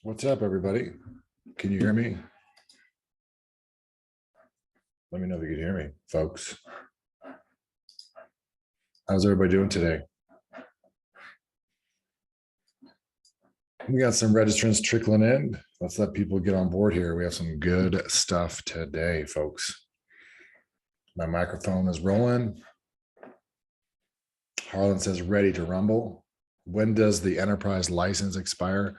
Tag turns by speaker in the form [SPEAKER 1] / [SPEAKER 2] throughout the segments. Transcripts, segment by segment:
[SPEAKER 1] What's up, everybody? Can you hear me? Let me know if you can hear me, folks. How's everybody doing today? We got some registrants trickling in. Let's let people get on board here. We have some good stuff today, folks. My microphone is rolling. Harlan says ready to rumble. When does the enterprise license expire?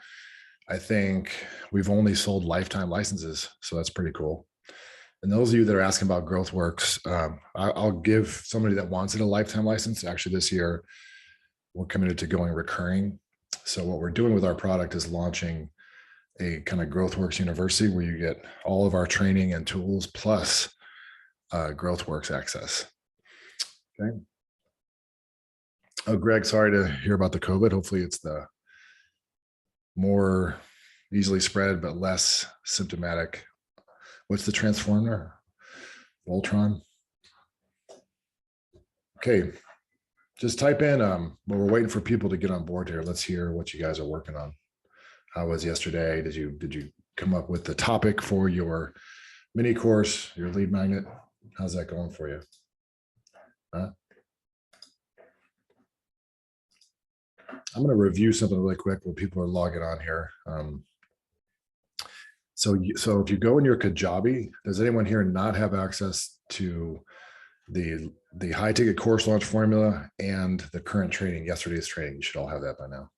[SPEAKER 1] I think we've only sold lifetime licenses, so that's pretty cool. And those of you that are asking about GrowthWorks, I'll give somebody that wants it a lifetime license. Actually, this year, we're committed to going recurring. So what we're doing with our product is launching a kind of GrowthWorks University where you get all of our training and tools plus GrowthWorks access. Okay. Oh, Greg, sorry to hear about the COVID. Hopefully it's the more easily spread but less symptomatic. What's the transformer? Voltron. Okay. Just type in, well, we're waiting for people to get on board here. Let's hear what you guys are working on. How was yesterday? Did you come up with the topic for your mini course, your lead magnet? How's that going for you? Huh? I'm going to review something really quick while people are logging on here. So if you go in your Kajabi, does anyone here not have access to the high ticket course launch formula and the current training, yesterday's training? You should all have that by now.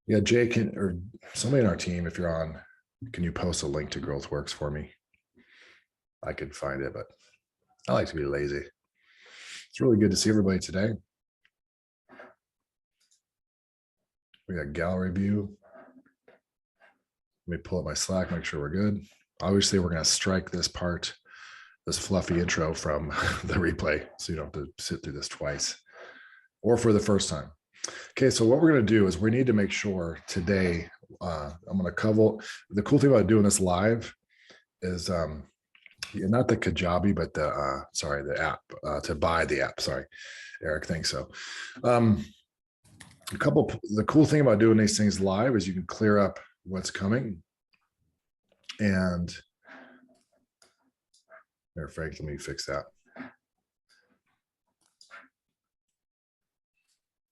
[SPEAKER 1] Yeah, Jay, or somebody in our team, if you're on, can you post a link to GrowthWorks for me? I could find it, but I like to be lazy. It's really good to see everybody today. We got gallery view. Let me pull up my Slack, make sure we're good. Obviously, we're going to strike this part, this fluffy intro from the replay, so you don't have to sit through this twice or for the first time. Okay, so what we're going to do is we need to make sure today, I'm going to cover, the cool thing about doing this live is not the Kajabi, but the app, to buy the app. Sorry, Eric, thanks. So the cool thing about doing these things live is you can clear up what's coming. And there, Frank, let me fix that.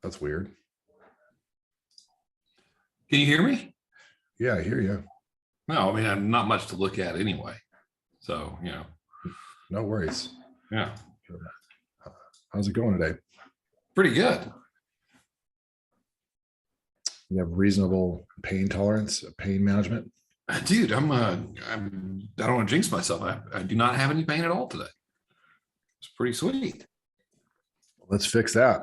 [SPEAKER 1] That's weird.
[SPEAKER 2] Can you hear me?
[SPEAKER 1] Yeah, I hear you.
[SPEAKER 2] No, I mean, I'm not much to look at anyway. So,
[SPEAKER 1] No worries.
[SPEAKER 2] Yeah.
[SPEAKER 1] How's it going today?
[SPEAKER 2] Pretty good.
[SPEAKER 1] You have reasonable pain tolerance, pain management?
[SPEAKER 2] Dude, I don't want to jinx myself. I do not have any pain at all today. It's pretty sweet.
[SPEAKER 1] Let's fix that.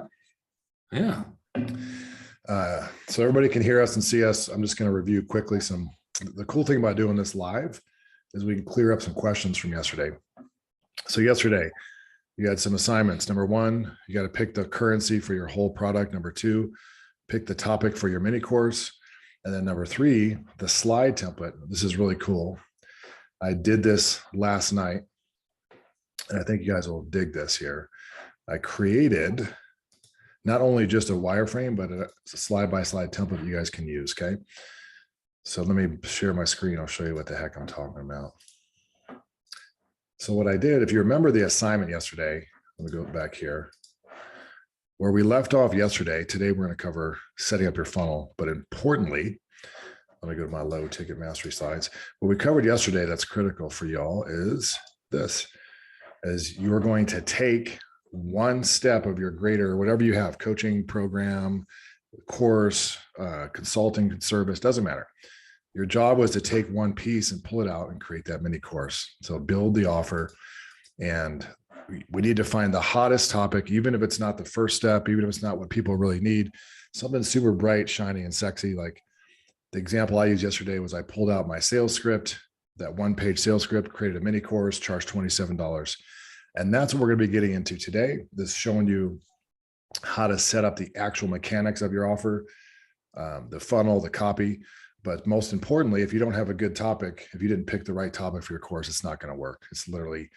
[SPEAKER 2] Yeah.
[SPEAKER 1] So everybody can hear us and see us. I'm just going to review quickly the cool thing about doing this live is we can clear up some questions from yesterday. So yesterday, you had some assignments. Number one, you got to pick the currency for your whole product. Number two, pick the topic for your mini course. And then number three, the slide template. This is really cool. I did this last night, and I think you guys will dig this here. I created not only just a wireframe, but a slide-by-slide template you guys can use, okay? So let me share my screen. I'll show you what the heck I'm talking about. So what I did, if you remember the assignment yesterday, let me go back here. Where we left off yesterday, today we're going to cover setting up your funnel. But importantly, let me go to my low ticket mastery slides. What we covered yesterday that's critical for y'all is this, is you're going to take one step of your greater, whatever you have, coaching program, course, consulting service, doesn't matter. Your job was to take one piece and pull it out and create that mini course. So build the offer, and we need to find the hottest topic, even if it's not the first step, even if it's not what people really need, something super bright, shiny, and sexy. Like the example I used yesterday was I pulled out my sales script, that one-page sales script, created a mini course, charged $27. And that's what we're going to be getting into today. This is showing you how to set up the actual mechanics of your offer, the funnel, the copy. But most importantly, if you don't have a good topic, if you didn't pick the right topic for your course, it's not going to work. It's literally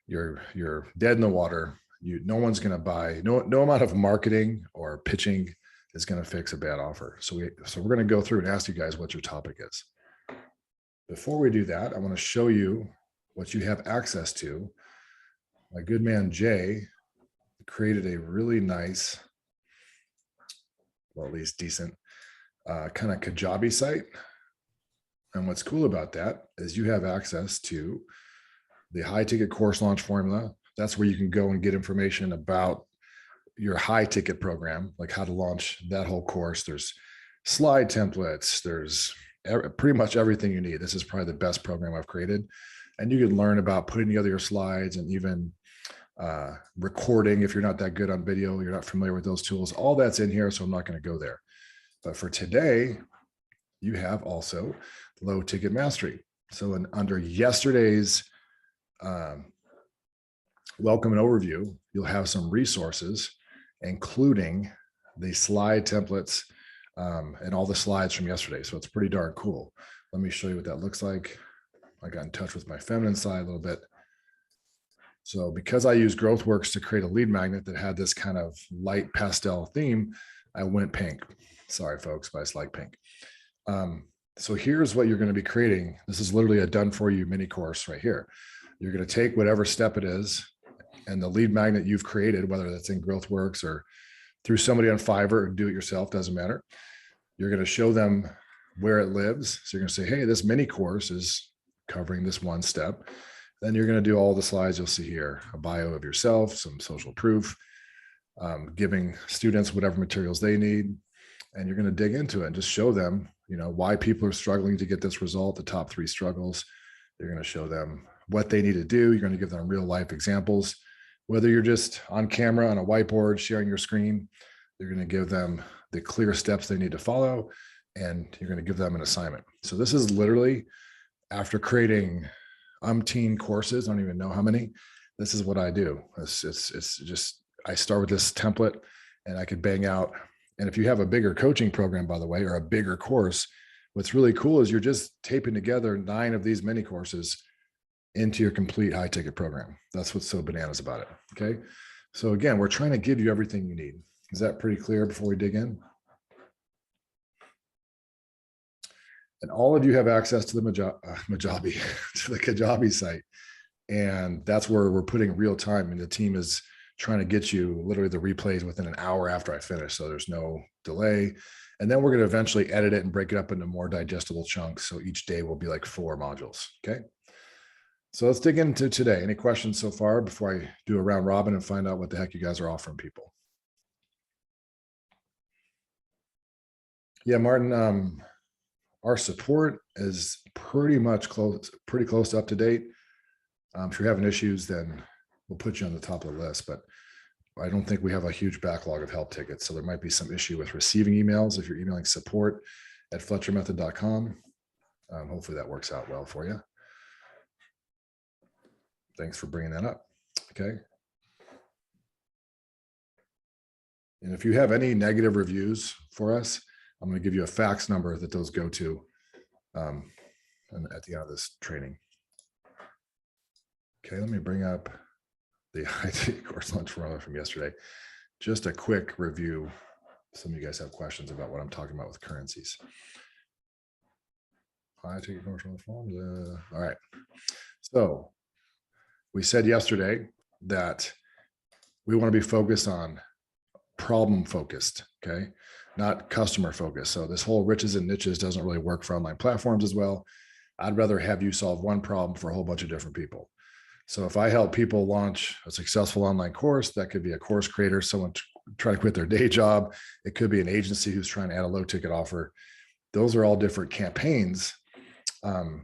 [SPEAKER 1] you're dead in the water. No one's going to buy. No amount of marketing or pitching is going to fix a bad offer. So we're going to go through and ask you guys what your topic is. Before we do that, I want to show you what you have access to. My good man Jay created a really nice, well, at least decent, kind of Kajabi site. And what's cool about that is you have access to the high ticket course launch formula. That's where you can go and get information about your high ticket program, like how to launch that whole course. There's slide templates. There's pretty much everything you need. This is probably the best program I've created. And you can learn about putting together your slides and even recording. If you're not that good on video, you're not familiar with those tools, all that's in here. So I'm not going to go there. But for today, you have also low ticket mastery. So under yesterday's welcome and overview, you'll have some resources, including the slide templates and all the slides from yesterday. So it's pretty darn cool. Let me show you what that looks like. I got in touch with my feminine side a little bit. So because I use GrowthWorks to create a lead magnet that had this kind of light pastel theme, I went pink. Sorry, folks, but I just like pink. So here's what you're going to be creating. This is literally a done for you mini course right here. You're going to take whatever step it is and the lead magnet you've created, whether that's in GrowthWorks or through somebody on Fiverr or do it yourself, doesn't matter. You're going to show them where it lives. So you're going to say, hey, this mini course is covering this one step. Then you're going to do all the slides you'll see here, a bio of yourself, some social proof, giving students whatever materials they need. And you're going to dig into it and just show them, why people are struggling to get this result, the top 3 struggles. You're going to show them what they need to do. You're going to give them real life examples, whether you're just on camera on a whiteboard, sharing your screen. You're going to give them the clear steps they need to follow, and you're going to give them an assignment. So this is literally after creating umpteen courses, I don't even know how many. This is what I do. It's just, I start with this template and I could bang out. And if you have a bigger coaching program, by the way, or a bigger course, what's really cool is you're just taping together 9 of these mini courses into your complete high ticket program. That's what's so bananas about it. Okay. So again, we're trying to give you everything you need. Is that pretty clear before we dig in? And all of you have access to the Kajabi, to the Kajabi site. And that's where we're putting real time. And the team is trying to get you literally the replays within an hour after I finish. So there's no delay. And then we're going to eventually edit it and break it up into more digestible chunks. So each day will be like 4 modules. Okay. So let's dig into today. Any questions so far before I do a round robin and find out what the heck you guys are offering people? Yeah, Martin, our support is pretty close up to date. If you're having issues, then we'll put you on the top of the list, but I don't think we have a huge backlog of help tickets. So there might be some issue with receiving emails if you're emailing support@fletchermethod.com. Hopefully that works out well for you. Thanks for bringing that up. Okay. And if you have any negative reviews for us, I'm going to give you a fax number that those go to and at the end of this training. Okay, let me bring up the IT course launch formula from yesterday. Just a quick review. Some of you guys have questions about what I'm talking about with currencies. IT course launch formula. All right. So we said yesterday that we want to be focused on problem focused, okay? Not customer focused. So this whole riches and niches doesn't really work for online platforms as well. I'd rather have you solve one problem for a whole bunch of different people. So if I help people launch a successful online course, that could be a course creator, someone trying to quit their day job. It could be an agency who's trying to add a low ticket offer. Those are all different campaigns. And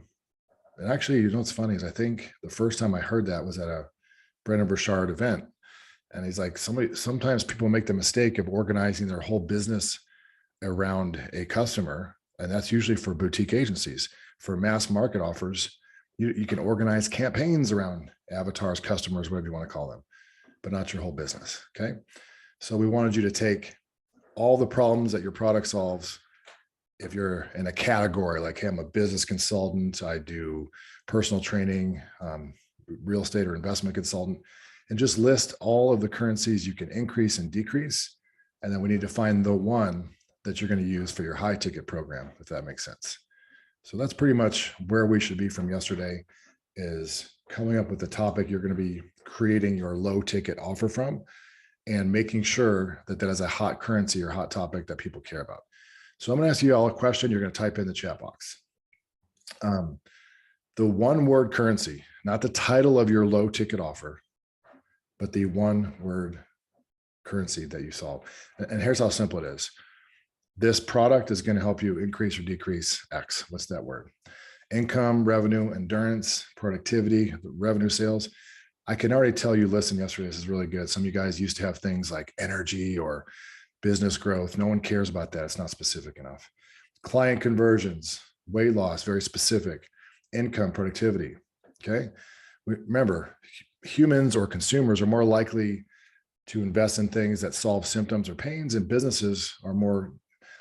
[SPEAKER 1] actually, what's funny is I think the first time I heard that was at a Brendon Burchard event. And he's like, sometimes people make the mistake of organizing their whole business around a customer. And that's usually for boutique agencies. For mass market offers, you can organize campaigns around avatars, customers, whatever you want to call them, but not your whole business. Okay. So we wanted you to take all the problems that your product solves. If you're in a category, like, hey, I'm a business consultant, I do personal training, real estate or investment consultant, and just list all of the currencies you can increase and decrease And then we need to find the one that you're going to use for your high ticket program, if that makes sense. So that's pretty much where we should be from yesterday, is coming up with the topic you're going to be creating your low ticket offer from, and making sure that that is a hot currency or hot topic that people care about. So I'm going to ask you all a question. You're going to type in the chat box. The one word currency, not the title of your low ticket offer, but the one word currency that you solve. And here's how simple it is. This product is going to help you increase or decrease X. What's that word? Income, revenue, endurance, productivity, revenue, sales. I can already tell you, listen, yesterday, this is really good. Some of you guys used to have things like energy or business growth. No one cares about that. It's not specific enough. Client conversions, weight loss, very specific. Income, productivity. Okay. Remember, humans or consumers are more likely to invest in things that solve symptoms or pains, and businesses are more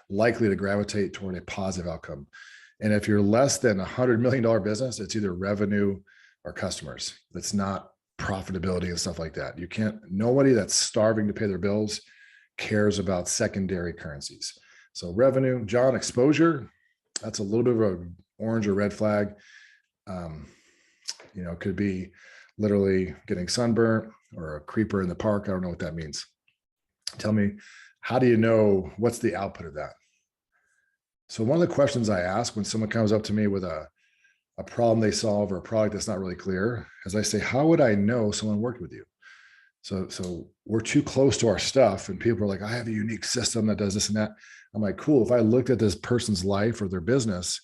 [SPEAKER 1] likely to gravitate toward a positive outcome. And if you're less than $100 million business, it's either revenue or customers. It's not profitability and stuff like that. You can't, nobody that's starving to pay their bills cares about secondary currencies. So revenue, John, exposure, that's a little bit of an orange or red flag. Could be literally getting sunburnt or a creeper in the park. I don't know what that means. Tell me, how do you know what's the output of that? So one of the questions I ask when someone comes up to me with a problem they solve or a product that's not really clear is I say, how would I know someone worked with you? So we're too close to our stuff and people are like, I have a unique system that does this and that. I'm like, cool. If I looked at this person's life or their business,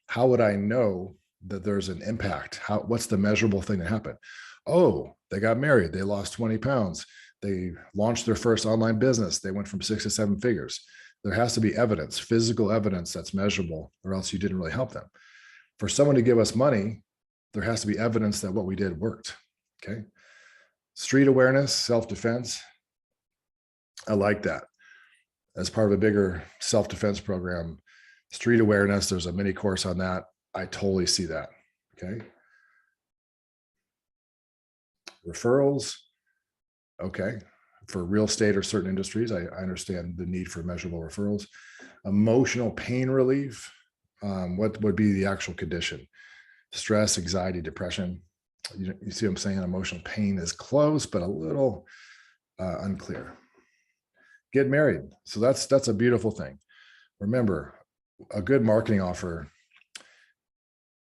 [SPEAKER 1] how would I know that there's an impact? What's the measurable thing that happened? Oh, they got married. They lost 20 pounds. They launched their first online business. They went from 6 to 7 figures. There has to be evidence, physical evidence that's measurable, or else you didn't really help them. For someone to give us money, there has to be evidence that what we did worked. Okay. Street awareness, self-defense. I like that. As part of a bigger self-defense program, street awareness, there's a mini course on that. I totally see that. Okay. Referrals. Okay. For real estate or certain industries, I understand the need for measurable referrals. Emotional pain relief. What would be the actual condition? Stress, anxiety, depression. You see what I'm saying? Emotional pain is close, but a little unclear. Get married. So that's a beautiful thing. Remember, a good marketing offer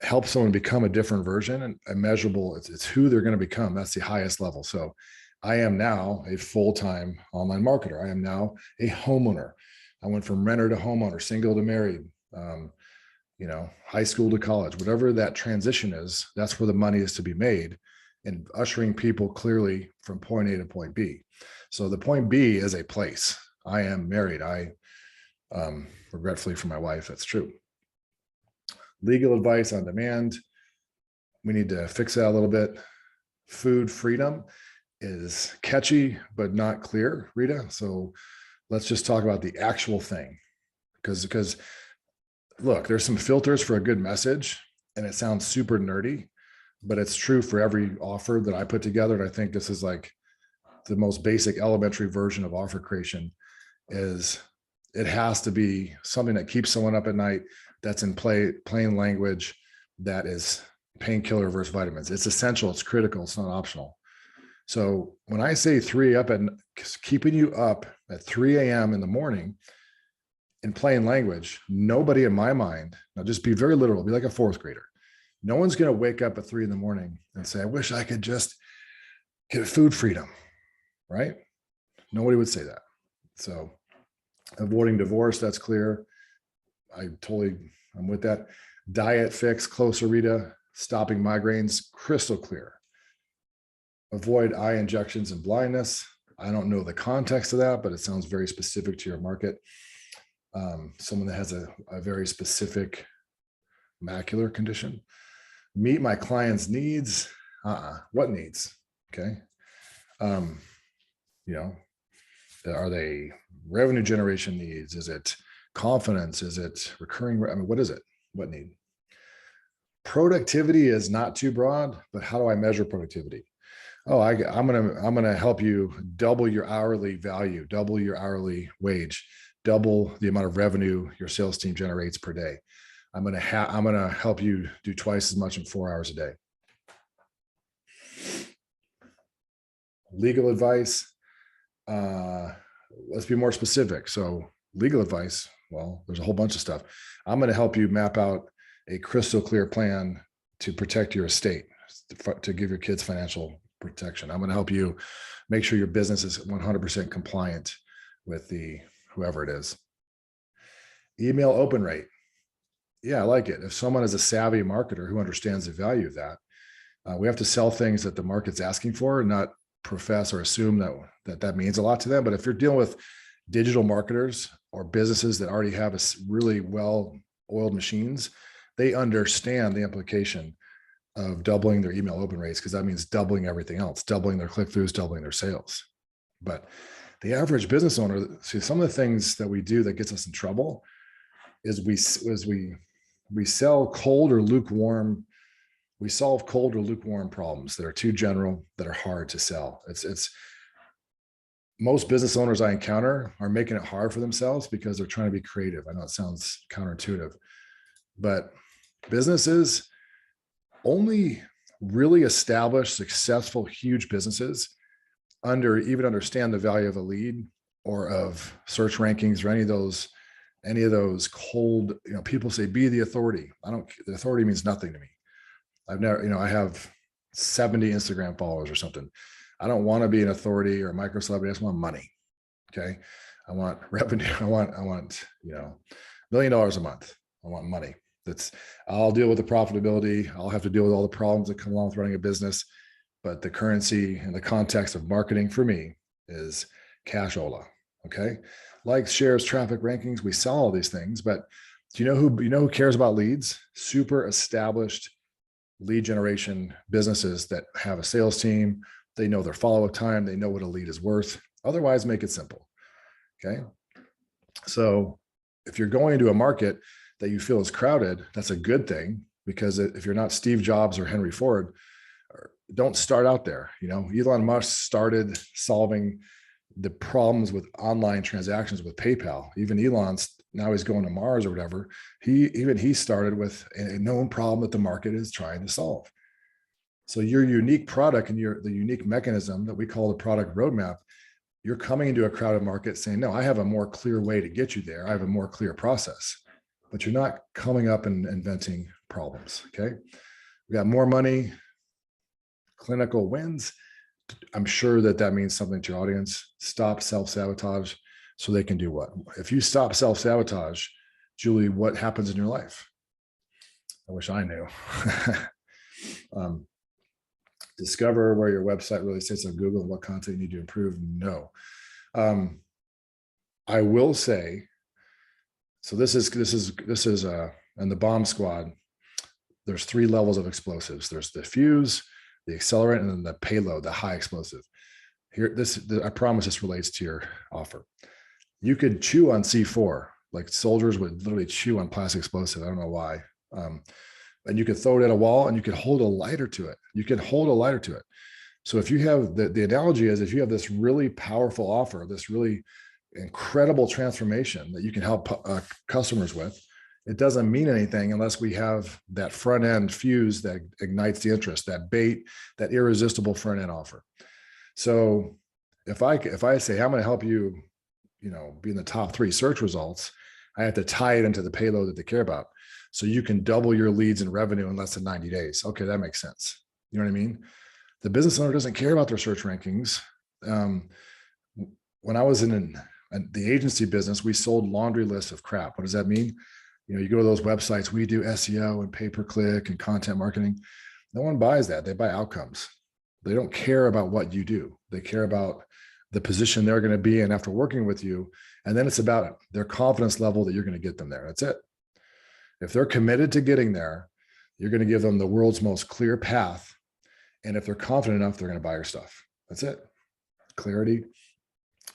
[SPEAKER 1] helps someone become a different version, and a measurable, it's who they're going to become. That's the highest level. So I am now a full-time online marketer. I am now a homeowner. I went from renter to homeowner, single to married, high school to college, whatever that transition is, that's where the money is to be made, and ushering people clearly from point A to point B. So the point B is a place. I am married. I regretfully for my wife, that's true. Legal advice on demand. We need to fix that a little bit. Food freedom is catchy, but not clear, Rita. So let's just talk about the actual thing. Because look, there's some filters for a good message, and it sounds super nerdy, but it's true for every offer that I put together. And I think this is like the most basic elementary version of offer creation. Is it has to be something that keeps someone up at night, that's in plain language, that is painkiller versus vitamins. It's essential, it's critical, it's not optional. So when I say keeping you up at 3 a.m. in the morning in plain language, nobody in my mind, now just be very literal, be like a 4th grader. No one's going to wake up at 3 in the morning and say, I wish I could just get food freedom, right? Nobody would say that. So avoiding divorce, that's clear. I'm with that. Diet fix, closer, Rita. Stopping migraines, crystal clear. Avoid eye injections and blindness. I don't know the context of that, but it sounds very specific to your market. Someone that has a very specific macular condition. Meet my client's needs. What needs? Okay. Are they revenue generation needs? Is it confidence? Is it recurring? What is it? What need? Productivity is not too broad, but how do I measure productivity? Oh, I'm gonna help you double your hourly value, double your hourly wage, double the amount of revenue your sales team generates per day. I'm gonna help you do twice as much in 4 hours a day. Legal advice. Let's be more specific. So legal advice, well, there's a whole bunch of stuff. I'm going to help you map out a crystal clear plan to protect your estate, to give your kids financial protection. I'm going to help you make sure your business is 100% compliant with the whoever it is. Email open rate. Yeah, I like it. If someone is a savvy marketer who understands the value of that, we have to sell things that the market's asking for, not profess or assume that means a lot to them. But if you're dealing with digital marketers or businesses that already have a really well-oiled machines, they understand the implication of doubling their email open rates, because that means doubling everything else, doubling their click-throughs, doubling their sales. But the average business owner, see, some of the things that we do that gets us in trouble is we sell cold or lukewarm. We solve cold or lukewarm problems that are too general, that are hard to sell. It's most business owners I encounter are making it hard for themselves because they're trying to be creative. I know it sounds counterintuitive, but businesses, only really established, successful, huge businesses even understand the value of a lead or of search rankings or any of those cold, people say, be the authority. The authority means nothing to me. I have 70 Instagram followers or something. I don't want to be an authority or a micro celebrity. I just want money. Okay. I want revenue. I want, $1 million a month. I want money. I'll deal with the profitability. I'll have to deal with all the problems that come along with running a business. But the currency and the context of marketing for me is cashola. Okay. Likes, shares, traffic, rankings. We sell all these things, but do you know who cares about leads? Super established lead generation businesses that have a sales team. They know their follow-up time. They know what a lead is worth. Otherwise, make it simple. Okay. So if you're going into a market that you feel is crowded, that's a good thing, because if you're not Steve Jobs or Henry Ford, don't start out there. Elon Musk started solving the problems with online transactions with PayPal. Even Elon's now he's going to Mars or whatever. He started with a known problem that the market is trying to solve. So your unique product and the unique mechanism that we call the product roadmap, you're coming into a crowded market saying, no, I have a more clear way to get you there. I have a more clear process, but you're not coming up and inventing problems. Okay. We got more money, clinical wins. I'm sure that means something to your audience. Stop self-sabotage so they can do what? If you stop self-sabotage, Julie, what happens in your life? I wish I knew. Discover where your website really sits on Google and what content you need to improve. No. I will say, so this is in the bomb squad, there's 3 levels of explosives. There's the fuse, the accelerant, and then the payload, the high explosive. Here, I promise this relates to your offer. You could chew on C4, like soldiers would literally chew on plastic explosive. I don't know why. And you could throw it at a wall and you could hold a lighter to it. So if you have the analogy is, if you have this really powerful offer, this really incredible transformation that you can help customers with, it doesn't mean anything unless we have that front end fuse that ignites the interest, that bait, that irresistible front end offer. So if I say, I'm going to help you, be in the top 3 search results, I have to tie it into the payload that they care about. So you can double your leads and revenue in less than 90 days. Okay, that makes sense. You know what I mean? The business owner doesn't care about their search rankings. When I was in the agency business, we sold laundry lists of crap. What does that mean? You go to those websites, we do SEO and pay-per-click and content marketing. No one buys that. They buy outcomes. They don't care about what you do. They care about the position they're going to be in after working with you. And then it's about their confidence level that you're going to get them there. That's it. If they're committed to getting there, you're going to give them the world's most clear path. And if they're confident enough, they're going to buy your stuff. That's it. Clarity,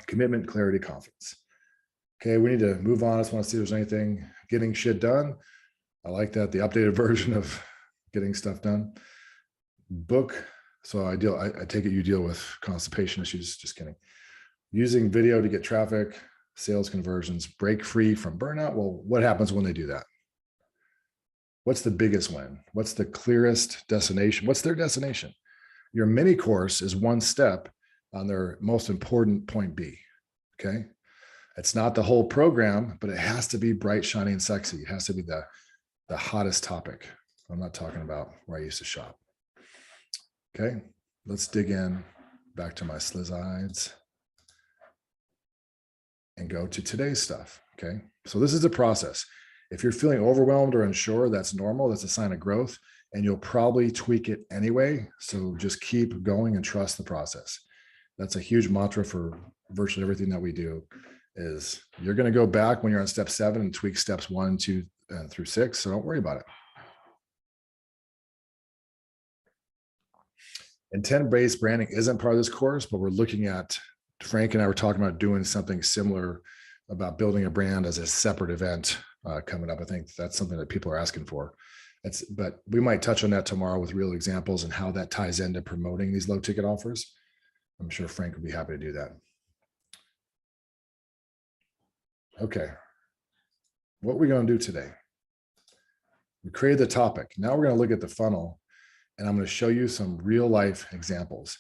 [SPEAKER 1] commitment, clarity, confidence. Okay, we need to move on. I just want to see if there's anything. Getting shit done. I like that. The updated version of getting stuff done. Book So I take it you deal with constipation issues. Just kidding. Using video to get traffic, sales conversions, break free from burnout. Well, what happens when they do that? What's the biggest win? What's the clearest destination? What's their destination? Your mini course is one step on their most important point B. Okay. It's not the whole program, but it has to be bright, shiny, and sexy. It has to be the hottest topic. I'm not talking about where I used to shop. Okay. Let's dig in back to my slides and go to today's stuff. Okay. So this is a process. If you're feeling overwhelmed or unsure, that's normal. That's a sign of growth, and you'll probably tweak it anyway. So just keep going and trust the process. That's a huge mantra for virtually everything that we do is you're going to go back when you're on step 7 and tweak steps 1, 2, and through 6. So don't worry about it. Intent-based branding isn't part of this course, but we're looking at, Frank and I were talking about doing something similar about building a brand as a separate event coming up. I think that's something that people are asking for. But we might touch on that tomorrow with real examples and how that ties into promoting these low ticket offers. I'm sure Frank would be happy to do that. Okay. What are we going to do today? We created the topic. Now we're going to look at the funnel, and I'm going to show you some real life examples.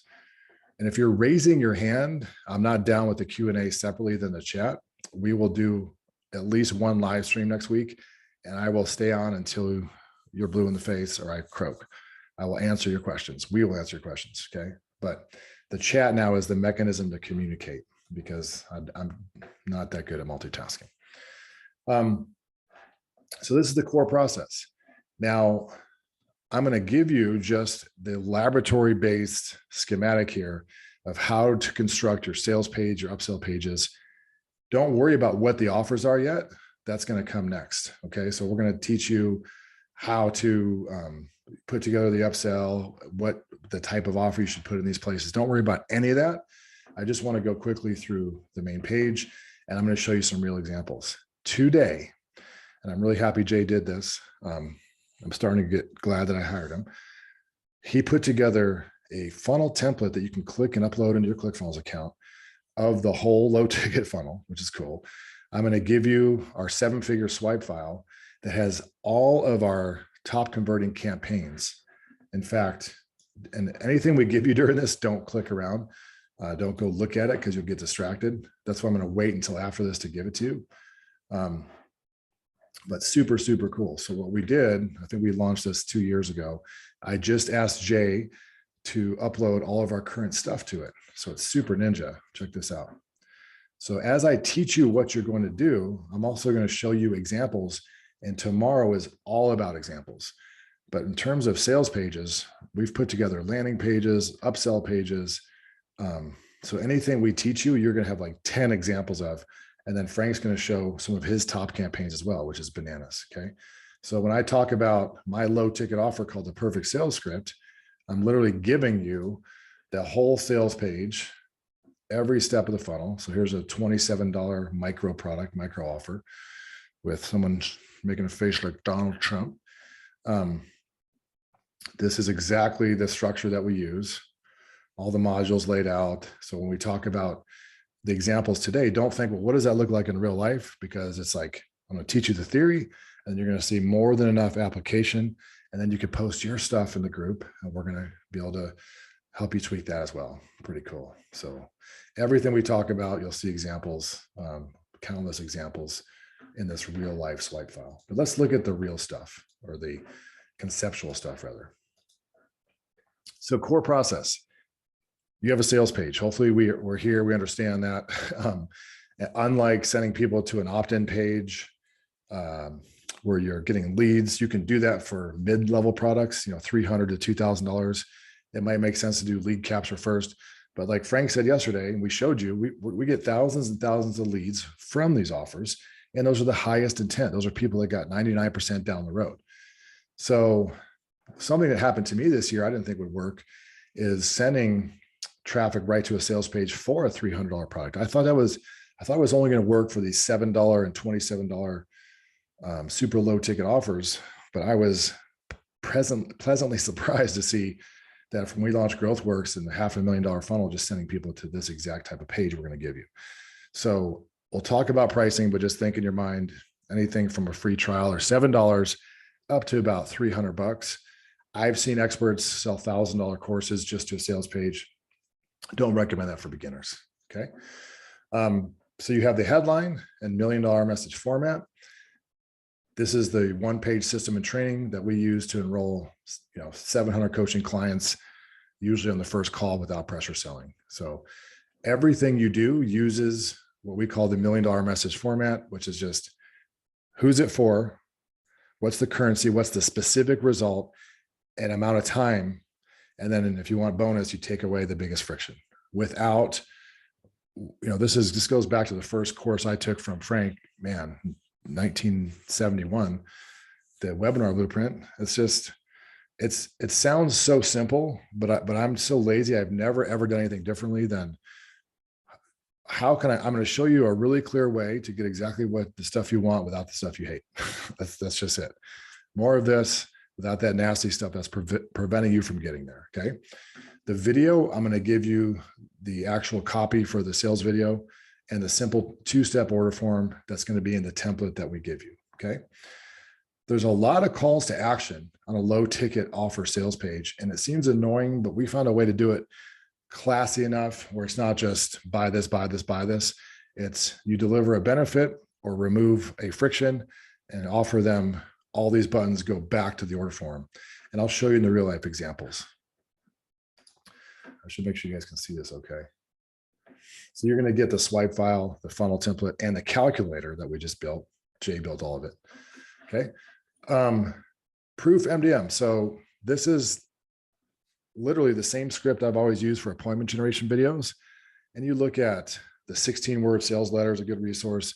[SPEAKER 1] And if you're raising your hand, I'm not down with the Q&A separately than the chat. We will do at least one live stream next week, and I will stay on until you're blue in the face or I croak. I will answer your questions. We will answer your questions. Okay. But the chat now is the mechanism to communicate because I'm not that good at multitasking. So this is the core process. Now, I'm going to give you just the laboratory-based schematic here of how to construct your sales page, your upsell pages. Don't worry about what the offers are yet. That's going to come next. Okay. So we're going to teach you how to put together the upsell, what the type of offer you should put in these places. Don't worry about any of that. I just want to go quickly through the main page, and I'm going to show you some real examples today. And I'm really happy Jay did this. I'm starting to get glad that I hired him. He put together a funnel template that you can click and upload into your ClickFunnels account of the whole low ticket funnel, which is cool. I'm going to give you our 7-figure swipe file that has all of our top converting campaigns. In fact, and anything we give you during this, don't click around. Don't go look at it because you'll get distracted. That's why I'm going to wait until after this to give it to you. But super, super cool. So what we did, I think we launched this 2 years ago. I just asked Jay to upload all of our current stuff to it. So it's super ninja. Check this out. So as I teach you what you're going to do, I'm also going to show you examples. And tomorrow is all about examples. But in terms of sales pages, we've put together landing pages, upsell pages. So anything we teach you, you're going to have like 10 examples of. And then Frank's going to show some of his top campaigns as well, which is bananas. Okay. So when I talk about my low ticket offer called the perfect sales script, I'm literally giving you the whole sales page, every step of the funnel. So here's a $27 micro product, micro offer with someone making a face like Donald Trump. This is exactly the structure that we use, all the modules laid out. So when we talk about the examples today, don't think, well, what does that look like in real life? Because it's like, I'm going to teach you the theory and you're going to see more than enough application. And then you can post your stuff in the group and we're going to be able to help you tweak that as well. Pretty cool. So everything we talk about, you'll see examples, countless examples in this real life swipe file. But let's look at the real stuff, or the conceptual stuff rather. So core process. You have a sales page. Hopefully we're here. We understand that. Unlike sending people to an opt-in page where you're getting leads, you can do that for mid-level products, $300 to $2,000. It might make sense to do lead capture first. But like Frank said yesterday, and we showed you, we get thousands and thousands of leads from these offers. And those are the highest intent. Those are people that got 99% down the road. So something that happened to me this year, I didn't think would work, is sending traffic right to a sales page for a $300 product. I thought it was only going to work for these $7 and $27 super low ticket offers, but I was pleasantly surprised to see that from we launched GrowthWorks and the $500,000 funnel, just sending people to this exact type of page we're going to give you. So we'll talk about pricing, but just think in your mind, anything from a free trial or $7 up to about $300. I've seen experts sell $1,000 courses just to a sales page. Don't recommend that for beginners. Okay. So you have the headline and $1 million message format. This is the one-page system and training that we use to enroll, 700 coaching clients, usually on the first call without pressure selling. So everything you do uses what we call the $1 million message format, which is just who's it for, what's the currency, what's the specific result, and amount of time. And then if you want bonus, you take away the biggest friction without, this goes back to the first course I took from Frank, 1971, the webinar blueprint. It sounds so simple, but I'm so lazy. I've never, ever done anything differently than I'm going to show you a really clear way to get exactly what the stuff you want without the stuff you hate. That's just it. More of this without that nasty stuff that's preventing you from getting there. Okay. The video, I'm going to give you the actual copy for the sales video and the simple 2-step order form that's going to be in the template that we give you. Okay. There's a lot of calls to action on a low ticket offer sales page. And it seems annoying, but we found a way to do it classy enough where it's not just buy this, buy this, buy this. It's you deliver a benefit or remove a friction and offer them all these buttons go back to the order form. And I'll show you in the real life examples. I should make sure you guys can see this okay. So you're going to get the swipe file, the funnel template, and the calculator that we just built. Jay built all of it. Okay. Proof MDM. So this is literally the same script I've always used for appointment generation videos. And you look at the 16-word sales letter is a good resource.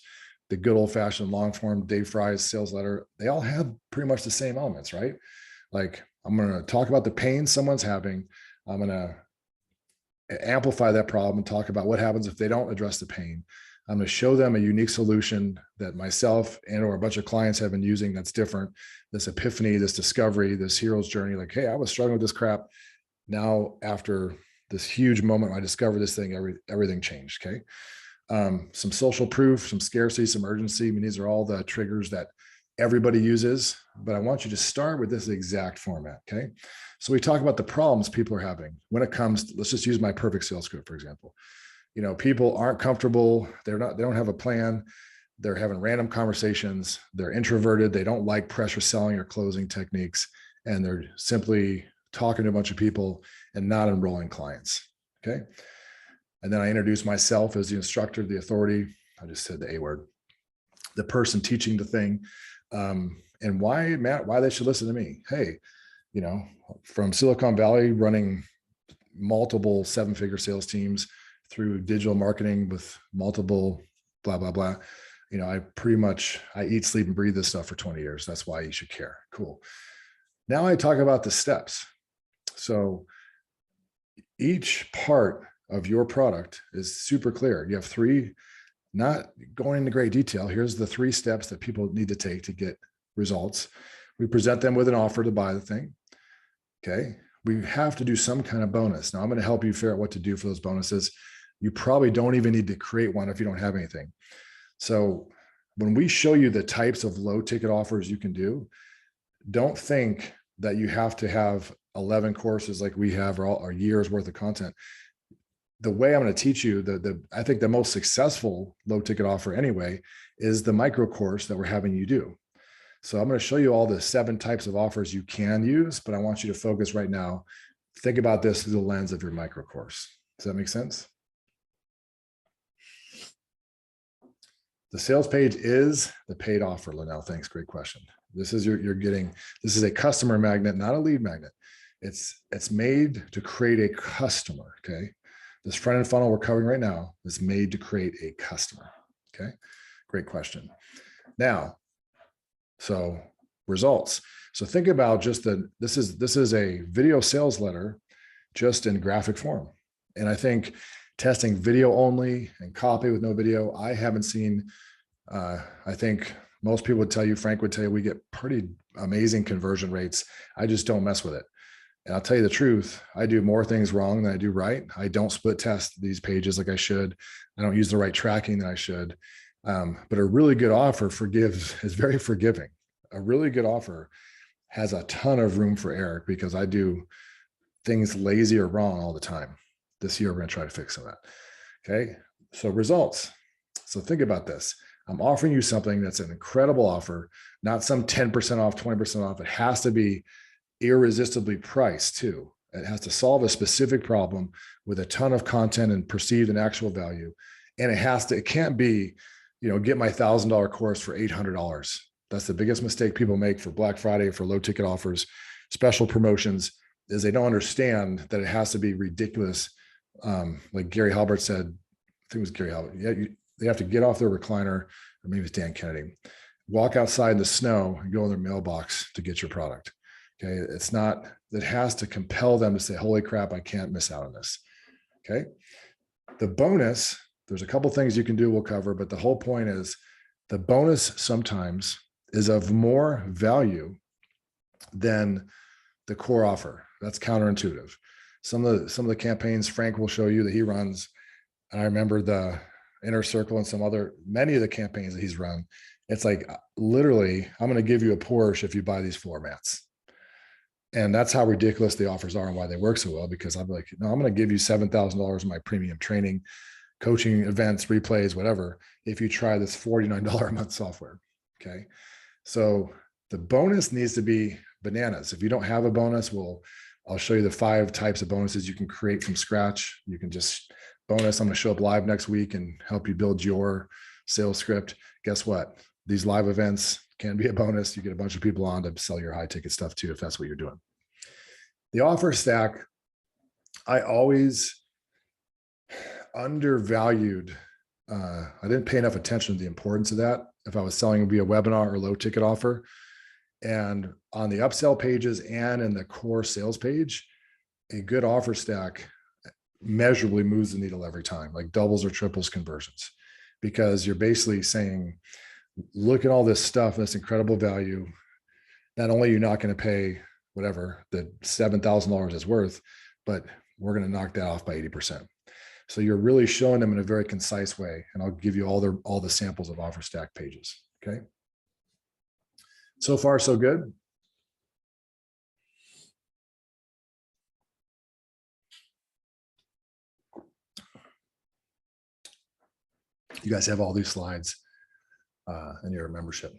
[SPEAKER 1] The good old-fashioned long form Dave Fry's sales letter, they all have pretty much the same elements, right? Like I'm going to talk about the pain someone's having. I'm going to amplify that problem and talk about what happens if they don't address the pain. I'm going to show them a unique solution that myself and or a bunch of clients have been using that's different. This epiphany, this discovery, this hero's journey. Like, hey, I was struggling with this crap. Now, after this huge moment, I discovered this thing, everything changed. Okay. Some social proof, some scarcity, some urgency. I mean, these are all the triggers that everybody uses, but I want you to start with this exact format. Okay. So we talk about the problems people are having when it comes to, let's just use my perfect sales script, for example. People aren't comfortable. They don't have a plan. They're having random conversations. They're introverted. They don't like pressure selling or closing techniques. And they're simply talking to a bunch of people and not enrolling clients. Okay. And then I introduce myself as the instructor, the authority. I just said the A word, the person teaching the thing. And why, Matt, why they should listen to me. Hey, from Silicon Valley, running multiple 7-figure sales teams through digital marketing with multiple blah, blah, blah. I eat, sleep, and breathe this stuff for 20 years. That's why you should care. Cool. Now I talk about the steps. So each part of your product is super clear. You have 3, not going into great detail. Here's the 3 steps that people need to take to get results. We present them with an offer to buy the thing. Okay. We have to do some kind of bonus. Now I'm going to help you figure out what to do for those bonuses. You probably don't even need to create one if you don't have anything. So when we show you the types of low ticket offers you can do, don't think that you have to have 11 courses like we have or our year's worth of content. The way I'm going to teach you, I think the most successful low ticket offer anyway, is the micro course that we're having you do. So I'm going to show you all the 7 types of offers you can use, but I want you to focus right now. Think about this through the lens of your micro course. Does that make sense? The sales page is the paid offer, Linnell. Thanks. Great question. This is this is a customer magnet, not a lead magnet. It's made to create a customer. Okay. This front end funnel we're covering right now is made to create a customer. Okay. Great question. Now, so results. So think about just this is a video sales letter just in graphic form. And I think testing video only and copy with no video, I haven't seen, I think most people would tell you, Frank would tell you, we get pretty amazing conversion rates. I just don't mess with it. And I'll tell you the truth, I do more things wrong than I do right. I don't split test these pages like I should. I don't use the right tracking that I should. But a really good offer is very forgiving. A really good offer has a ton of room for error because I do things lazy or wrong all the time. This year, we're going to try to fix some of that. Okay. So results. So think about this. I'm offering you something that's an incredible offer, not some 10% off, 20% off. It has to be irresistibly priced too. It has to solve a specific problem with a ton of content and perceived and actual value. And it can't be, get my $1,000 course for $800. That's the biggest mistake people make for Black Friday, for low ticket offers, special promotions, is they don't understand that it has to be ridiculous. Like Gary Halbert said, I think it was Gary Halbert. Yeah, they have to get off their recliner, or maybe it's Dan Kennedy, walk outside in the snow and go in their mailbox to get your product. Okay. It has to compel them to say, holy crap, I can't miss out on this. Okay. The bonus, there's a couple things you can do, we'll cover, but the whole point is the bonus sometimes is of more value than the core offer. That's counterintuitive. Some of the campaigns Frank will show you that he runs, and I remember the Inner Circle and many of the campaigns that he's run, it's like, literally, I'm going to give you a Porsche if you buy these floor mats. And that's how ridiculous the offers are and why they work so well, because I'm like, no, I'm going to give you $7,000 in my premium training, coaching, events, replays, whatever, if you try this $49 a month software. Okay. So the bonus needs to be bananas. If you don't have a bonus, I'll show you the 5 types of bonuses you can create from scratch. You can just bonus. I'm going to show up live next week and help you build your sales script. Guess what? These live events can be a bonus. You get a bunch of people on to sell your high ticket stuff too, if that's what you're doing. The offer stack, I always undervalued. I didn't pay enough attention to the importance of that. If I was selling via webinar or low ticket offer, and on the upsell pages and in the core sales page, a good offer stack measurably moves the needle every time, like doubles or triples conversions, because you're basically saying, look at all this stuff, this incredible value. Not only are you not going to pay whatever the $7,000 is worth, but we're going to knock that off by 80%. So you're really showing them in a very concise way. And I'll give you all the samples of offer stack pages. Okay. So far, so good. You guys have all these slides in your membership.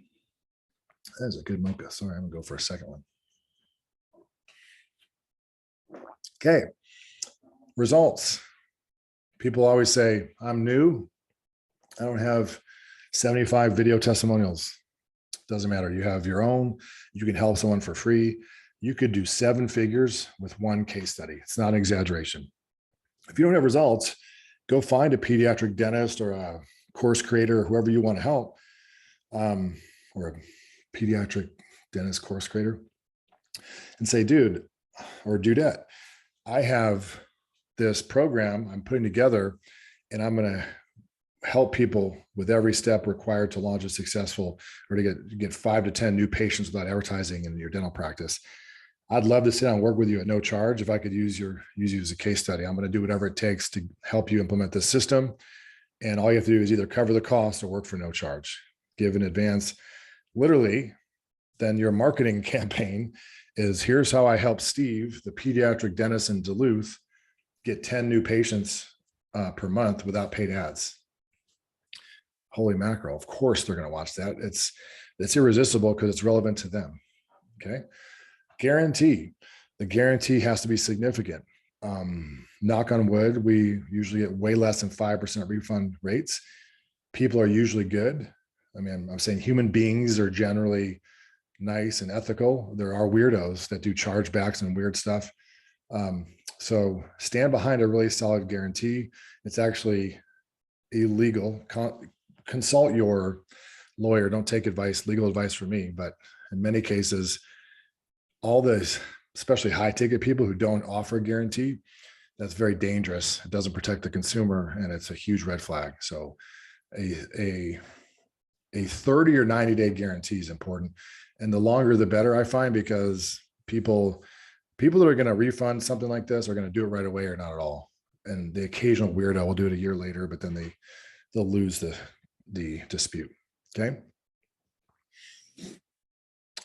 [SPEAKER 1] That is a good mocha. Sorry, I'm gonna go for a second one. Okay, results. People always say, I'm new. I don't have 75 video testimonials. Doesn't matter. You have your own. You can help someone for free. You could do 7 figures with one case study. It's not an exaggeration. If you don't have results, go find a pediatric dentist or a course creator, or whoever you want to help, or a pediatric dentist course creator, and say, dude or dudette, I have this program I'm putting together, and I'm going to help people with every step required to launch a successful, or to get 5 to 10 new patients without advertising in your dental practice. I'd love to sit down and work with you at no charge. If I could use you as a case study, I'm going to do whatever it takes to help you implement this system. And all you have to do is either cover the cost or work for no charge, give in advance. Literally, then your marketing campaign is, here's how I help Steve, the pediatric dentist in Duluth, get 10 new patients per month without paid ads. Holy mackerel. Of course, they're going to watch that. It's irresistible because it's relevant to them. Okay. Guarantee. The guarantee has to be significant. Knock on wood, we usually get way less than 5% refund rates. People are usually good. I mean, I'm saying human beings are generally nice and ethical. There are weirdos that do chargebacks and weird stuff. So stand behind a really solid guarantee. It's actually illegal. Consult your lawyer. Don't take legal advice from me, but in many cases, all this, especially high ticket people who don't offer a guarantee, that's very dangerous. It doesn't protect the consumer, and it's a huge red flag. So a 30 or 90-day guarantee is important. And the longer, the better, I find, because people People that are going to refund something like this are going to do it right away or not at all. And the occasional weirdo will do it a year later, but then they'll lose the dispute. Okay.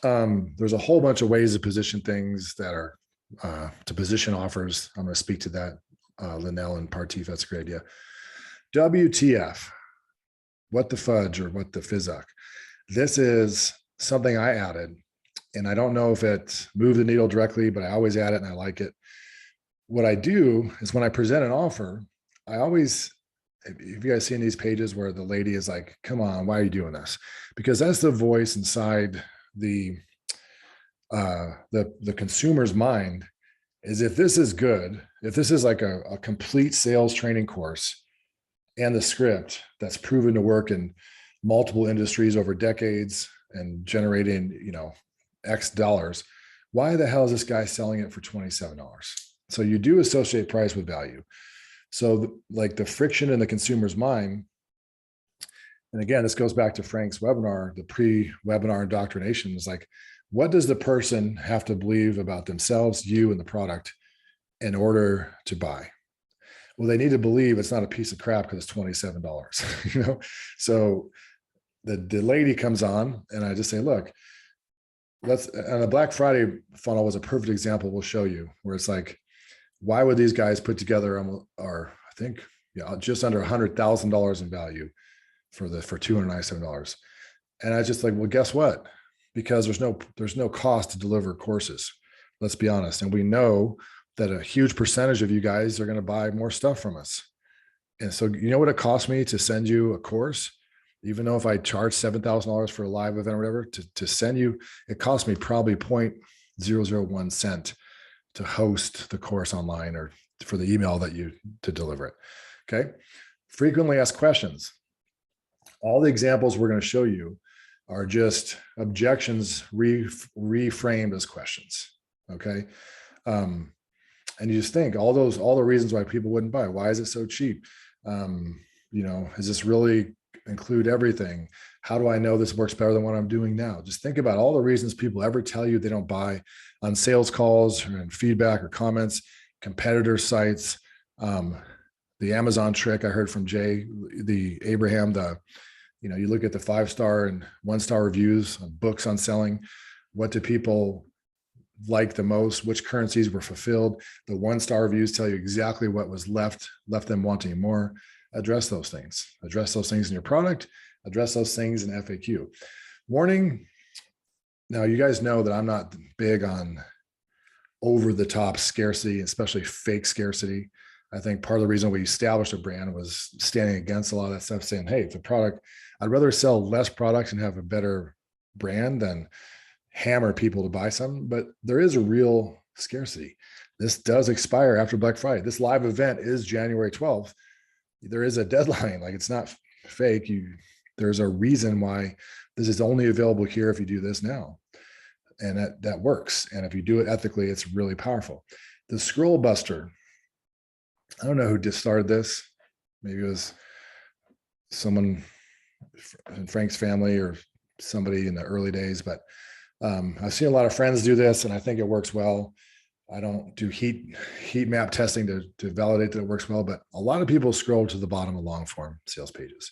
[SPEAKER 1] There's a whole bunch of ways to position things that are to position offers. I'm going to speak to that. Linnell and Partif, that's a great idea. WTF, what the fudge or what the fizzuck. This is something I added, and I don't know if it moved the needle directly, but I always add it and I like it. What I do is when I present an offer, I always, if you guys seen these pages where the lady is like, come on, why are you doing this? Because that's the voice inside the consumer's mind, is if this is good, if this is like a complete sales training course and the script that's proven to work in multiple industries over decades and generating, X dollars, why the hell is this guy selling it for $27? So you do associate price with value. So like the friction in the consumer's mind, and again, this goes back to Frank's webinar, the pre-webinar indoctrination is like, what does the person have to believe about themselves, you, and the product in order to buy? Well, they need to believe it's not a piece of crap because it's $27, So the lady comes on and I just say, look, and the Black Friday funnel was a perfect example we'll show you, where it's like, why would these guys put together I think, just under $100,000 in value for $297. And I just like, well, guess what? Because there's no cost to deliver courses. Let's be honest. And we know that a huge percentage of you guys are going to buy more stuff from us. And so, you know what it cost me to send you a course? Even though if I charge $7,000 for a live event or whatever, to send you, it cost me probably 0.001 cent to host the course online or for the email to deliver it. Okay. Frequently asked questions. All the examples we're going to show you are just objections reframed as questions. Okay. And you just think all the reasons why people wouldn't buy. Why is it so cheap? Is this really include everything? How do I know this works better than what I'm doing now? Just think about all the reasons people ever tell you they don't buy on sales calls or in feedback or comments, competitor sites, the Amazon trick I heard from Jay, the Abraham, you look at the 5-star and 1-star reviews on books on selling. What do people like the most? Which currencies were fulfilled? The 1-star reviews tell you exactly what was left them wanting more. Address those things. Address those things in your product. Address those things in FAQ. Warning. Now, you guys know that I'm not big on over-the-top scarcity, especially fake scarcity. I think part of the reason we established a brand was standing against a lot of that stuff, saying, hey, if the product, I'd rather sell less products and have a better brand than hammer people to buy something. But there is a real scarcity. This does expire after Black Friday. This live event is January 12th. There is a deadline. Like, it's not fake. There's a reason why this is only available here if you do this now. And that works. And if you do it ethically, it's really powerful. The Scroll Buster. I don't know who just started this. Maybe it was someone in Frank's family or somebody in the early days, but I've seen a lot of friends do this and I think it works well. I don't do heat map testing to validate that it works well, but a lot of people scroll to the bottom of long form sales pages.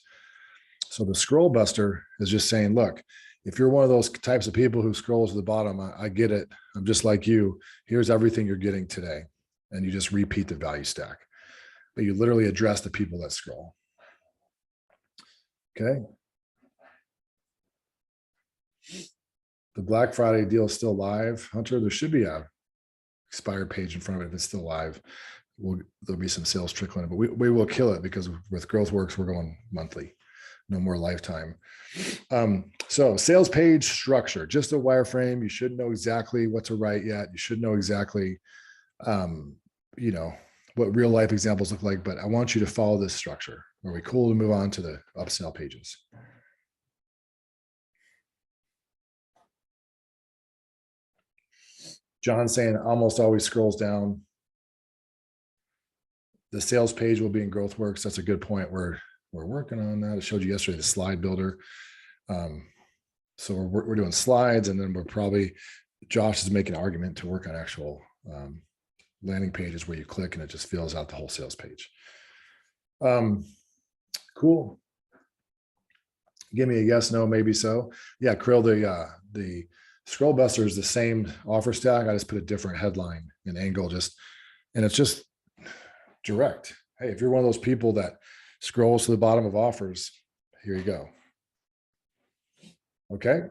[SPEAKER 1] So the Scroll Buster is just saying, look, if you're one of those types of people who scrolls to the bottom, I get it. I'm just like you. Here's everything you're getting today. And you just repeat the value stack, but you literally address the people that scroll. Okay. The Black Friday deal is still live. Hunter, there should be a expired page in front of it if it's still live. There'll be some sales trickling, but we will kill it because with GrowthWorks, we're going monthly, no more lifetime. So sales page structure, just a wireframe. You shouldn't know exactly what to write yet. You should know exactly, what real life examples look like, but I want you to follow this structure. Are we cool to move on to the upsell pages? John saying almost always scrolls down. The sales page will be in GrowthWorks. That's a good point. We're working on that. I showed you yesterday the slide builder. So we're doing slides, and then Josh is making an argument to work on actual landing pages where you click and it just fills out the whole sales page. Cool. Give me a yes, no, maybe so. Yeah, Krill, the Scroll Buster is the same offer stack. I just put a different headline and angle, and it's just direct. Hey, if you're one of those people that scrolls to the bottom of offers, here you go. Okay.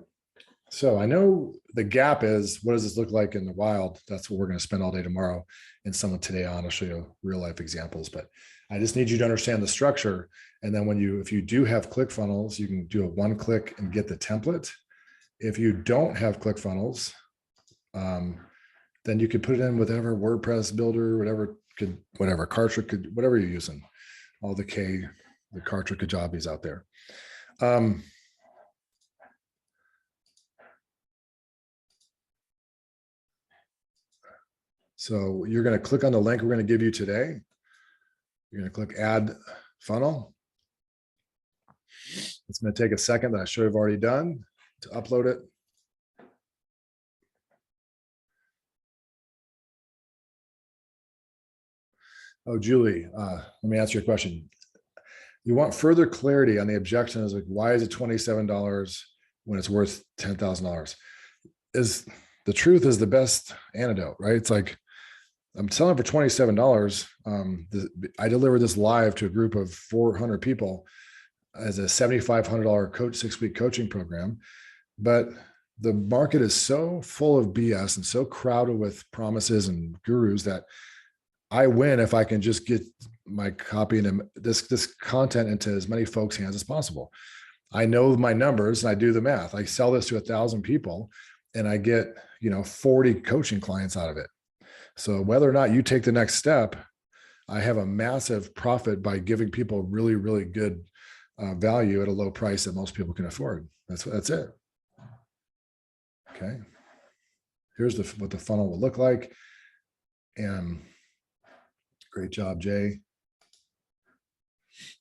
[SPEAKER 1] So I know the gap is, what does this look like in the wild? That's what we're going to spend all day tomorrow and some of today on. I'll show you real life examples, but I just need you to understand the structure. And then if you do have ClickFunnels, you can do a one click and get the template. If you don't have ClickFunnels, then you could put it in with whatever WordPress builder, whatever Kartra whatever you're using, all the Kartra Kajabis out there. So you're going to click on the link we're going to give you today. You're going to click add funnel. It's going to take a second that I should have already done to upload it. Oh, Julie, let me answer your question. You want further clarity on the objection is like, why is it $27 when it's worth $10,000? The truth is the best antidote, right? It's like, I'm selling for $27. I delivered this live to a group of 400 people as a $7,500 coach 6-week coaching program. But the market is so full of BS and so crowded with promises and gurus that I win if I can just get my copy and this content into as many folks' hands as possible. I know my numbers and I do the math. I sell this to 1,000 people and I get, 40 coaching clients out of it. So whether or not you take the next step, I have a massive profit by giving people really, really good value at a low price that most people can afford. That's it. Okay. Here's what the funnel will look like. And great job, Jay.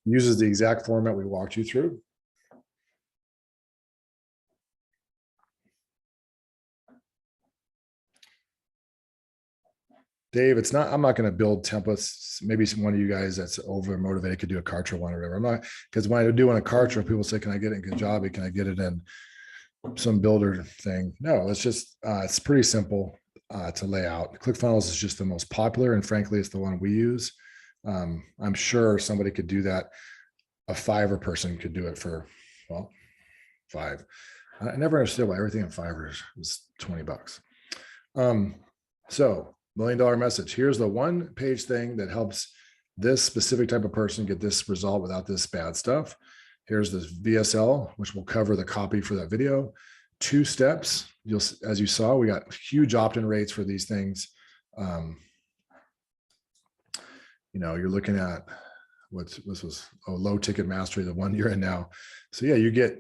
[SPEAKER 1] Uses the exact format we walked you through. Dave, I'm not going to build templates. Maybe one of you guys that's over motivated could do a Kartra one or whatever. I'm not, because when I do on a Kartra, people say, can I get it in Kajabi? Can I get it in some builder thing? No, it's pretty simple to lay out. ClickFunnels is just the most popular. And frankly, it's the one we use. I'm sure somebody could do that. A Fiverr person could do it for, well, $5. I never understood why everything in Fiverr is $20. So $1 million message. Here's the one page thing that helps this specific type of person get this result without this bad stuff. Here's this VSL, which will cover the copy for that video. 2 steps. As you saw, we got huge opt-in rates for these things. You're looking at this was low ticket mastery, the one you're in now. So yeah, you get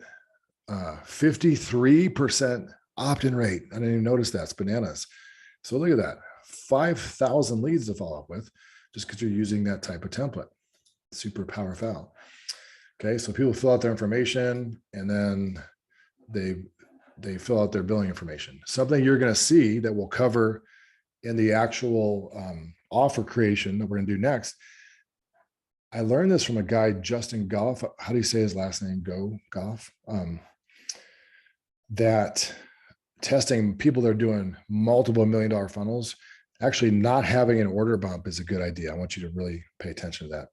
[SPEAKER 1] 53% opt-in rate. I didn't even notice that. It's bananas. So look at that. 5,000 leads to follow up with just because you're using that type of template. Super powerful. Okay, so people fill out their information and then they fill out their billing information. Something you're going to see that we'll cover in the actual offer creation that we're going to do next. I learned this from a guy, Justin Goff. How do you say his last name? Goff. That testing people that are doing multiple $1 million funnels, actually not having an order bump is a good idea. I want you to really pay attention to that.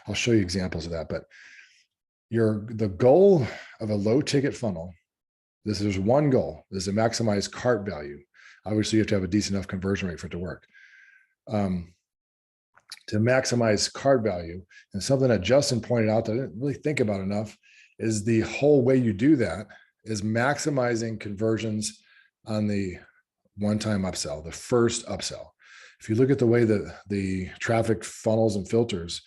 [SPEAKER 1] I'll show you examples of that, but the goal of a low ticket funnel, there's one goal, is to maximize cart value. Obviously you have to have a decent enough conversion rate for it to work. To maximize cart value, and something that Justin pointed out that I didn't really think about enough, is the whole way you do that is maximizing conversions on the one-time upsell, the first upsell. If you look at the way that the traffic funnels and filters,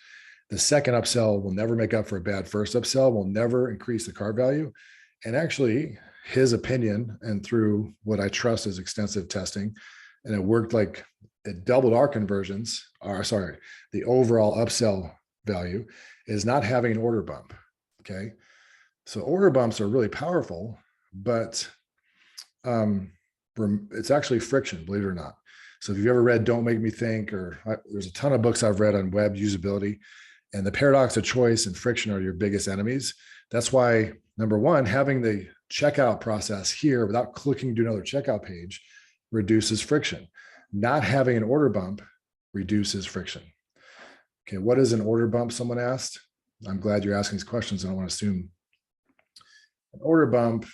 [SPEAKER 1] the second upsell will never make up for a bad first upsell, will never increase the cart value. And actually, his opinion, and through what I trust is extensive testing, and it worked like it doubled our conversions, the overall upsell value is not having an order bump. Okay. So order bumps are really powerful, but it's actually friction, believe it or not. So if you've ever read Don't Make Me Think, there's a ton of books I've read on web usability, and the paradox of choice and friction are your biggest enemies. That's why, number one, having the checkout process here without clicking to another checkout page reduces friction. Not having an order bump reduces friction. Okay, what is an order bump? Someone asked. I'm glad you're asking these questions. I don't want to assume. An order bump,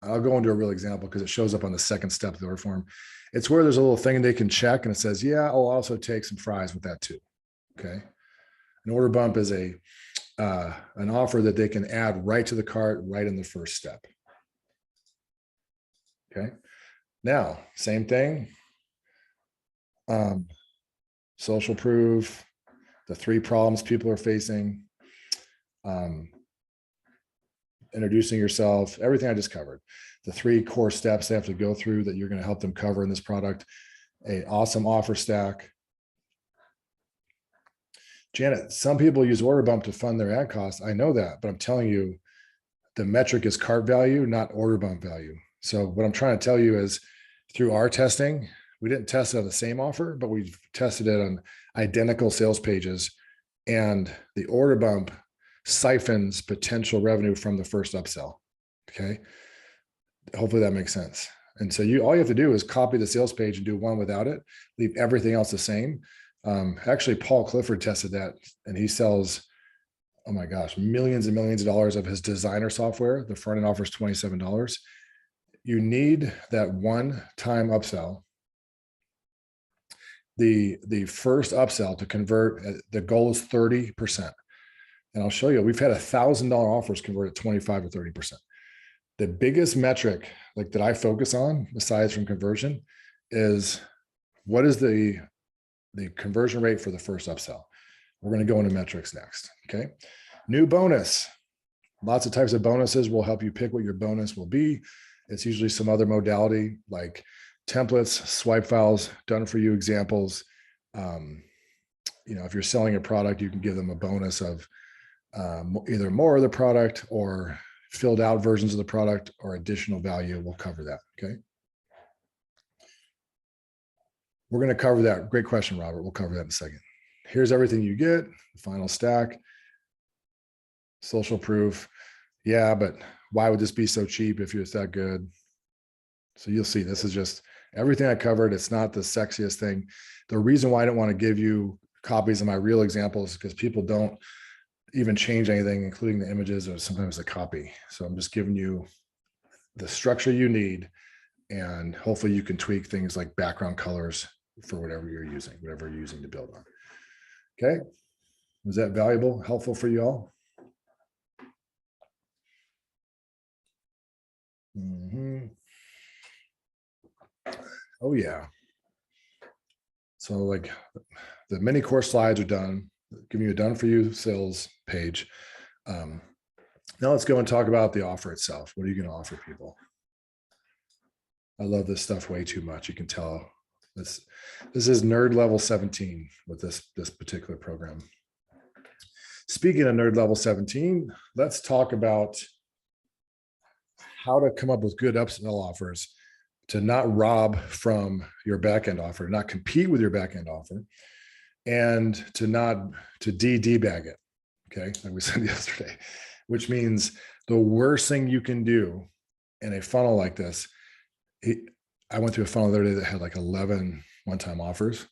[SPEAKER 1] I'll go into a real example because it shows up on the second step of the order form. It's where there's a little thing they can check and it says, yeah, I'll also take some fries with that too. Okay. An order bump is an offer that they can add right to the cart, right in the first step. Okay. Now, same thing. Social proof, the 3 problems people are facing, introducing yourself, everything I just covered. The 3 core steps they have to go through that you're going to help them cover in this product. An awesome offer stack. Janet, some people use order bump to fund their ad costs. I know that, but I'm telling you, the metric is cart value, not order bump value. So what I'm trying to tell you is through our testing, we didn't test it on the same offer, but we've tested it on identical sales pages, and the order bump siphons potential revenue from the first upsell. Okay. Hopefully that makes sense. And so all you have to do is copy the sales page and do one without it, leave everything else the same. Actually, Paul Clifford tested that, and he sells, oh my gosh, millions and millions of dollars of his designer software. The front end offers $27. You need that one-time upsell. The first upsell to convert, the goal is 30%. And I'll show you, we've had $1,000 offers convert at 25 or 30%. The biggest metric like that I focus on, besides from conversion, is what is the conversion rate for the first upsell. We're going to go into metrics next. Okay. New bonus. Lots of types of bonuses will help you pick what your bonus will be. It's usually some other modality like templates, swipe files, done for you examples. If you're selling a product, you can give them a bonus of either more of the product or filled out versions of the product or additional value. We'll cover that. Okay. We're going to cover that. Great question, Robert. We'll cover that in a second. Here's everything you get. The final stack. Social proof. Yeah, but why would this be so cheap if it's that good? So you'll see, this is just everything I covered. It's not the sexiest thing. The reason why I don't want to give you copies of my real examples is because people don't even change anything, including the images or sometimes the copy. So I'm just giving you the structure you need, and hopefully you can tweak things like background colors for whatever you're using to build on. Okay. Was that valuable, helpful for you all? Oh yeah. So like the mini course slides are done, giving you a done for you sales page. Now let's go and talk about the offer itself. What are you going to offer people? I love this stuff way too much. You can tell this is nerd level 17 with this particular program. Speaking of nerd level 17, let's talk about how to come up with good upsell offers to not rob from your backend offer, not compete with your backend offer, and to de-debag it. Okay, like we said yesterday, which means the worst thing you can do in a funnel like this. I went through a funnel the other day that had like 11 one-time offers,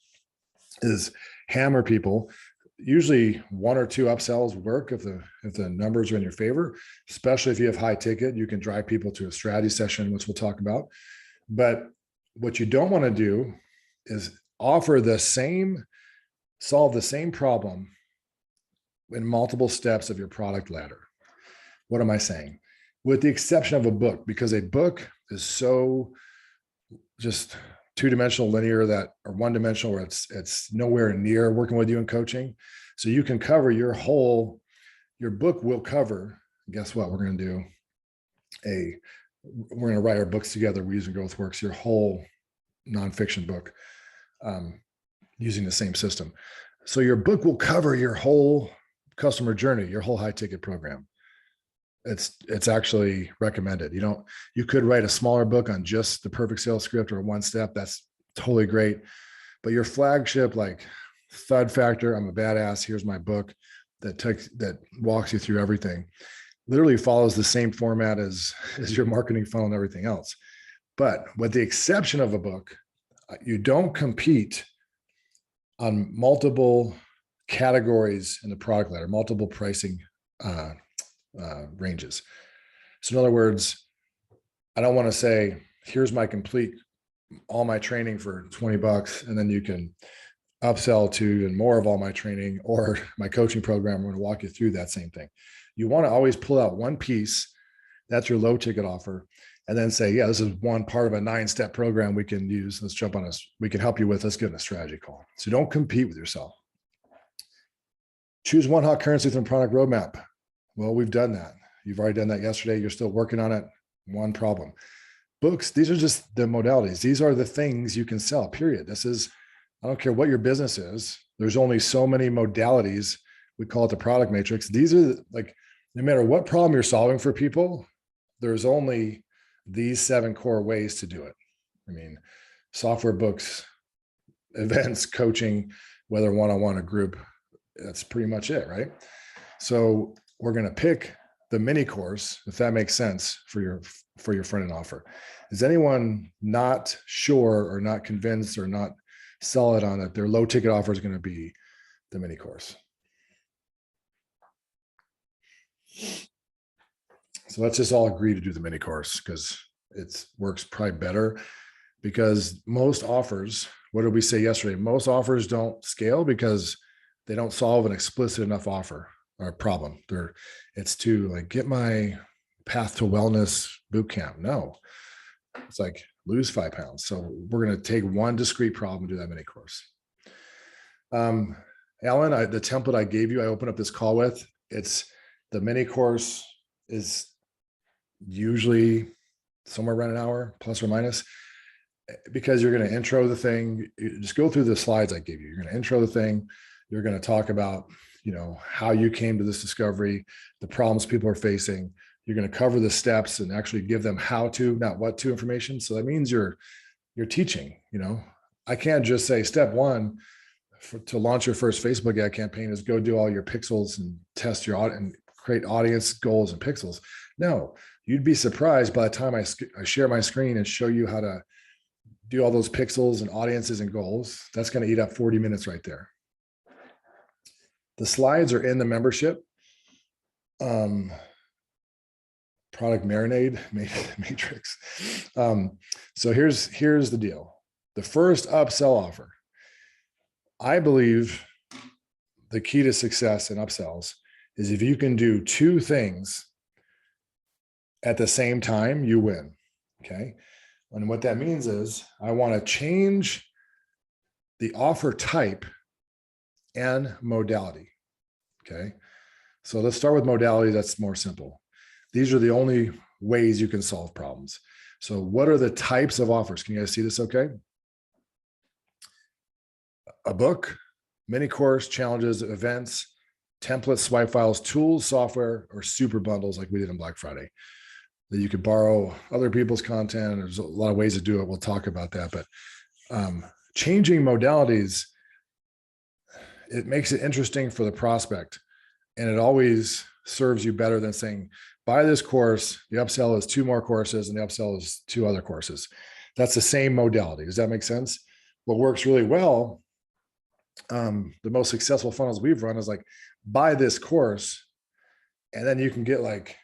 [SPEAKER 1] is hammer people. Usually 1 or 2 upsells work if the numbers are in your favor, especially if you have high ticket. You can drive people to a strategy session, which we'll talk about. But what you don't want to do is solve the same problem in multiple steps of your product ladder. What am I saying? With the exception of a book, because a book is so just two-dimensional linear or one-dimensional where it's nowhere near working with you in coaching. So you can cover your book will cover, guess what? We're going to write our books together. We're using GrowthWorks, your whole nonfiction book, using the same system. So your book will cover your whole customer journey, your whole high ticket program. It's actually recommended. You could write a smaller book on just the perfect sales script or one step. That's totally great. But your flagship, like Thud Factor, I'm a badass, here's my book, that walks you through everything, literally follows the same format as your marketing funnel and everything else. But with the exception of a book, you don't compete on multiple categories in the product ladder, multiple pricing ranges. So in other words, I don't want to say, here's my complete, all my training for $20, and then you can upsell to even more of all my training or my coaching program. I'm going to walk you through that same thing. You want to always pull out one piece. That's your low ticket offer. And then say, yeah, this is one part of a 9-step program we can use. Let's jump on this. We can help you with, let's get in a strategy call. So don't compete with yourself. Choose one hot currency from product roadmap. Well, we've done that. You've already done that yesterday. You're still working on it. One problem. Books, these are just the modalities. These are the things you can sell, period. This is, I don't care what your business is. There's only so many modalities. We call it the product matrix. These are like, no matter what problem you're solving for people, there's only these 7 core ways to do it. I mean, software, books, events, coaching, whether one-on-one or group, that's pretty much it, right? So we're going to pick the mini course, if that makes sense, for your front end offer. Is anyone not sure or not convinced or not solid on that their low ticket offer is going to be the mini course? So let's just all agree to do the mini course, because it works probably better. Because most offers, what did we say yesterday? Most offers don't scale because they don't solve an explicit enough offer or problem. It's to like, get my path to wellness boot camp. No, it's like lose 5 pounds. So we're going to take one discrete problem and do that mini course. Alan, the template I gave you, I opened up this call with, it's the mini course is usually somewhere around an hour, plus or minus, because you're going to intro the thing. You just go through the slides I gave you. You're going to intro the thing. You're going to talk about, how you came to this discovery, the problems people are facing. You're going to cover the steps and actually give them how to, not what to information. So that means you're teaching. I can't just say step 1 to launch your first Facebook ad campaign is go do all your pixels and test your audience and create audience goals and pixels. No, you'd be surprised by the time I share my screen and show you how to do all those pixels and audiences and goals. That's going to eat up 40 minutes right there. The slides are in the membership. Product marinade matrix. So here's the deal. The first upsell offer. I believe the key to success in upsells is if you can do 2 things at the same time, you win. Okay. And what that means is I want to change the offer type and modality. Okay. So let's start with modality. That's more simple. These are the only ways you can solve problems. So what are the types of offers? Can you guys see this okay? A book, mini course, challenges, events, templates, swipe files, tools, software, or super bundles like we did on Black Friday. That you could borrow other people's content. There's a lot of ways to do it. We'll talk about that. But changing modalities, it makes it interesting for the prospect. And it always serves you better than saying, buy this course, the upsell is 2 more courses, and the upsell is 2 other courses. That's the same modality. Does that make sense? What works really well, the most successful funnels we've run is like, buy this course, and then you can get like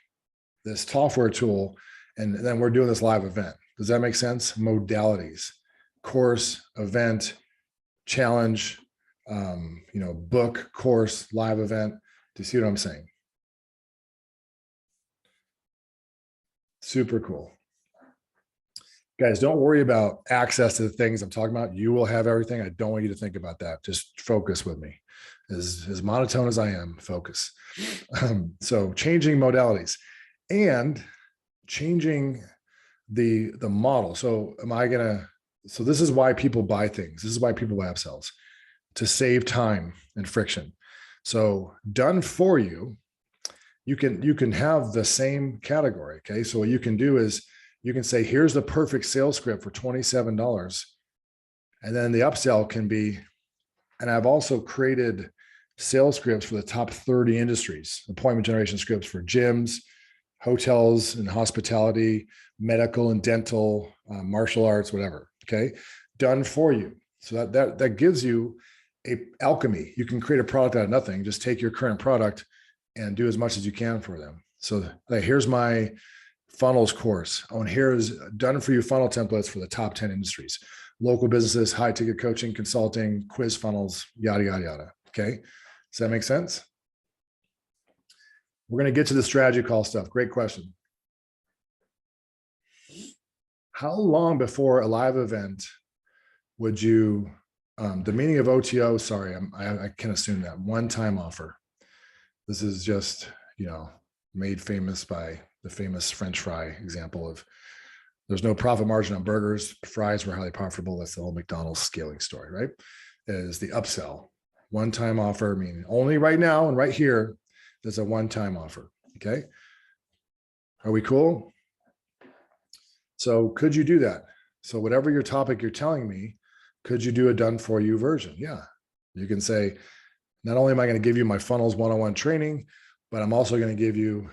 [SPEAKER 1] this software tool, and then we're doing this live event. Does that make sense? Modalities, course, event, challenge, book, course, live event. Do you see what I'm saying? Super cool. Guys, don't worry about access to the things I'm talking about. You will have everything. I don't want you to think about that. Just focus with me. As monotone as I am, focus. So changing modalities and changing the model. So this is why people buy things. This is why people buy upsells, to save time and friction. So done for you, you can have the same category. Okay. So what you can do is you can say, here's the perfect sales script for $27. And then the upsell can be, and I've also created sales scripts for the top 30 industries, appointment generation scripts for gyms, hotels and hospitality, medical and dental, martial arts, whatever. Okay. Done for you. So that gives you a alchemy. You can create a product out of nothing. Just take your current product and do as much as you can for them. So like, here's my funnels course. Oh, and here's done for you funnel templates for the top 10 industries, local businesses, high ticket coaching, consulting, quiz funnels, yada, yada, yada. Okay. Does that make sense? We're going to get to the strategy call stuff. Great question. How long before a live event would you, the meaning of OTO, sorry, I can assume that one-time offer. This is just, made famous by the famous French fry example of there's no profit margin on burgers. Fries were highly profitable. That's the whole McDonald's scaling story, right? Is the upsell. One-time offer, meaning only right now and right here, there's a one-time offer. Okay. Are we cool? So could you do that? So whatever your topic you're telling me, could you do a done for you version? Yeah. You can say, not only am I going to give you my funnels one-on-one training, but I'm also going to give you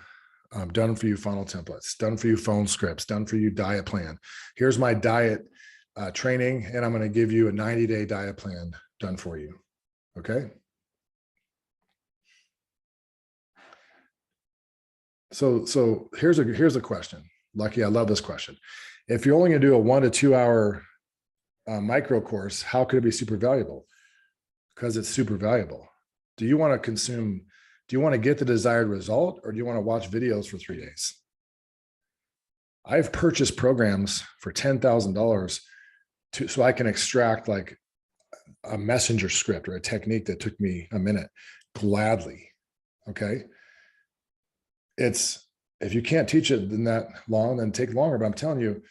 [SPEAKER 1] done for you funnel templates, done for you phone scripts, done for you diet plan. Here's my diet training, and I'm going to give you a 90-day diet plan done for you. Okay. So here's a question. Lucky, I love this question. If you're only going to do a 1 to 2 hour micro course, how could it be super valuable? Because it's super valuable. Do you want to get the desired result, or do you want to watch videos for 3 days? I've purchased programs for $10,000 so I can extract like a messenger script or a technique that took me a minute gladly. Okay. If you can't teach it in that long, then take longer. But I'm telling you,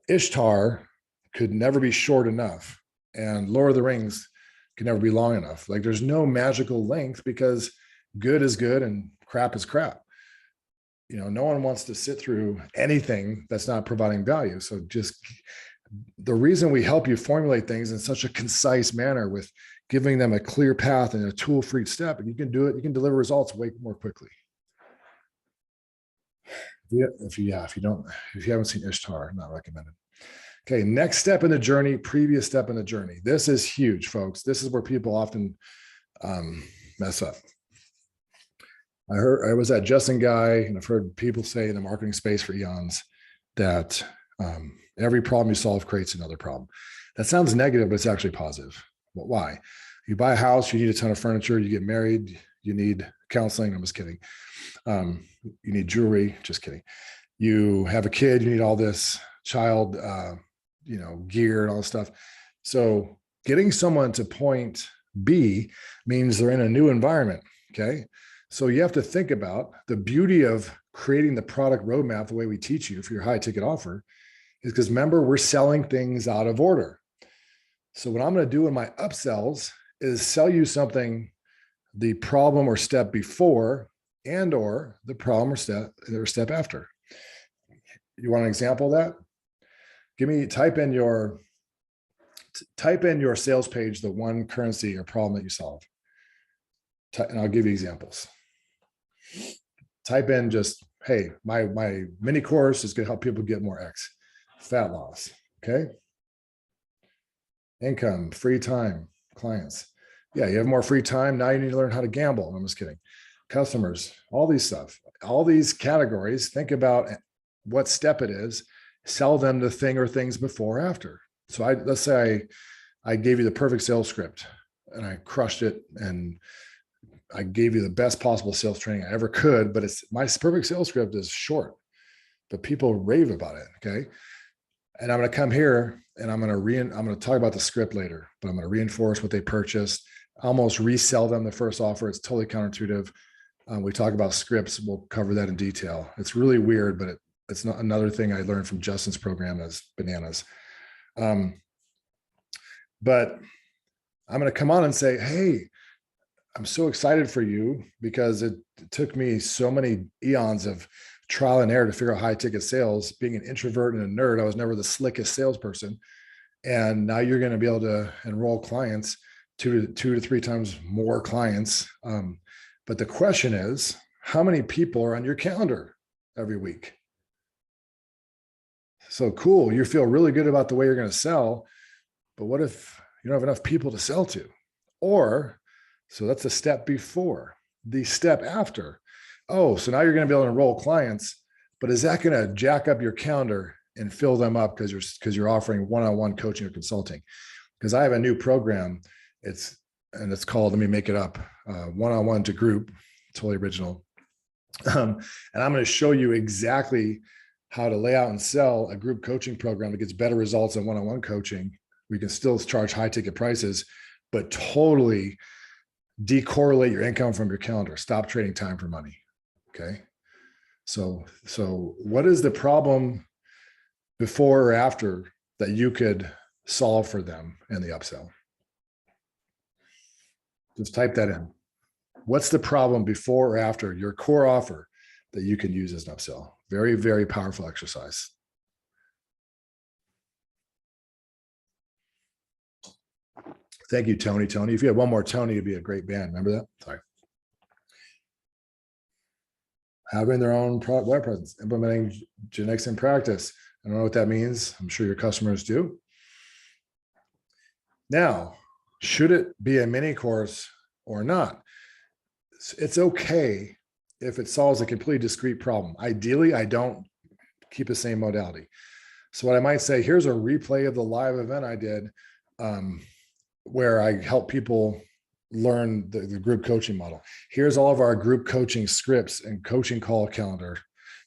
[SPEAKER 1] Ishtar could never be short enough, and Lord of the Rings can never be long enough. Like there's no magical length, because good is good and crap is crap. No one wants to sit through anything that's not providing value. So just the reason we help you formulate things in such a concise manner with giving them a clear path and a tool for each step, and you can do it, you can deliver results way more quickly. If you haven't seen Ishtar, not recommended. Okay, next step in the journey, previous step in the journey. This is huge, folks. This is where people often mess up. I was at Justin Guy, and I've heard people say in the marketing space for eons that every problem you solve creates another problem. That sounds negative, but it's actually positive. But why? You buy a house, you need a ton of furniture. You get married, you need counseling. I'm just kidding. You need jewelry. Just kidding. You have a kid, you need all this child, gear and all this stuff. So getting someone to point B means they're in a new environment. Okay. So you have to think about the beauty of creating the product roadmap the way we teach you for your high ticket offer is because remember, we're selling things out of order. So what I'm going to do in my upsells is sell you something, the problem or step before and or the problem or step after. You want an example of that? Type in your sales page, the one currency or problem that you solve. And I'll give you examples. Type in just, hey, my mini course is going to help people get more X. Fat loss. Okay. Income, free time, clients. Yeah, you have more free time. Now you need to learn how to gamble. I'm just kidding. Customers, all these categories. Think about what step it is. Sell them the thing or things before or after. So let's say I gave you the perfect sales script and I crushed it, and I gave you the best possible sales training I ever could, but my perfect sales script is short, but people rave about it. Okay. And I'm going to come here and I'm going to talk about the script later, but I'm going to reinforce what they purchased, almost resell them the first offer. It's totally counterintuitive. We talk about scripts. We'll cover that in detail. It's really weird, but it's not another thing I learned from Justin's program as bananas. But I'm going to come on and say, hey, I'm so excited for you because it took me so many eons of trial and error to figure out high ticket sales. Being an introvert and a nerd, I was never the slickest salesperson. And now you're going to be able to enroll clients, two to three times more clients. But the question is, how many people are on your calendar every week? So cool. You feel really good about the way you're going to sell, but what if you don't have enough people to sell to? Or, so that's the step before. The step after. Oh, so now you're going to be able to enroll clients, but is that going to jack up your calendar and fill them up because you're offering one-on-one coaching or consulting? Because I have a new program. It's called, let me make it up, one-on-one to group, totally original. And I'm going to show you exactly how to lay out and sell a group coaching program that gets better results than one-on-one coaching. We can still charge high ticket prices, but totally decorrelate your income from your calendar. Stop trading time for money. Okay. So what is the problem before or after that you could solve for them in the upsell? Just type that in. What's the problem before or after your core offer that you can use as an upsell? Very, very powerful exercise. Thank you, Tony. Tony, if you had one more Tony, it'd be a great band. Remember that? Sorry. Having their own web presence, implementing Gen-X in practice. I don't know what that means. I'm sure your customers do. Now, should it be a mini course or not? It's okay if it solves a completely discrete problem. Ideally, I don't keep the same modality. So what I might say, here's a replay of the live event I did where I help people learn the group coaching model. Here's all of our group coaching scripts and coaching call calendar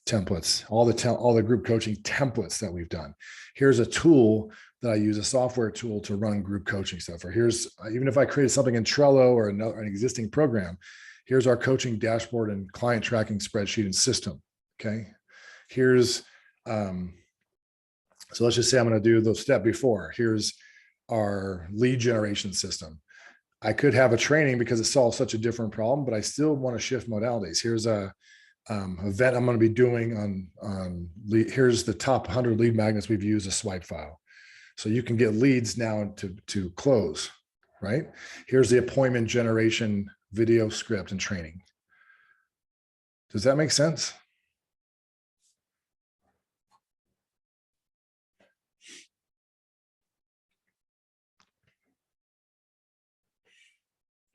[SPEAKER 1] templates, all the group coaching templates that we've done. Here's a tool that I use, a software tool to run group coaching stuff. Or here's, even if I created something in Trello or an existing program, here's our coaching dashboard and client tracking spreadsheet and system. Okay. Here's, so let's just say I'm going to do the step before. Here's our lead generation system. I could have a training because it solves such a different problem, but I still want to shift modalities. Here's a event I'm going to be doing on lead. Here's the top 100 lead magnets we've used, a swipe file. So you can get leads now to close, right? Here's the appointment generation video script and training. Does that make sense?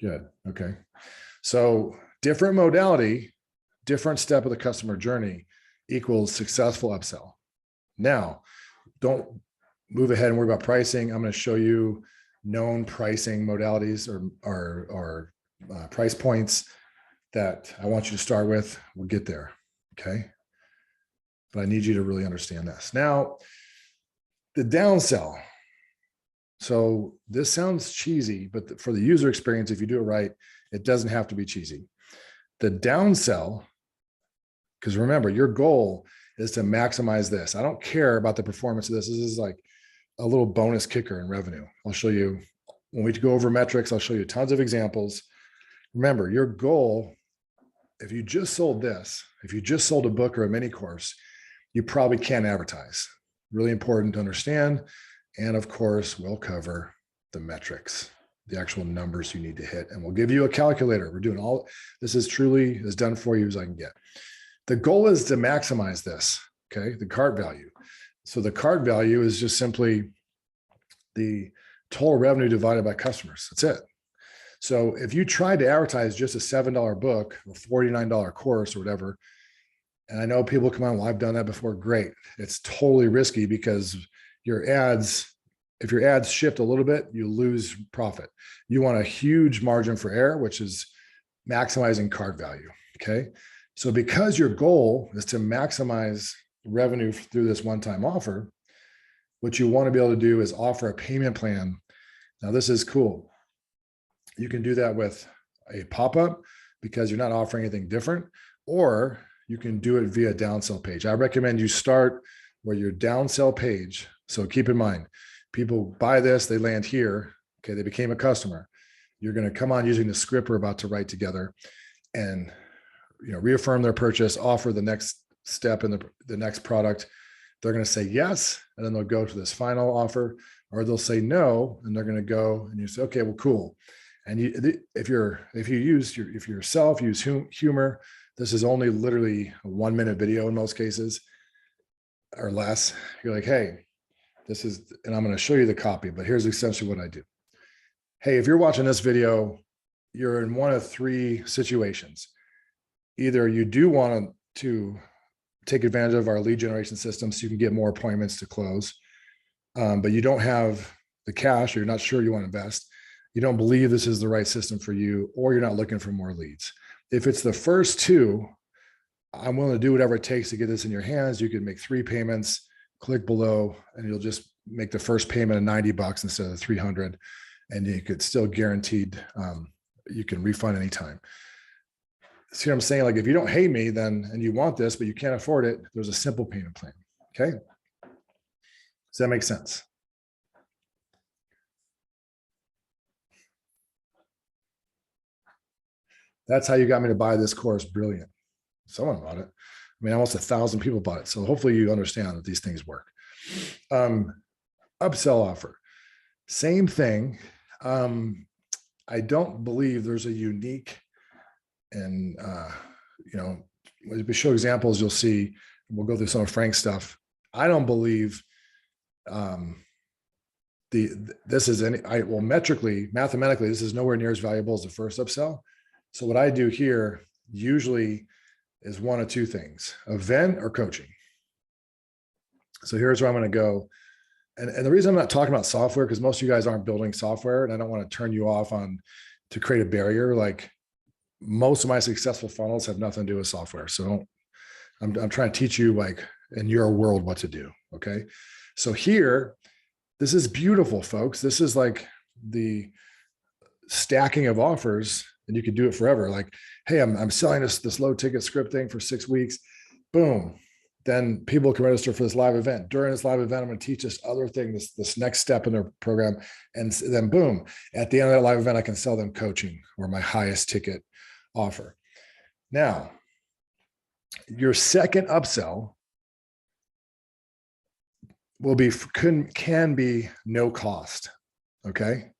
[SPEAKER 1] Good. Okay. So different modality, different step of the customer journey equals successful upsell. Now, don't move ahead and worry about pricing. I'm going to show you known pricing modalities or price points that I want you to start with. We'll get there. Okay. But I need you to really understand this. Now, the downsell. So this sounds cheesy, but for the user experience, if you do it right, it doesn't have to be cheesy. The downsell, because remember, your goal is to maximize this. I don't care about the performance of this. This is like a little bonus kicker in revenue. I'll show you when we go over metrics. I'll show you tons of examples. Remember, your goal, if you just sold this, if you just sold a book or a mini course, you probably can't advertise. Really important to understand. And of course, we'll cover the metrics, the actual numbers you need to hit, and we'll give you a calculator. We're doing all, this is truly as done for you as I can get. The goal is to maximize this, okay? The cart value. So the cart value is just simply the total revenue divided by customers. That's it. So if you tried to advertise just a $7 book or $49 course or whatever, and I know people come on, well, I've done that before. Great. It's totally risky because your ads, if your ads shift a little bit, you lose profit. You want a huge margin for error, which is maximizing cart value. Okay. So because your goal is to maximize revenue through this one-time offer, what you want to be able to do is offer a payment plan. Now, this is cool. You can do that with a pop-up because you're not offering anything different, or you can do it via downsell page. I recommend you start where your downsell page. So keep in mind, people buy this, they land here. Okay, they became a customer. You're going to come on using the script we're about to write together, and reaffirm their purchase, offer the next step in the next product. They're going to say yes, and then they'll go to this final offer, or they'll say no, and they're going to go, and you say, okay, well, cool. And if you use humor, this is only literally a 1 minute video in most cases or less. You're like, hey, this is, and I'm going to show you the copy, but here's essentially what I do. Hey, if you're watching this video, you're in one of three situations. Either you do want to take advantage of our lead generation system so you can get more appointments to close, but you don't have the cash, or you're not sure you want to invest. You don't believe this is the right system for you, or you're not looking for more leads. If it's the first two, I'm willing to do whatever it takes to get this in your hands. You can make 3 payments, click below, and you'll just make the first payment of $90 instead of 300. And you could still guaranteed, you can refund anytime. See what I'm saying? Like, if you don't hate me, then, and you want this, but you can't afford it, there's a simple payment plan. Okay. Does that make sense? That's how you got me to buy this course. Brilliant. Someone bought it. I mean, almost 1,000 people bought it. So hopefully you understand that these things work. Upsell offer. Same thing. I don't believe there's a unique, and when we show examples, you'll see, we'll go through some of Frank's stuff. I don't believe this is mathematically, this is nowhere near as valuable as the first upsell. So what I do here usually is one of two things: event or coaching. So here's where I'm going to go. And the reason I'm not talking about software, because most of you guys aren't building software, and I don't want to turn you off to create a barrier. Like, most of my successful funnels have nothing to do with software. So I'm trying to teach you, like, in your world, what to do. Okay. So here, this is beautiful, folks. This is like the stacking of offers, and you could do it forever. Like, hey, I'm selling this low ticket script thing for 6 weeks. Boom. Then people can register for this live event. During this live event, I'm going to teach this other thing, this next step in their program. And then boom, at the end of that live event, I can sell them coaching, or my highest ticket offer. Now, your second upsell can be no cost. Okay.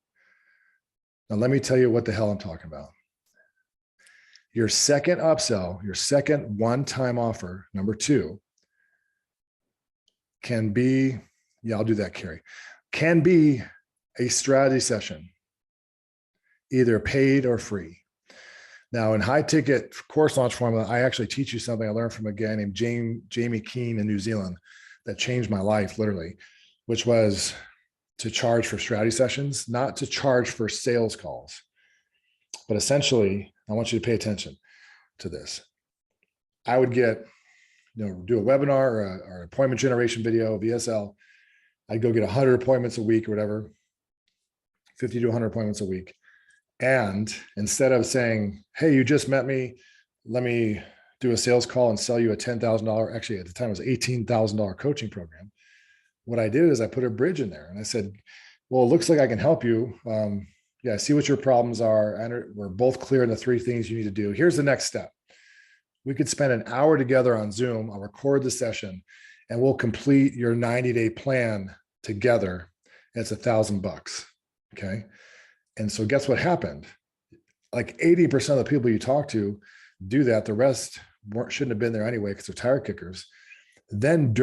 [SPEAKER 1] Now let me tell you what the hell I'm talking about. Your second upsell, your second one-time offer, number 2, can be, I'll do that, Carrie, can be a strategy session, either paid or free. Now, in high ticket course launch formula, I actually teach you something I learned from a guy named Jamie Keane in New Zealand that changed my life, literally, which was to charge for strategy sessions, not to charge for sales calls. But essentially, I want you to pay attention to this. I would get, do a webinar or appointment generation video, VSL. I'd go get 100 appointments a week or whatever, 50 to 100 appointments a week. And instead of saying, hey, you just met me, let me do a sales call and sell you a $10,000, actually at the time it was $18,000 coaching program. What I did is I put a bridge in there, and I said, well, it looks like I can help you. I see what your problems are. And we're both clear on the 3 things you need to do. Here's the next step. We could spend an hour together on Zoom. I'll record the session, and we'll complete your 90-day plan together. It's $1,000. Okay. And so guess what happened? Like 80% of the people you talk to do that. The rest shouldn't have been there anyway, because they're tire kickers. Then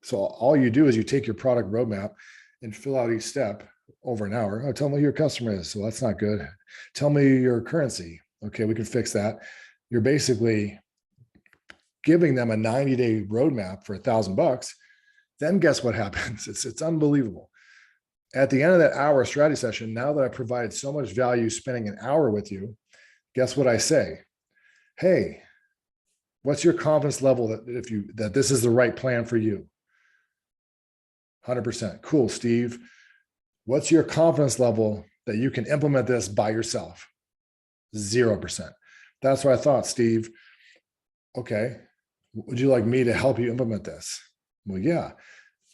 [SPEAKER 1] so all you do is you take your product roadmap and fill out each step over an hour. Oh, tell me who your customer is. So that's not good. Tell me your currency. Okay, we can fix that. You're basically giving them a 90-day roadmap for $1,000. Then guess what happens? It's unbelievable. At the end of that hour strategy session, now that I provided so much value spending an hour with you, guess what I say? Hey, what's your confidence level that this is the right plan for you? 100%. Cool, Steve. What's your confidence level that you can implement this by yourself? 0%. That's what I thought, Steve. Okay. Would you like me to help you implement this? Well, yeah.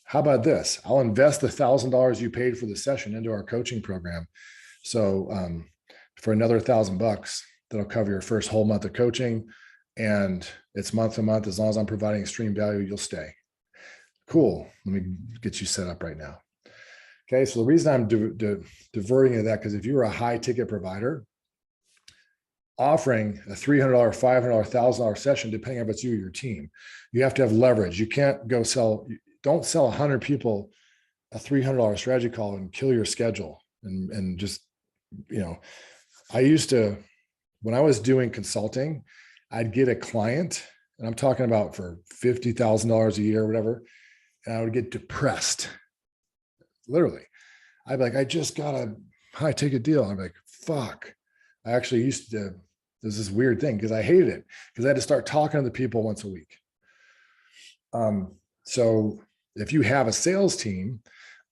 [SPEAKER 1] How about this? I'll invest the $1,000 you paid for the session into our coaching program. So for another $1,000, that'll cover your first whole month of coaching, and it's month to month. As long as I'm providing extreme value, you'll stay. Cool. Let me get you set up right now. Okay, so the reason I'm diverting to that, because if you were a high ticket provider, offering a $300, $500, $1,000 session, depending on if it's you or your team, you have to have leverage. You can't go don't sell 100 people a $300 strategy call and kill your schedule. And just, I used to, when I was doing consulting, I'd get a client, and I'm talking about for $50,000 a year or whatever, and I would get depressed. Literally, I'd be like, I just got a high ticket deal. I'm like, fuck. I actually used to, there's this weird thing because I hated it because I had to start talking to the people once a week. So if you have a sales team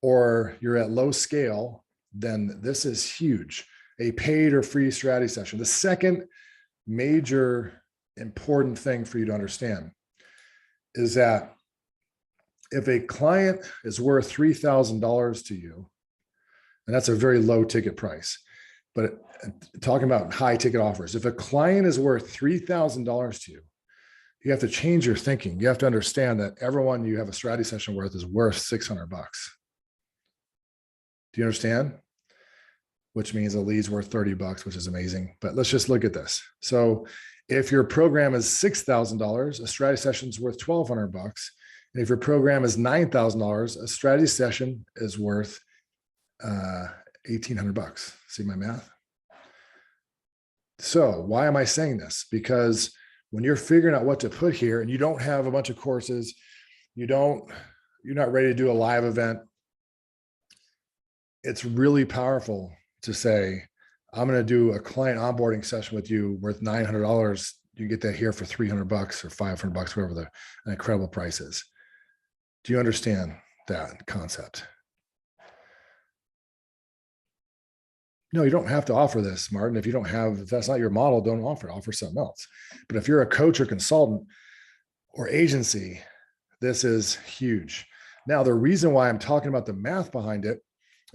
[SPEAKER 1] or you're at low scale, then this is huge. A paid or free strategy session. The second major important thing for you to understand is that if a client is worth $3,000 to you, and that's a very low ticket price, but talking about high ticket offers, if a client is worth $3,000 to you, you have to change your thinking. You have to understand that everyone you have a strategy session with is worth $600. Do you understand? Which means a lead's worth $30, which is amazing. But let's just look at this. So if your program is $6,000, a strategy session is worth $1,200. And if your program is $9,000, a strategy session is worth $1,800. See my math? So why am I saying this? Because when you're figuring out what to put here and you don't have a bunch of courses, you're not ready to do a live event, it's really powerful to say, I'm going to do a client onboarding session with you worth $900. You get that here for $300 or $500, whatever an incredible price is. Do you understand that concept? No, you don't have to offer this, Martin. If that's not your model, don't offer something else. But if you're a coach or consultant or agency, this is huge. Now, the reason why I'm talking about the math behind it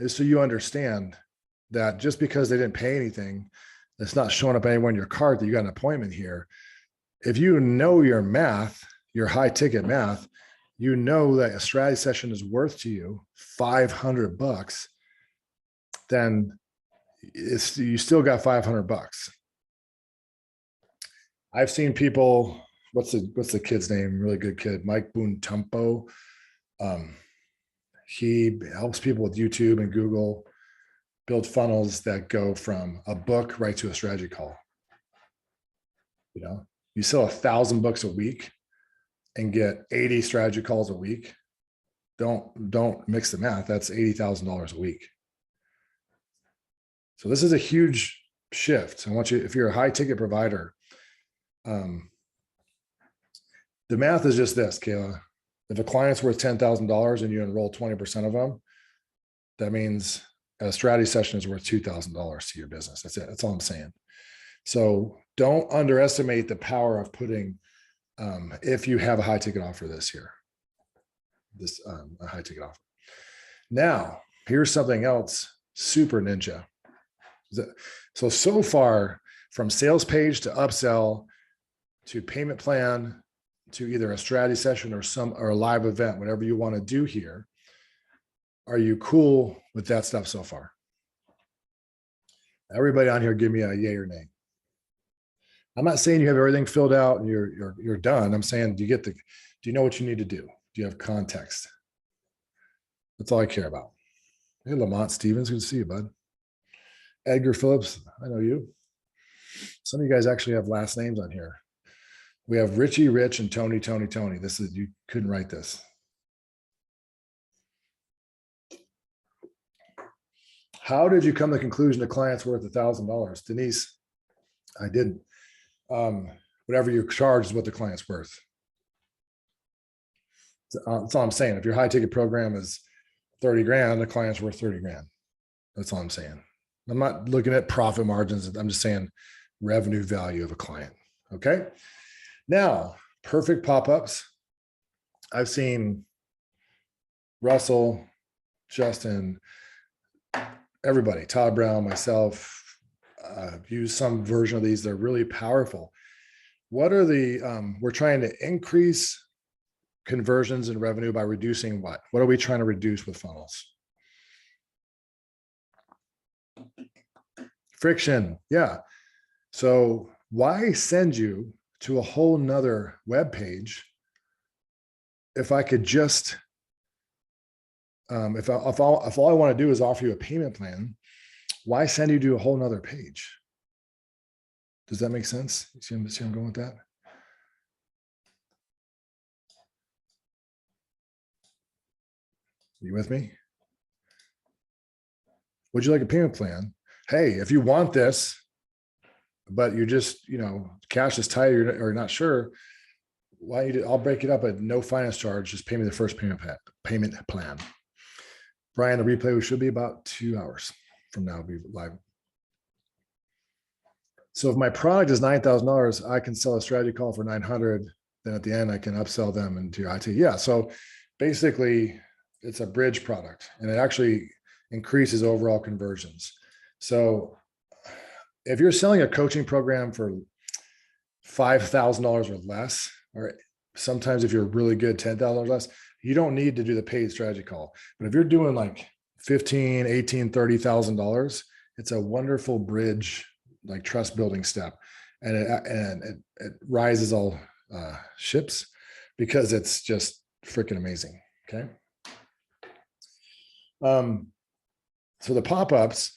[SPEAKER 1] is so you understand that just because they didn't pay anything, it's not showing up anywhere in your card that you got an appointment here. If you know your math, your high ticket math, you know that a strategy session is worth to you $500, then you still got $500. I've seen people, what's the kid's name? Really good kid, Mike Buntumpo. He helps people with YouTube and Google build funnels that go from a book right to a strategy call. You sell 1,000 books a week and get 80 strategy calls a week. Don't mix the math. That's $80,000 a week. So this is a huge shift. I want you, if you're a high ticket provider, the math is just this, Kayla. If a client's worth $10,000 and you enroll 20% of them, that means a strategy session is worth $2,000 to your business. That's it. That's all I'm saying. So don't underestimate the power of putting, if you have a high ticket offer this year, a high ticket offer. Now, here's something else, super ninja. So far from sales page to upsell to payment plan to either a strategy session or a live event, whatever you want to do here. Are you cool with that stuff so far? Everybody on here, give me a yay or nay. I'm not saying you have everything filled out and you're done. I'm saying, do you know what you need to do? Do you have context? That's all I care about. Hey, Lamont Stevens, good to see you, bud. Edgar Phillips, I know you. Some of you guys actually have last names on here. We have Richie, Rich, and Tony. You couldn't write this. How did you come to the conclusion the client's worth $1,000? Denise, I didn't. Whatever you charge is what the client's worth. That's all I'm saying. If your high ticket program is 30 grand, the client's worth 30 grand. That's all I'm saying. I'm not looking at profit margins. I'm just saying revenue value of a client. Okay. Now, perfect pop-ups. I've seen Russell, Justin, everybody, Todd Brown, myself, use some version of these. They're really powerful. What are we're trying to increase conversions and revenue by reducing what? What are we trying to reduce with funnels? Friction. Yeah. So why send you to a whole nother web page if I could just, if all I want to do is offer you a payment plan, why send you to a whole nother page? Does that make sense? See I'm going with that? You with me? Would you like a payment plan? Hey, if you want this, but you're just, cash is tight or not sure, why I'll break it up at no finance charge. Just pay me the first payment plan. Brian, the replay should be about 2 hours from now. It'll be live. So if my product is $9,000, I can sell a strategy call for 900. Then at the end, I can upsell them into IT. Yeah. So basically, it's a bridge product, and it actually increases overall conversions. So if you're selling a coaching program for $5,000 or less, or sometimes if you're really good, $10,000 less, you don't need to do the paid strategy call. But if you're doing like $15,000, $18,000, $30,000, it's a wonderful bridge, like trust building step. And it rises all ships because it's just freaking amazing. Okay. So the pop-ups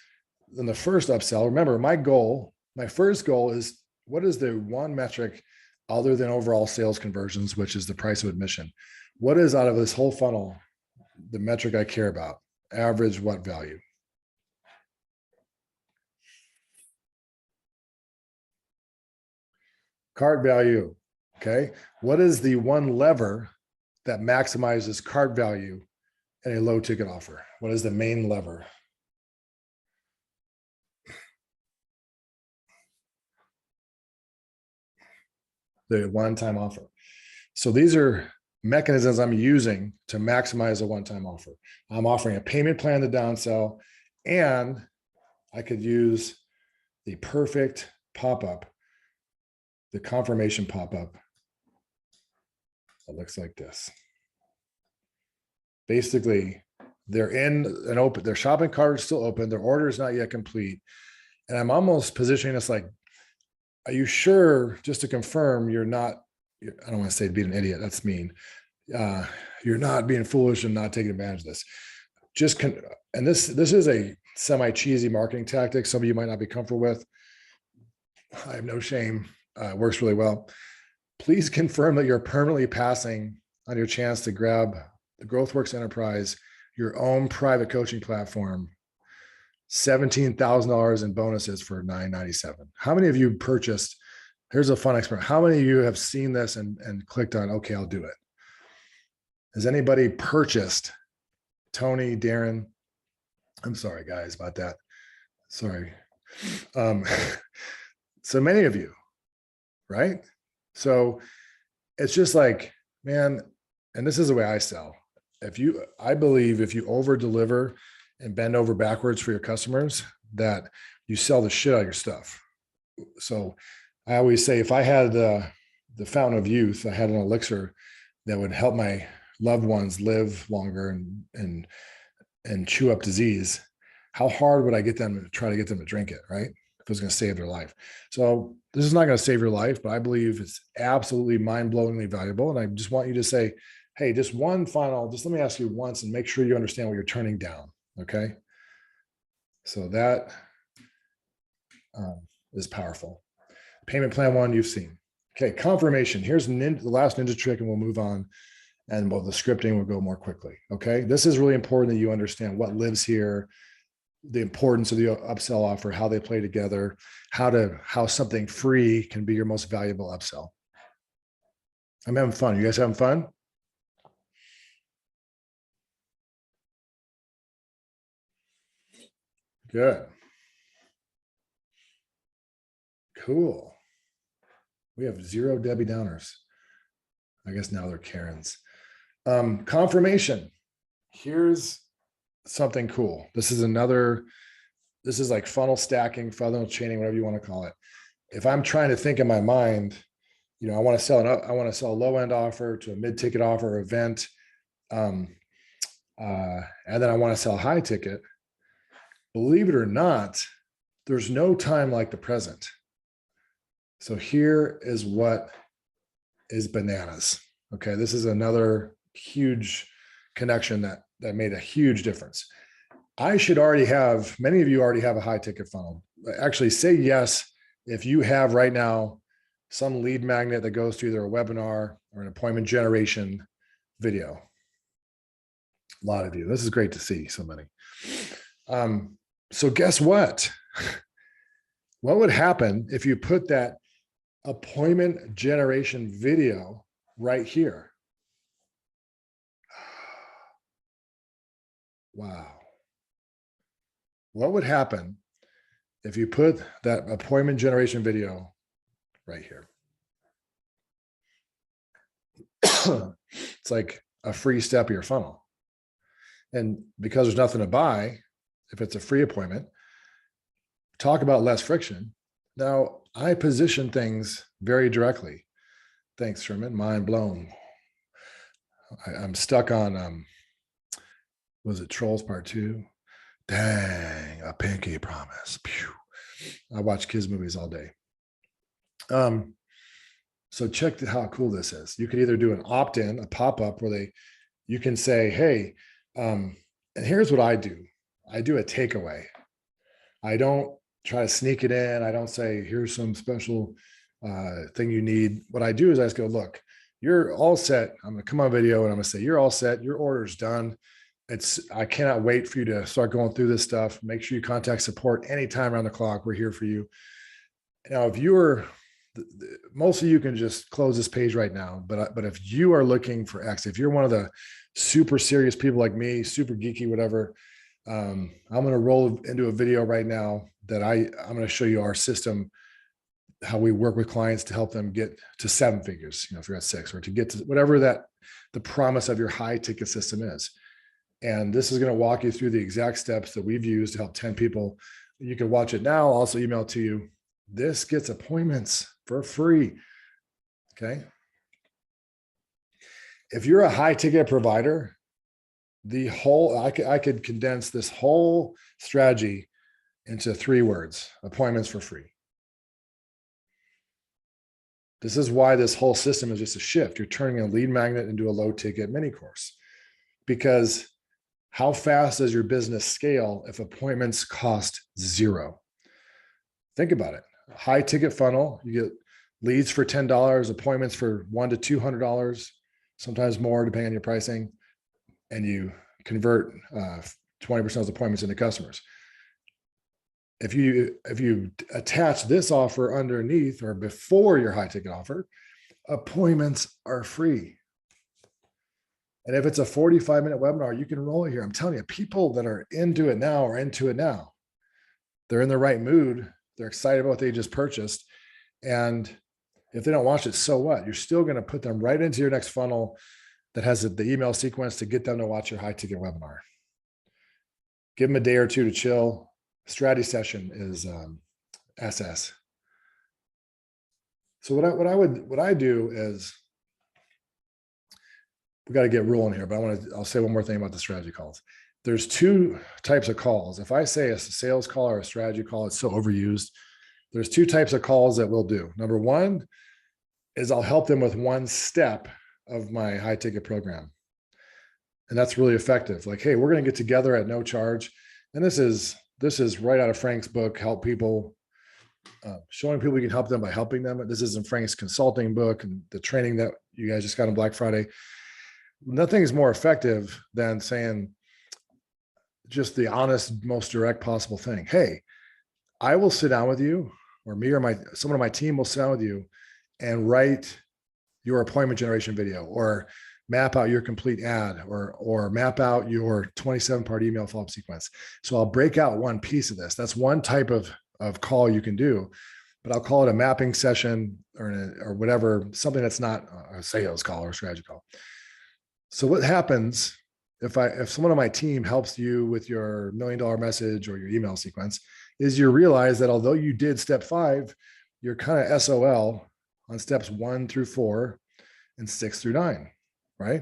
[SPEAKER 1] in the first upsell, remember my first goal is, what is the one metric other than overall sales conversions, which is the price of admission? What is out of this whole funnel, the metric I care about? Average what value? Cart value. Okay. What is the one lever that maximizes cart value in a low ticket offer? What is the main lever? The one-time offer. So these are mechanisms I'm using to maximize a one-time offer. I'm offering a payment plan to downsell, and I could use the perfect pop-up, the confirmation pop-up that looks like this. Basically, they're in an open, their shopping cart is still open, their order is not yet complete. And I'm almost positioning this like, are you sure, just to confirm, you're not, I don't want to say being an idiot, that's mean. You're not being foolish and not taking advantage of this. And this is a semi-cheesy marketing tactic. Some of you might not be comfortable with. I have no shame. It works really well. Please confirm that you're permanently passing on your chance to grab the GrowthWorks Enterprise, your own private coaching platform, $17,000 in bonuses for $997. How many of you purchased? Here's a fun experiment. How many of you have seen this and clicked on, okay, I'll do it? Has anybody purchased? Tony, Darren? I'm sorry, guys, about that. Sorry. So many of you, right? So it's just like, man, and this is the way I sell. I believe if you over deliver and bend over backwards for your customers, that you sell the shit out of your stuff. So I always say, if I had the fountain of youth, I had an elixir that would help my loved ones live longer and chew up disease, how hard would I try to get them to drink it, right? If it was going to save their life. So this is not going to save your life, but I believe it's absolutely mind-blowingly valuable. And I just want you to say, hey, just let me ask you once and make sure you understand what you're turning down. Okay. So that is powerful. Payment plan one, you've seen. Okay. Confirmation. Here's the last ninja trick, and we'll move on. And the scripting will go more quickly. Okay. This is really important that you understand what lives here, the importance of the upsell offer, how they play together, how something free can be your most valuable upsell. I'm having fun. You guys having fun? Good. Cool. We have 0 Debbie Downers. I guess now they're Karens. Confirmation. Here's something cool. This is like funnel stacking, funnel chaining, whatever you want to call it. If I'm trying to think in my mind, I want to sell a low end offer to a mid ticket offer event. And then I want to sell a high ticket. Believe it or not, there's no time like the present. So here is what is bananas. Okay, this is another huge connection that made a huge difference. I should already have, many of you already have a high ticket funnel. Actually, say yes if you have right now some lead magnet that goes to either a webinar or an appointment generation video. A lot of you. This is great to see so many. So guess what? What would happen if you put that appointment generation video right here? Wow. What would happen if you put that appointment generation video right here? It's like a free step of your funnel. And because there's nothing to buy, if it's a free appointment, talk about less friction. Now, I position things very directly. Thanks, Sherman. Mind blown. I'm stuck on, was it Trolls Part 2? Dang, a pinky promise. Pew. I watch kids movies all day. So check how cool this is. You could either do an opt-in, a pop-up where you can say, hey, and here's what I do. I do a takeaway. I don't try to sneak it in. I don't say, here's some special thing you need. What I do is I just go, look, you're all set. I'm going to come on video and I'm going to say, you're all set. Your order's done. I cannot wait for you to start going through this stuff. Make sure you contact support anytime around the clock. We're here for you. Now, if you're, most of you can just close this page right now, but if you are looking for X, if you're one of the super serious people like me, super geeky, whatever, I'm going to roll into a video right now that I'm going to show you our system, how we work with clients to help them get to 7 figures, if you're at 6, or to get to whatever the promise of your high ticket system is. And this is going to walk you through the exact steps that we've used to help 10 people. You can watch it now, also email it to you. This gets appointments for free. Okay. If you're a high ticket provider, I could condense this whole strategy into 3 words: appointments for free. This is why this whole system is just a shift. You're turning a lead magnet into a low ticket mini course, because how fast does your business scale if appointments cost 0? Think about it. High ticket funnel, you get leads for $10, appointments for $100 to $200, sometimes more depending on your pricing, and you convert 20% of those appointments into customers. If you attach this offer underneath or before your high ticket offer, appointments are free. And if it's a 45-minute webinar, you can roll it here. I'm telling you, people that are into it now are into it now. They're in the right mood. They're excited about what they just purchased. And if they don't watch it, so what? You're still going to put them right into your next funnel that has the email sequence to get them to watch your high ticket webinar. Give them a day or two to chill. Strategy session is SS. So what I do is, we got to get rolling here, but I'll say one more thing about the strategy calls. There's 2 types of calls. If I say a sales call or a strategy call, it's so overused. There's 2 types of calls that we'll do. Number 1 is I'll help them with 1 step of my high ticket program. And that's really effective. Like, hey, we're going to get together at no charge. And this is right out of Frank's book, Help People, showing people you can help them by helping them. This is in Frank's consulting book and the training that you guys just got on Black Friday. Nothing is more effective than saying just the honest, most direct possible thing. Hey, I will sit down with you, or me or someone on my team will sit down with you and write your appointment generation video, or map out your complete ad, or map out your 27-part email follow-up sequence. So I'll break out 1 piece of this. That's 1 type of call you can do, but I'll call it a mapping session or whatever, something that's not a sales call or a strategy call. So what happens if someone on my team helps you with your $1 million message or your email sequence is you realize that although you did step 5, you're kind of SOL on steps 1 through 4 and 6 through 9, right?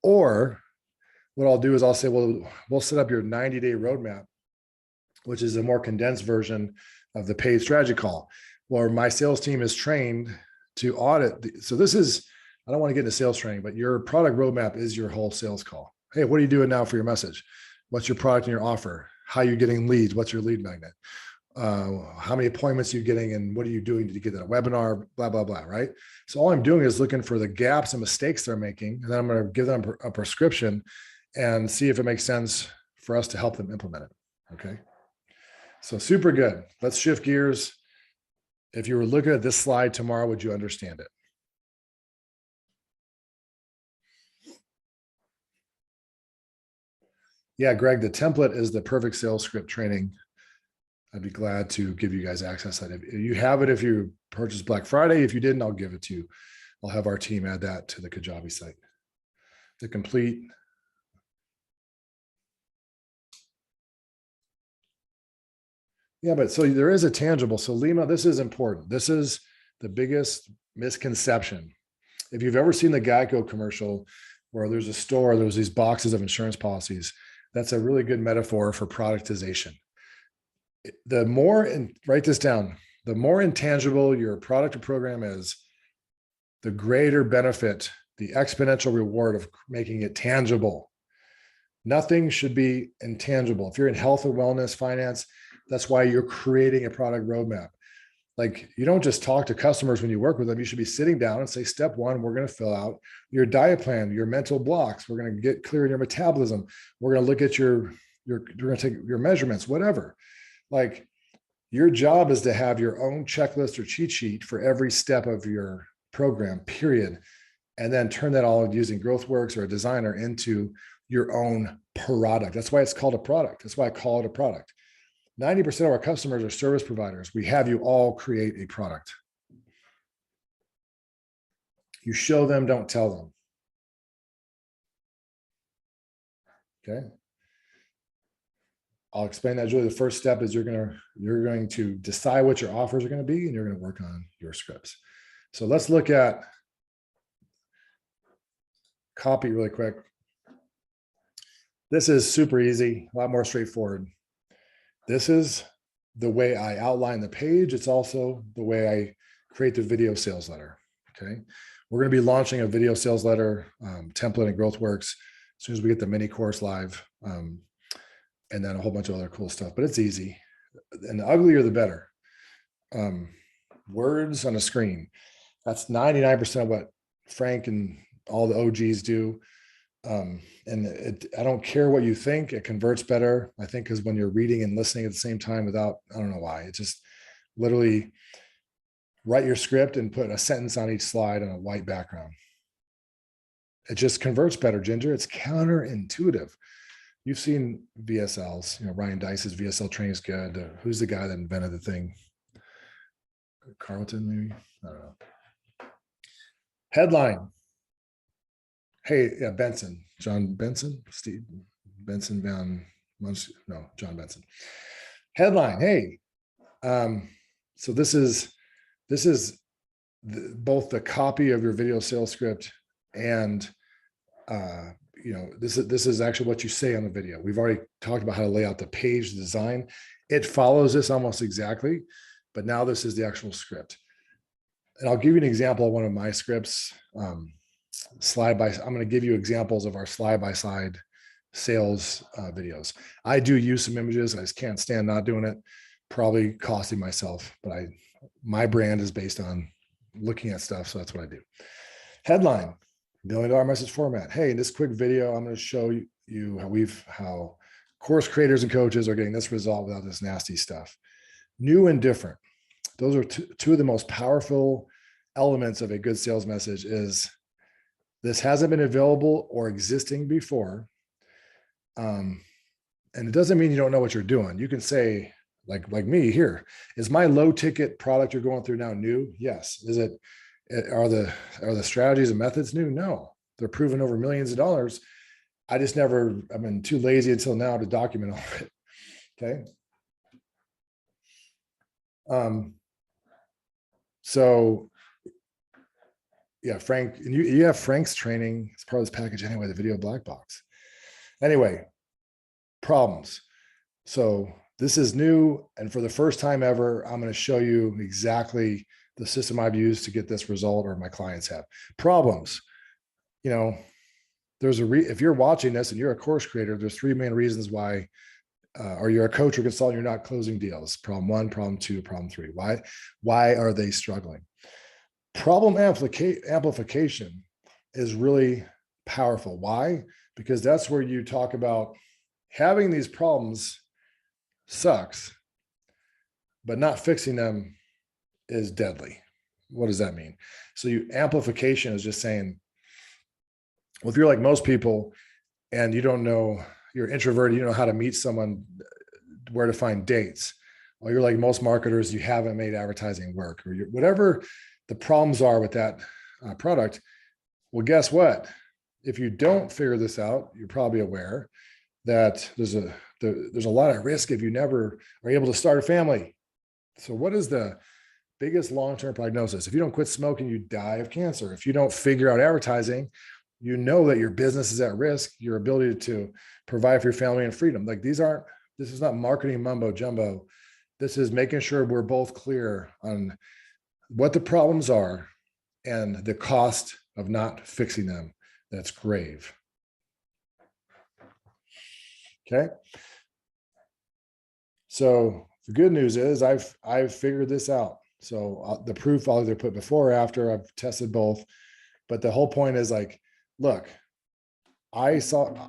[SPEAKER 1] Or what I'll do is I'll say, well, we'll set up your 90-day roadmap which is a more condensed version of the paid strategy call, where my sales team is trained to audit. So this is, I don't want to get into sales training, but your product roadmap is your whole sales call. Hey, what are you doing now for your message? What's your product and your offer? How are you getting leads? What's your lead magnet? How many appointments are you getting and what are you doing to get that webinar, blah, blah, blah, right? So all I'm doing is looking for the gaps and mistakes they're making. And then I'm going to give them a prescription and see if it makes sense for us to help them implement it. Okay. So super good. Let's shift gears. If you were looking at this slide tomorrow, would you understand it? Yeah, Greg, the template is the perfect sales script training. I'd be glad to give you guys access to that. If you have it, if you purchase Black Friday, if you didn't, I'll give it to you. I'll have our team add that to the Kajabi site. The complete. Yeah, but so there is a tangible. So Lima, this is important. This is the biggest misconception. If you've ever seen the Geico commercial where there's a store, there's these boxes of insurance policies, that's a really good metaphor for productization. The more, and write this down, the more intangible your product or program is, the greater benefit, the exponential reward of making it tangible. Nothing should be intangible. If you're in health or wellness, finance, that's why you're creating a product roadmap. Like, you don't just talk to customers when you work with them. You should be sitting down and say, step one, we're going to fill out your diet plan, your mental blocks. We're going to get clear in your metabolism. We're going to look at we're going to take your measurements, whatever. Like, your job is to have your own checklist or cheat sheet for every step of your program, period. And then turn that all using GrowthWorks or a designer into your own product. That's why it's called a product. That's why I call it a product. 90% of our customers are service providers. We have you all create a product. You show them, don't tell them. Okay. I'll explain that, Julie. The first step is you're going to decide what your offers are going to be, and you're going to work on your scripts. So let's look at copy really quick. This is super easy, a lot more straightforward. This is the way I outline the page. It's also the way I create the video sales letter. Okay. We're going to be launching a video sales letter template in GrowthWorks as soon as we get the mini course live. And then a whole bunch of other cool stuff, but it's easy. And the uglier, the better. Words on a screen. That's 99% of what Frank and all the OGs do. And I don't care what you think, it converts better. I think because when you're reading and listening at the same time without, I don't know why, it just literally write your script and put a sentence on each slide on a white background. It just converts better, Ginger. It's counterintuitive. You've seen VSLs, Ryan Dice's VSL training is good. Who's the guy that invented the thing? Carlton, maybe? I don't know. Headline. Hey, yeah, Benson, John Benson, Steve Benson Van Munch, no, John Benson. Headline. Hey, so this is both the copy of your video sales script and this is actually what you say on the video. We've already talked about how to lay out the page, the design. It follows this almost exactly, but now this is the actual script. And I'll give you an example of one of my scripts. I'm going to give you examples of our slide-by-slide sales videos. I do use some images. I just can't stand not doing it. Probably costing myself, but my brand is based on looking at stuff. So that's what I do. Headline. $1 million message format. Hey, in this quick video, I'm going to show you how course creators and coaches are getting this result without this nasty stuff. New and different. Those are two of the most powerful elements of a good sales message. Is this hasn't been available or existing before. And it doesn't mean you don't know what you're doing. You can say, like me here, is my low ticket product you're going through now new? Yes. Are the strategies and methods new? No, they're proven over millions of dollars. I've been too lazy until now to document all of it. Okay. So yeah, Frank, and you have Frank's training as part of this package anyway, the video black box. Anyway, problems. So This is new. And for the first time ever, I'm going to show you exactly the system I've used to get this result, or my clients have. Problems. There's if you're watching this and you're a course creator, there's three main reasons why, or you're a coach or consultant, you're not closing deals. Problem one, problem two, problem three. Why are they struggling? Problem amplification is really powerful. Why? Because that's where you talk about having these problems sucks, but not fixing them is deadly. What does that mean? So amplification is just saying, well, if you're like most people and you don't know, you're introverted, you don't know how to meet someone, where to find dates. Well, you're like most marketers, you haven't made advertising work, or whatever the problems are with that product. Well, guess what? If you don't figure this out, you're probably aware that there's a lot of risk if you never are able to start a family. So what is the biggest long-term prognosis? If you don't quit smoking, you die of cancer. If you don't figure out advertising, you know that your business is at risk, your ability to provide for your family and freedom. Like this is not marketing mumbo jumbo. This is making sure we're both clear on what the problems are and the cost of not fixing them. That's grave. Okay. So the good news is I've figured this out. So the proof I'll either put before or after. I've tested both, but the whole point is like, look, I suffered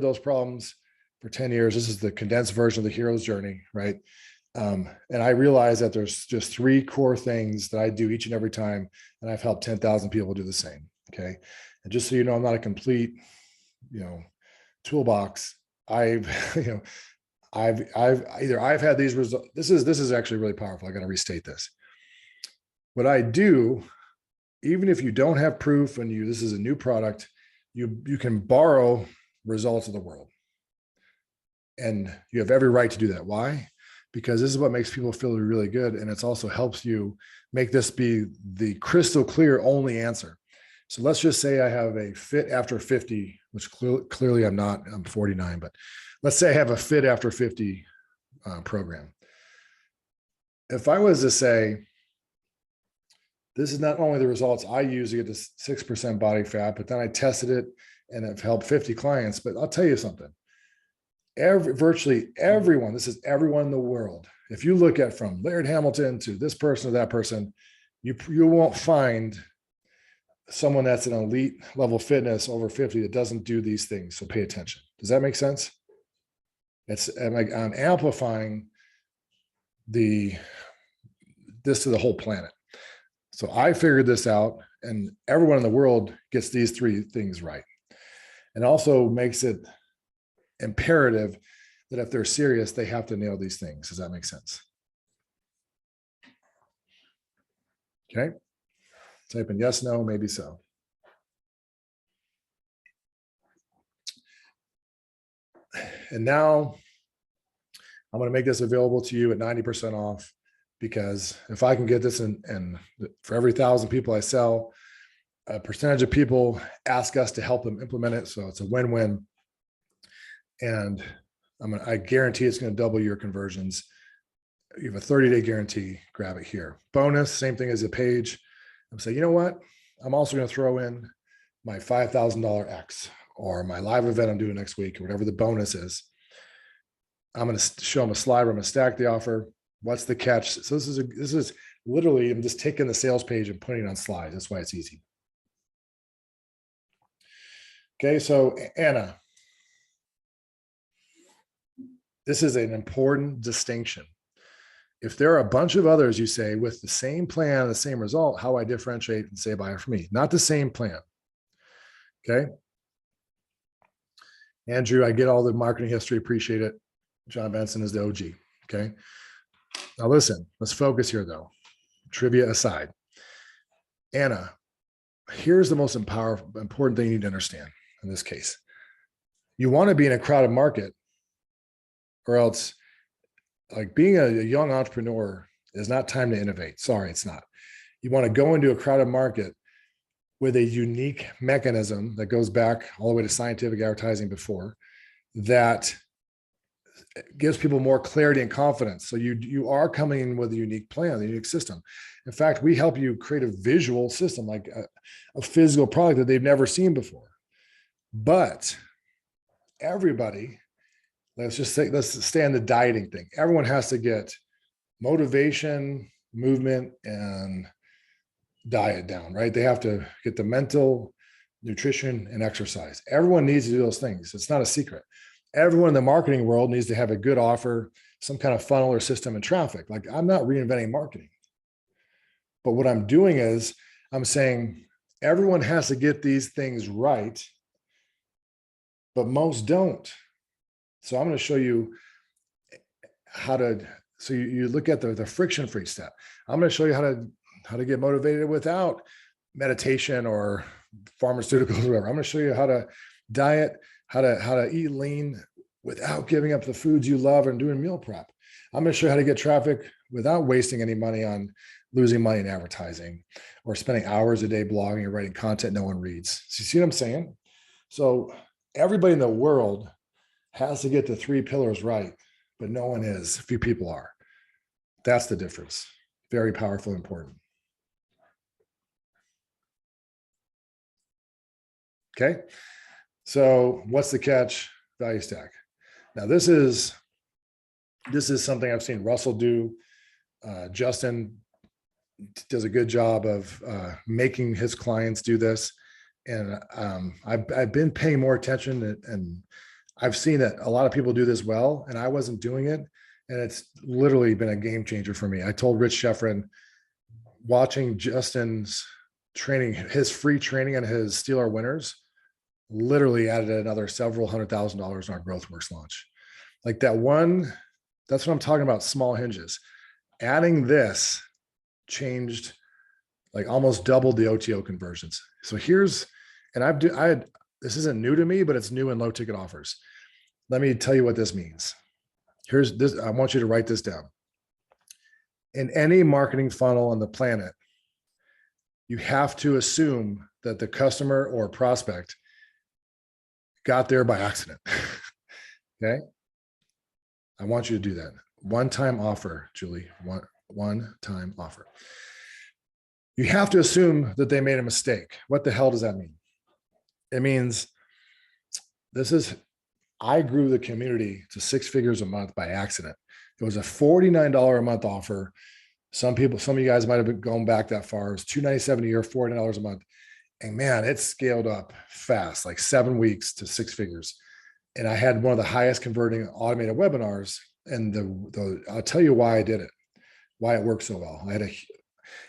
[SPEAKER 1] those problems for 10 years. This is the condensed version of the hero's journey, right? And I realized that there's just three core things that I do each and every time, and I've helped 10,000 people do the same. Okay. And just so you know, I'm not a complete, toolbox. I've had these results. This is actually really powerful. I got to restate this. What I do, even if you don't have proof and this is a new product, you can borrow results of the world. And you have every right to do that. Why? Because this is what makes people feel really good. And it also helps you make this be the crystal clear only answer. So let's just say I have a fit after 50, which clearly I'm not, I'm 49, but let's say I have a fit after 50 program. If I was to say, this is not only the results I use to get this 6% body fat, but then I tested it and have helped 50 clients. But I'll tell you something, virtually everyone, this is everyone in the world. If you look at from Laird Hamilton to this person or that person, you won't find someone that's an elite level fitness over 50 that doesn't do these things. So pay attention. Does that make sense? I'm amplifying this to the whole planet. So I figured this out, and everyone in the world gets these three things right. And also makes it imperative that if they're serious, they have to nail these things. Does that make sense? Okay. Type in yes, no, maybe so. And now I'm going to make this available to you at 90% off, because if I can get this and for every 1,000 people I sell, a percentage of people ask us to help them implement it. So it's a win-win. And I guarantee it's going to double your conversions. You have a 30-day guarantee, grab it here. Bonus, same thing as a page. I'm saying, you know what? I'm also going to throw in my $5,000 X or my live event I'm doing next week, or whatever the bonus is. I'm going to show them a slide where I'm going to stack the offer. What's the catch? So this is literally, I'm just taking the sales page and putting it on slides. That's why it's easy. Okay. So Anna, this is an important distinction. If there are a bunch of others, you say, with the same plan, the same result, how I differentiate and say buy it for me, not the same plan. Okay. Andrew, I get all the marketing history. Appreciate it. John Benson is the OG. Okay. Now listen, let's focus here though. Trivia aside. Anna, here's the most important thing you need to understand in this case. You want to be in a crowded market, or else, like, being a young entrepreneur is not time to innovate. Sorry, it's not. You want to go into a crowded market with a unique mechanism that goes back all the way to scientific advertising before, that gives people more clarity and confidence. So you are coming in with a unique plan, a unique system. In fact, we help you create a visual system, like a physical product that they've never seen before. But everybody, let's stay on the dieting thing. Everyone has to get motivation, movement, and diet down, right? They have to get the mental, nutrition, and exercise. Everyone needs to do those things. It's not a secret. Everyone in the marketing world needs to have a good offer, some kind of funnel or system and traffic. Like, I'm not reinventing marketing. But what I'm doing is I'm saying everyone has to get these things right, but most don't. So I'm going to show you how to, so you look at the friction-free step. I'm going to show you how to get motivated without meditation or pharmaceuticals or whatever. I'm going to show you how to diet, how to eat lean without giving up the foods you love and doing meal prep. I'm going to show you how to get traffic without wasting any money on losing money in advertising or spending hours a day blogging or writing content no one reads. So you see what I'm saying? So everybody in the world has to get the 3 pillars right, but no one is. Few people are. That's the difference. Very powerful, important. Okay. So what's the catch? Value stack. Now this is something I've seen Russell do. Justin does a good job of making his clients do this. And I've been paying more attention, and I've seen that a lot of people do this well, and I wasn't doing it. And it's literally been a game changer for me. I told Rich Sheffrin, watching Justin's training, his free training on his Steal Winners, literally added another several $100,000 in our GrowthWorks launch. Like that one, that's what I'm talking about, small hinges. Adding this changed, like almost doubled the OTO conversions. So this isn't new to me, but it's new in low ticket offers. Let me tell you what this means. Here's this. I want you to write this down. In any marketing funnel on the planet, you have to assume that the customer or prospect got there by accident. Okay. I want you to do that. One-time offer, Julie, one-time offer. You have to assume that they made a mistake. What the hell does that mean? It means I grew the community to 6 figures a month by accident. It was a $49 a month offer. Some of you guys might have been going back that far. It was $297 a year, $49 a month. And man, it scaled up fast, like 7 weeks to 6 figures. And I had one of the highest converting automated webinars. And I'll tell you why I did it, why it worked so well. I had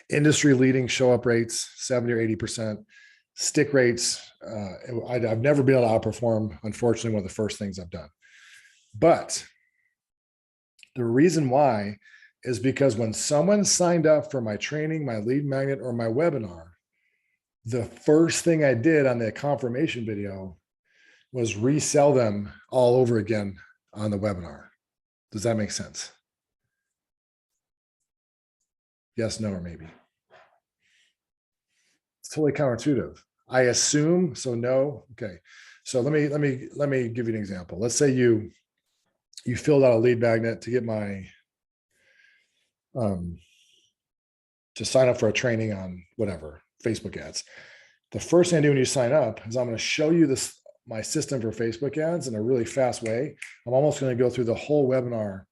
[SPEAKER 1] industry leading show up rates, 70 or 80%, stick rates. I've never been able to outperform, unfortunately, one of the first things I've done. But the reason why is because when someone signed up for my training, my lead magnet, or my webinar, the first thing I did on the confirmation video was resell them all over again on the webinar. Does that make sense? Yes, no, or maybe. It's totally counterintuitive. I assume, so no. Okay. So let me give you an example. Let's say you filled out a lead magnet to get my to sign up for a training on whatever, Facebook ads. The first thing I do when you sign up is I'm going to show you my system for Facebook ads in a really fast way. I'm almost going to go through the whole webinar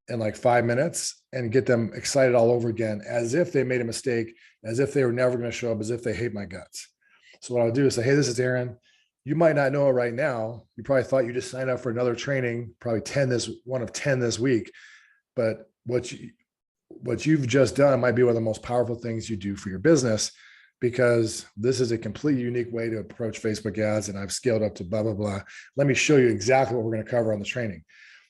[SPEAKER 1] in like 5 minutes and get them excited all over again, as if they made a mistake, as if they were never going to show up, as if they hate my guts. So what I'll do is say, hey, this is Aaron. You might not know it right now. You probably thought you just signed up for another training, probably one of 10 this week. But what you've just done might be one of the most powerful things you do for your business, because this is a completely unique way to approach Facebook ads. And I've scaled up to blah, blah, blah. Let me show you exactly what we're going to cover on the training.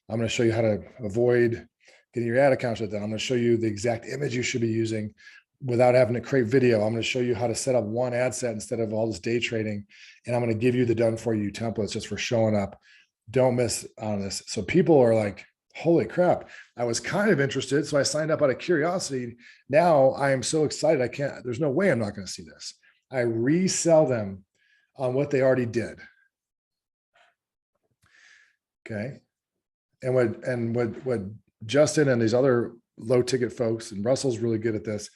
[SPEAKER 1] I'm going to show you how to avoid getting your ad account shut down. I'm going to show you the exact image you should be using without having to create video. I'm going to show you how to set up one ad set instead of all this day trading. And I'm going to give you the done for you templates just for showing up. Don't miss out on this. So people are like, holy crap, I was kind of interested. So I signed up out of curiosity. Now I am so excited. There's no way I'm not going to see this. I resell them on what they already did. Okay. And what Justin and these other low ticket folks, and Russell's really good at this,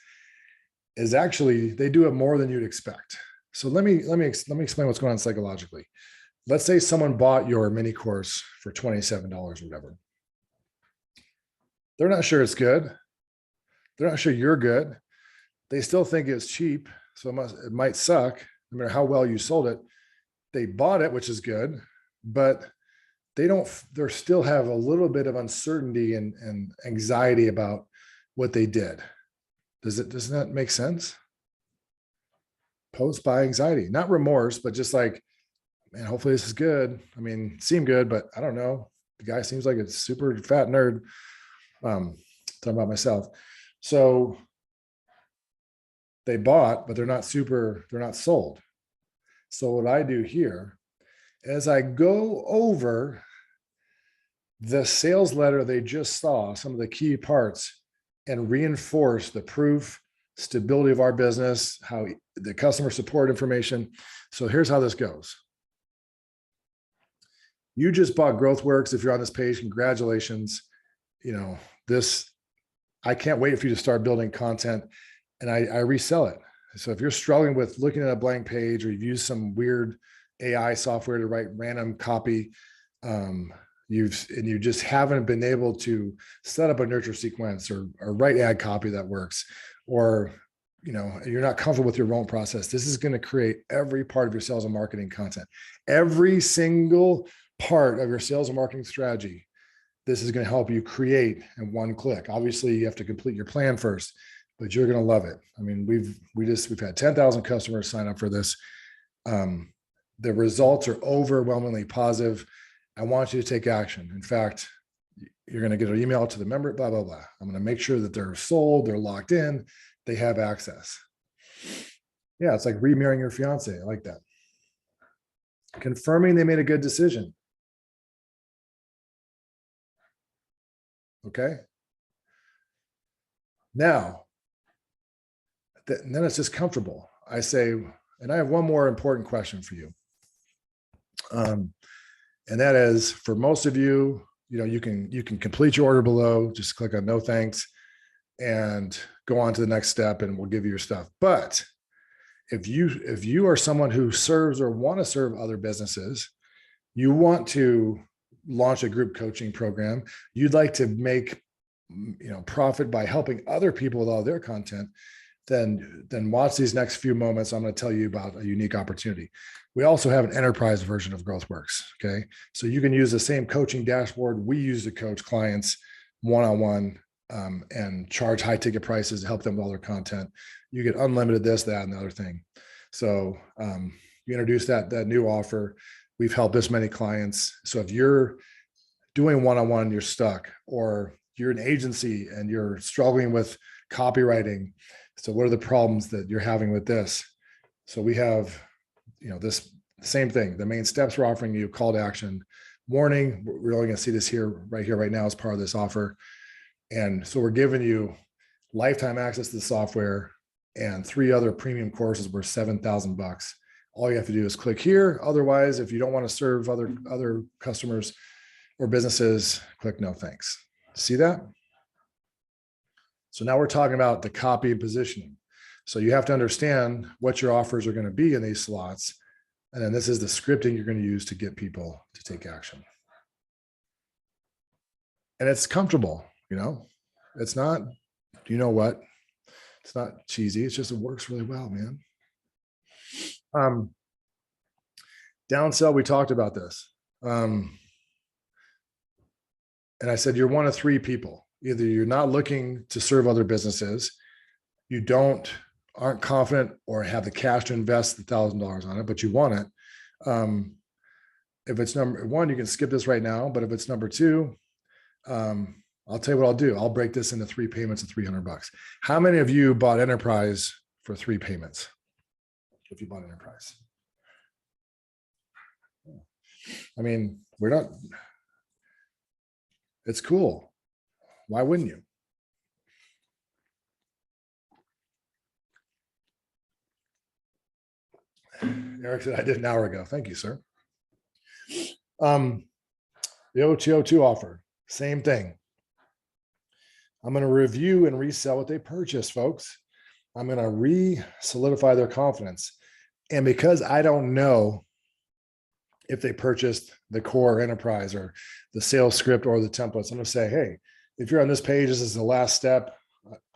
[SPEAKER 1] is actually they do it more than you'd expect. So let me explain what's going on psychologically. Let's say someone bought your mini course for $27 or whatever. They're not sure it's good. They're not sure you're good. They still think it's cheap, so it might suck, no matter how well you sold it. They bought it, which is good, but they still have a little bit of uncertainty and anxiety about what they did. Doesn't that make sense? Post-buy anxiety, not remorse, but just like, man, hopefully this is good. I mean, it seemed good, but I don't know. The guy seems like a super fat nerd. Talking about myself. So they bought, but they're not sold. So what I do here is I go over the sales letter they just saw, some of the key parts, and reinforce the proof, stability of our business, how the customer support information. So here's how this goes. You just bought GrowthWorks. If you're on this page, congratulations. I can't wait for you to start building content, and I resell it. So if you're struggling with looking at a blank page, or you've used some weird AI software to write random copy, you just haven't been able to set up a nurture sequence or write ad copy that works, or you're not comfortable with your own process, this is going to create every part of your sales and marketing content, every single part of your sales and marketing strategy. This is going to help you create in one click. Obviously, you have to complete your plan first, but you're going to love it. I mean, we've had 10,000 customers sign up for this. The results are overwhelmingly positive. I want you to take action. In fact, you're going to get an email to the member, blah, blah, blah. I'm going to make sure that they're sold, they're locked in, they have access. Yeah, it's like remarrying your fiance. I like that. Confirming they made a good decision. Okay. Now, and then it's just comfortable. I say, and I have one more important question for you. And that is, for most of you, you can complete your order below, just click on no thanks and go on to the next step, and we'll give you your stuff. But if you are someone who serves or want to serve other businesses, you want to launch a group coaching program, you'd like to make profit by helping other people with all their content, then watch these next few moments. I'm going to tell you about a unique opportunity. We also have an enterprise version of GrowthWorks. Okay. So you can use the same coaching dashboard we use to coach clients one-on-one, and charge high ticket prices to help them with all their content. You get unlimited this, that, and the other thing. So you introduce that new offer. We've helped this many clients. So if you're doing one-on-one, you're stuck, or you're an agency and you're struggling with copywriting. So what are the problems that you're having with this? So we have, this same thing. The main steps we're offering you: call to action, warning. We're only going to see this right now as part of this offer. And so we're giving you lifetime access to the software and 3 other premium courses worth $7,000. All you have to do is click here. Otherwise, if you don't want to serve other customers or businesses, click no thanks. See that? So now we're talking about the copy and positioning. So you have to understand what your offers are going to be in these slots. And then this is the scripting you're going to use to get people to take action. And it's comfortable, it's not, it's not cheesy. It's just, it works really well, man. Downsell, we talked about this. And I said, you're one of 3 people. Either you're not looking to serve other businesses, you aren't confident or have the cash to invest $1,000 on it, but you want it. If it's number 1, you can skip this right now. But if it's number 2, I'll tell you what I'll do. I'll break this into 3 payments of $300. How many of you bought Enterprise for 3 payments? If you bought Enterprise, I mean, it's cool. Why wouldn't you? Eric said, I did an hour ago. Thank you, sir. The OTO2 offer. Same thing. I'm going to review and resell what they purchased, folks. I'm going to re-solidify their confidence. And because I don't know if they purchased the core enterprise or the sales script or the templates, I'm going to say, hey, if you're on this page, this is the last step.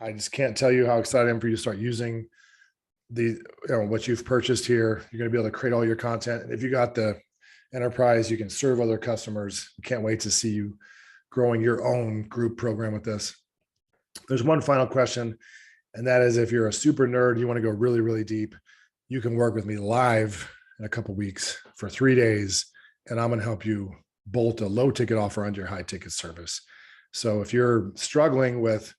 [SPEAKER 1] I just can't tell you how excited I am for you to start using what you've purchased here. You're going to be able to create all your content. And if you got the enterprise, you can serve other customers. Can't wait to see you growing your own group program with this. There's one final question, and that is if you're a super nerd, you want to go really, really deep, you can work with me live in a couple of weeks for 3 days, and I'm going to help you bolt a low ticket offer onto your high ticket service. So if you're struggling with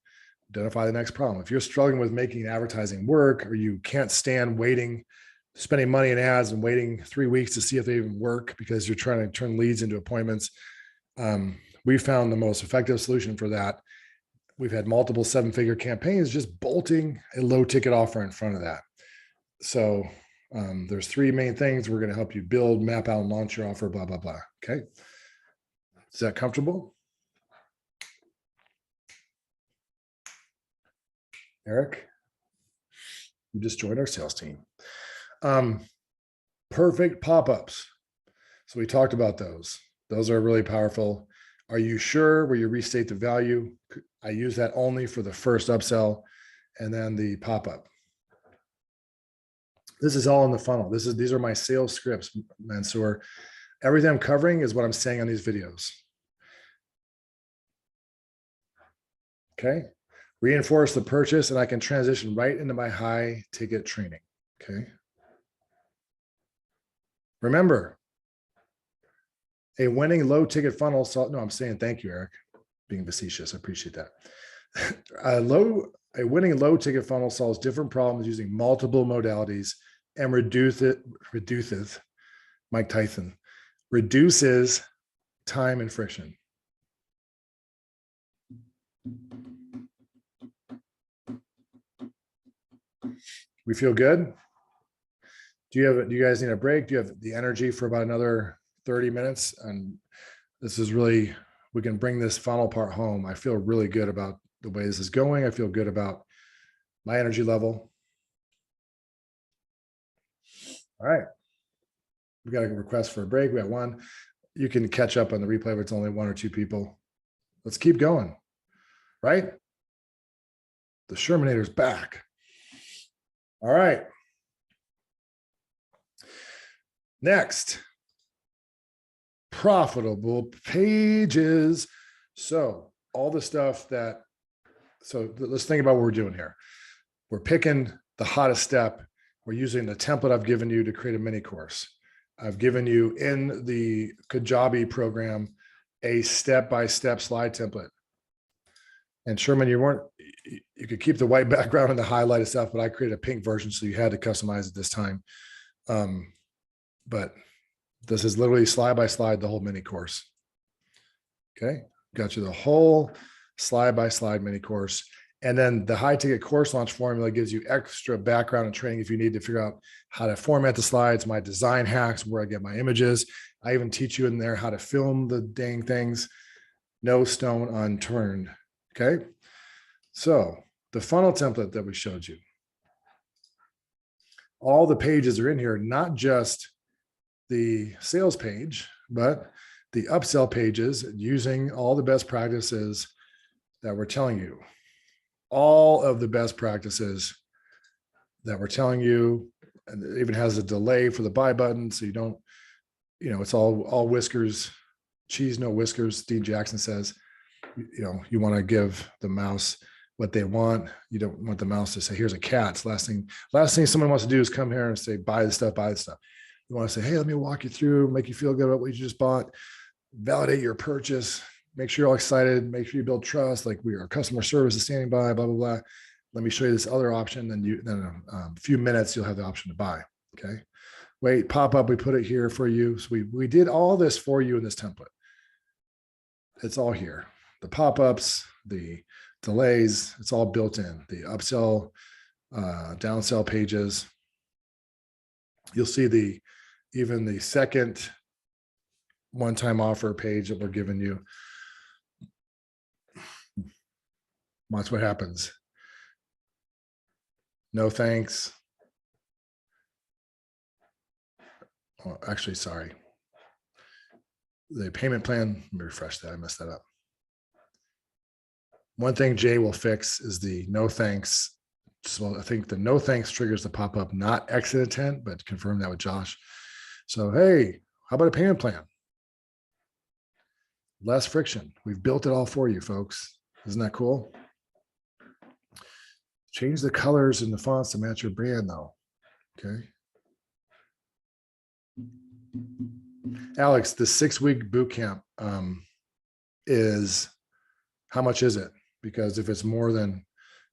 [SPEAKER 1] identify the next problem, if you're struggling with making advertising work, or you can't stand spending money in ads and waiting 3 weeks to see if they even work because you're trying to turn leads into appointments, we found the most effective solution for that. We've had multiple 7-figure campaigns just bolting a low ticket offer in front of that. So there's 3 main things we're going to help you build, map out, and launch your offer, blah, blah, blah. Okay. Is that comfortable? Eric, you just joined our sales team. Perfect pop-ups. So we talked about those. Those are really powerful. Are you sure where you restate the value? I use that only for the first upsell and then the pop-up. This is all in the funnel. These are my sales scripts, Mansoor. Everything I'm covering is what I'm saying on these videos. Okay. Reinforce the purchase, and I can transition right into my high ticket training. Okay. Remember, a winning low ticket funnel. No, I'm saying thank you, Eric. Being facetious. I appreciate that. A winning low ticket funnel solves different problems using multiple modalities and reduces Mike Tyson, reduces time and friction. We feel good? Do you guys need a break? Do you have the energy for about another 30 minutes? And this is really, we can bring this funnel part home. I feel really good about the way this is going. I feel good about my energy level. All right. We got a request for a break. We got one. You can catch up on the replay if it's only 1 or 2 people. Let's keep going, right? The Shermanator's back. All right. Next, profitable pages. So all the stuff let's think about what we're doing here. We're picking the hottest step. We're using the template I've given you to create a mini course. I've given you in the Kajabi program a step-by-step slide template. And Sherman, you could keep the white background and the highlighted stuff, but I created a pink version, so you had to customize it this time. But this is literally slide by slide, the whole mini course. Okay. Got you the whole slide by slide mini course. And then the high ticket course launch formula gives you extra background and training if you need to figure out how to format the slides, my design hacks, where I get my images. I even teach you in there how to film the dang things. No stone unturned. Okay. So the funnel template that we showed you, all the pages are in here, not just the sales page, but the upsell pages, using all the best practices that we're telling you. All of the best practices that we're telling you, and it even has a delay for the buy button, so you don't, it's all whiskers, cheese, no whiskers. Steve Jackson says, you want to give the mouse what they want. You don't want the mouse to say, here's a cat. It's last thing someone wants to do is come here and say, buy the stuff, buy the stuff. You want to say, hey, let me walk you through, make you feel good about what you just bought, validate your purchase, make sure you're all excited, make sure you build trust, like our customer service is standing by, blah, blah, blah. Let me show you this other option. Then in a few minutes, you'll have the option to buy. Okay. Wait, pop up. We put it here for you. So we did all this for you in this template. It's all here. The pop-ups, the delays, it's all built in. The upsell, downsell pages. You'll see even the second one-time offer page that we're giving you. Watch what happens. No thanks. Oh, actually, sorry. The payment plan, let me refresh that. I messed that up. One thing Jay will fix is the no thanks. So I think the no thanks triggers the pop-up, not exit intent, but confirm that with Josh. So, hey, how about a payment plan? Less friction. We've built it all for you, folks. Isn't that cool? Change the colors and the fonts to match your brand, though. Okay. Alex, the 6-week boot camp is, how much is it? Because if it's more than,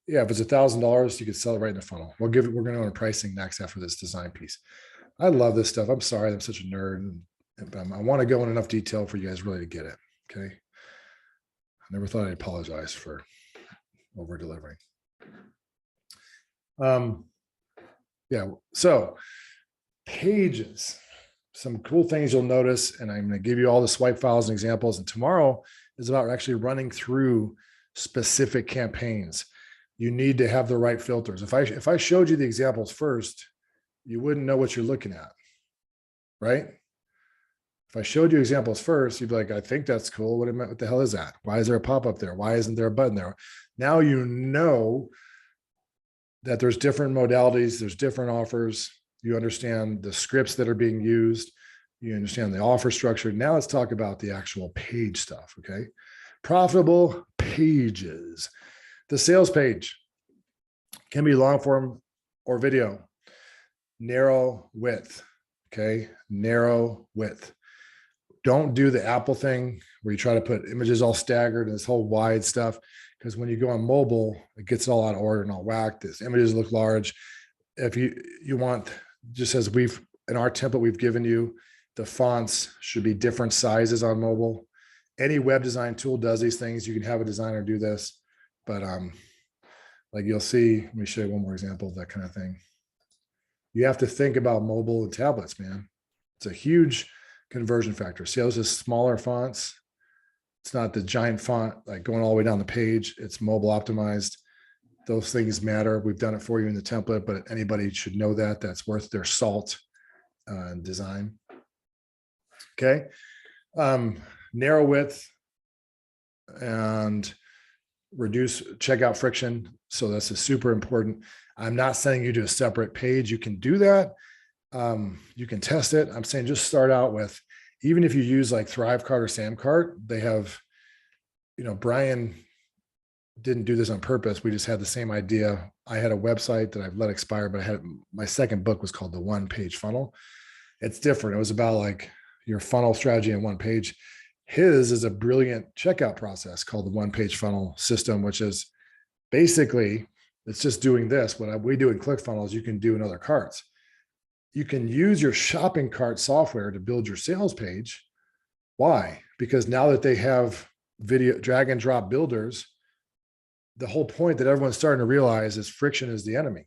[SPEAKER 1] yeah, if it's $1,000, you could sell it right in the funnel. We're going to go on pricing next after this design piece. I love this stuff. I'm sorry, I'm such a nerd, and I want to go in enough detail for you guys really to get it. Okay. I never thought I'd apologize for over delivering. Yeah. So pages, some cool things you'll notice, and I'm going to give you all the swipe files and examples. And tomorrow is about actually running through specific campaigns. You need to have the right filters. If I showed you the examples first, you wouldn't know what you're looking at, right? If I showed you examples first, you'd be like, I think that's cool. What the hell is that? Why is there a pop-up there? Why isn't there a button there? Now you know that there's different modalities, there's different offers. You understand the scripts that are being used. You understand the offer structure. Now let's talk about the actual page stuff, okay? Profitable pages. The sales page can be long form or video. Narrow width, okay? Narrow width. Don't do the Apple thing where you try to put images all staggered and this whole wide stuff, because when you go on mobile, it gets all out of order and all whacked. This images look large. If you want, just as we've, in our template we've given you, the fonts should be different sizes on mobile. Any web design tool does these things. You can have a designer do this, but like you'll see, let me show you one more example of that kind of thing. You have to think about mobile and tablets, man. It's a huge conversion factor. Sales is smaller fonts. It's not the giant font like going all the way down the page. It's mobile optimized. Those things matter. We've done it for you in the template, but anybody should know that. That's worth their salt in design. Okay. Narrow width and reduce checkout friction. So this is super important. I'm not sending you to a separate page. You can do that. You can test it. I'm saying just start out with, even if you use like Thrivecart or Samcart, they have, Brian didn't do this on purpose. We just had the same idea. I had a website that I've let expire, but I had, my second book was called The One Page Funnel. It's different. It was about like your funnel strategy in one page. His is a brilliant checkout process called the One Page Funnel system, which is basically, it's just doing this. What we do in ClickFunnels, you can do in other carts. You can use your shopping cart software to build your sales page. Why? Because now that they have video drag and drop builders, the whole point that everyone's starting to realize is friction is the enemy.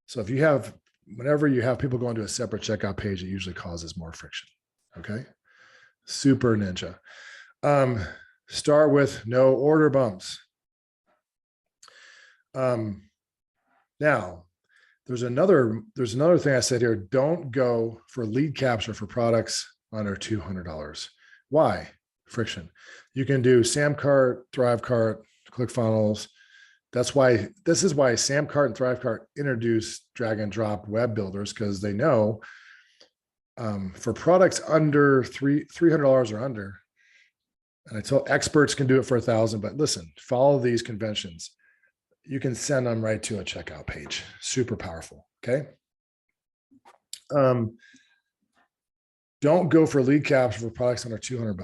[SPEAKER 1] So if you have, whenever you have people going to a separate checkout page, it usually causes more friction. Okay. Super ninja. Start with no order bumps. Now there's another thing I said here. Don't go for lead capture for products under $200. Why? Friction. You can do Samcart, Thrivecart, ClickFunnels. This is why Samcart and Thrivecart introduced drag and drop web builders, because they know for products under $300 or under, and I tell experts can do it for $1,000, but listen, follow these conventions. You can send them right to a checkout page. Super powerful. Okay. Don't go for lead capture for products under $200.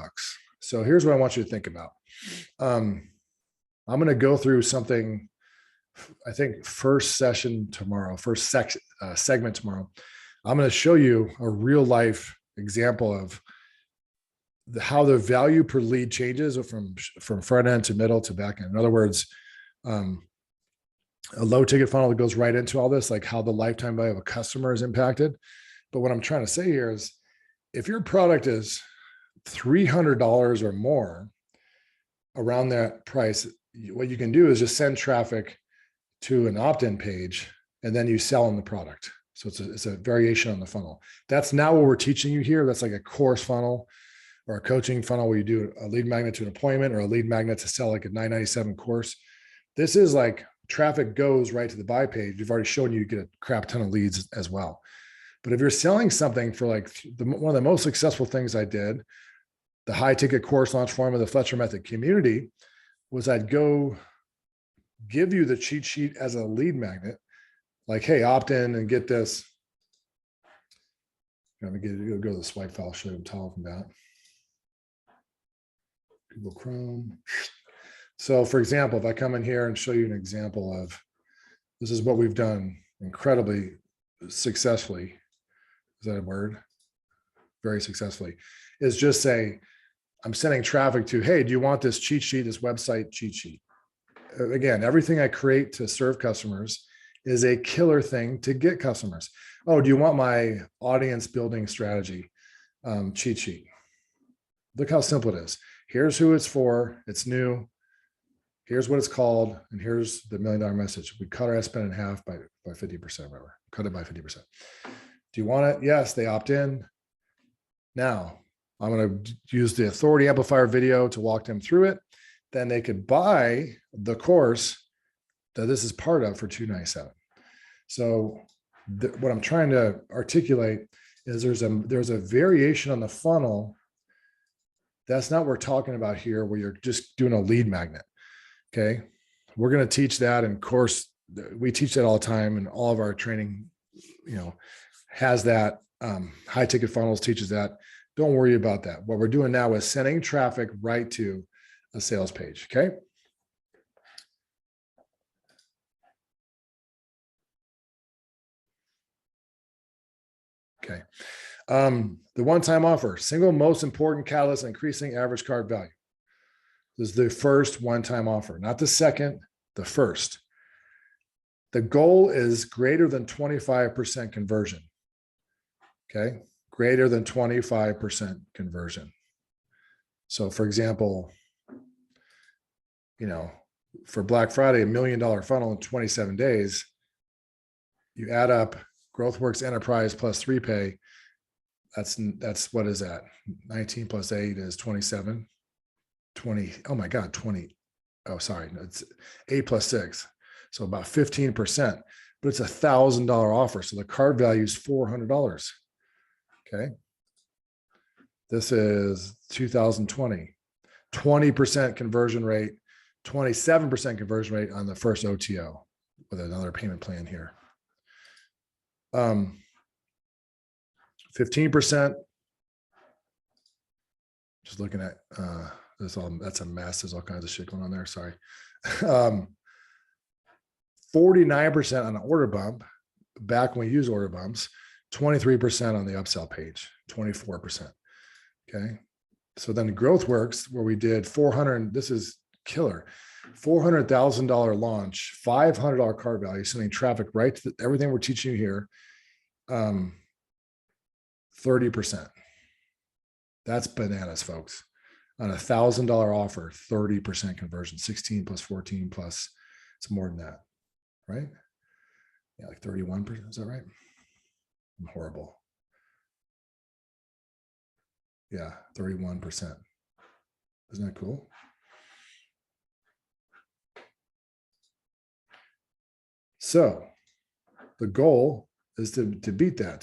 [SPEAKER 1] So here's what I want you to think about. I'm going to go through something, I think first segment tomorrow. I'm going to show you a real life example of how the value per lead changes from front end to middle to back end. In other words, a low ticket funnel that goes right into all this, like how the lifetime value of a customer is impacted. But what I'm trying to say here is, if your product is $300 or more, around that price, what you can do is just send traffic to an opt-in page, and then you sell them the product. So it's a variation on the funnel. That's now what we're teaching you here. That's like a course funnel or a coaching funnel where you do a lead magnet to an appointment or a lead magnet to sell like a $997 course. This is like traffic goes right to the buy page. We've already shown you get a crap ton of leads as well. But if you're selling something for like one of the most successful things I did, the high ticket course launch form of the Fletcher Method community, was I'd go give you the cheat sheet as a lead magnet, like, hey, opt in and get this. Go to the swipe file, show you tell from that. Google Chrome. So for example, if I come in here and show you an example of, this is what we've done incredibly successfully. Is that a word? Very successfully. Is just say, I'm sending traffic to, hey, do you want this cheat sheet, this website cheat sheet? Again, everything I create to serve customers is a killer thing to get customers. Oh, do you want my audience building strategy cheat sheet? Look how simple it is. Here's who it's for. It's new. Here's what it's called. And here's the $1 million message. We cut our ad spend in half by 50%, whatever. Cut it by 50%. Do you want it? Yes, they opt in. Now, I'm going to use the Authority Amplifier video to walk them through it. Then they could buy the course that this is part of for $297. So what I'm trying to articulate is there's a variation on the funnel. That's not what we're talking about here, where you're just doing a lead magnet. Okay. We're going to teach that. And of course, we teach that all the time, and all of our training, has that. High ticket funnels teaches that. Don't worry about that. What we're doing now is sending traffic right to a sales page. Okay. Okay. The one-time offer, single most important catalyst increasing average cart value. This is the first one-time offer, not the second, the first. The goal is greater than 25% conversion. Okay. Greater than 25% conversion. So for example, for Black Friday, $1 million funnel in 27 days, you add up GrowthWorks Enterprise plus 3Pay. That's what is that? 19 plus 8 is 27. 20. Oh my God, 20. Oh, sorry. No, it's 8 plus 6. So about 15%, but it's $1,000 offer. So the cart value is $400. Okay. This is 2020, 20% conversion rate, 27% conversion rate on the first OTO with another payment plan here. 15%. Just looking at that's a mess. There's all kinds of shit going on there. Sorry. 49% on an order bump back when we use order bumps, 23% on the upsell page, 24%. Okay. So then GrowthWorks, where we did 400, this is killer, $400,000 launch, $500 cart value, sending traffic right to everything we're teaching you here. 30%. That's bananas, folks. On $1,000 offer, 30% conversion, 16 plus 14 plus, it's more than that, right? Yeah, like 31%. Is that right? I'm horrible. Yeah, 31%. Isn't that cool? So the goal is to beat that,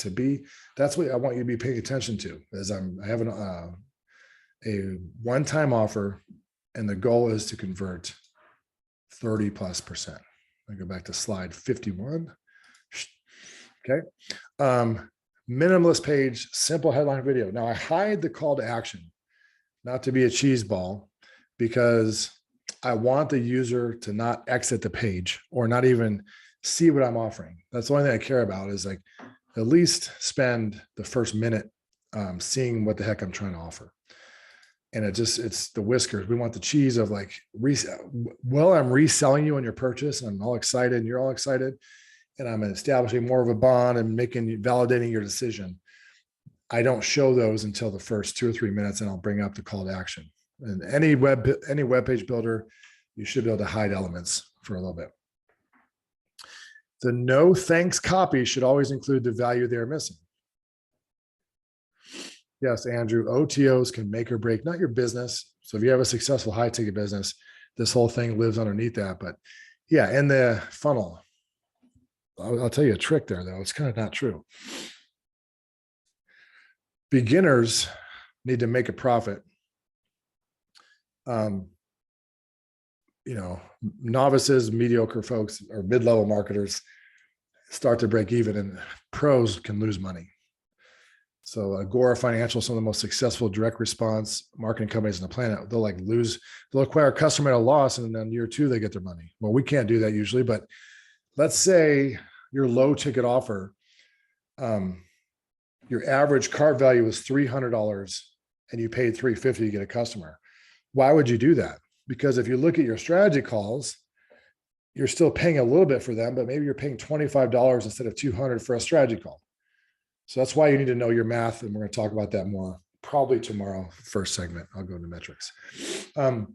[SPEAKER 1] that's what I want you to be paying attention to, is I have a one-time offer, and the goal is to convert 30+%. I go back to slide 51. Okay. Minimalist page, simple headline video. Now I hide the call to action, not to be a cheese ball, because I want the user to not exit the page or not even see what I'm offering. That's the only thing I care about, is like at least spend the first minute seeing what the heck I'm trying to offer. And it's the whiskers. We want the cheese of like, I'm reselling you on your purchase, and I'm all excited and you're all excited, and I'm establishing more of a bond and validating your decision. I don't show those until the first 2 or 3 minutes, and I'll bring up the call to action. And any web page builder you should be able to hide elements for a little bit. The no thanks copy should always include the value they're missing. Yes, Andrew, OTOs can make or break, not your business. So if you have a successful high ticket business, this whole thing lives underneath that. But yeah, in the funnel, I'll tell you a trick there, though. It's kind of not true. Beginners need to make a profit. Novices, mediocre folks, or mid-level marketers start to break even, and pros can lose money. So Agora Financial, some of the most successful direct response marketing companies on the planet, they'll acquire a customer at a loss, and then year 2, they get their money. Well, we can't do that usually, but let's say your low ticket offer, your average cart value is $300 and you paid $350 to get a customer. Why would you do that? Because if you look at your strategy calls, you're still paying a little bit for them, but maybe you're paying $25 instead of $200 for a strategy call. So that's why you need to know your math. And we're going to talk about that more probably tomorrow, first segment. I'll go into metrics. The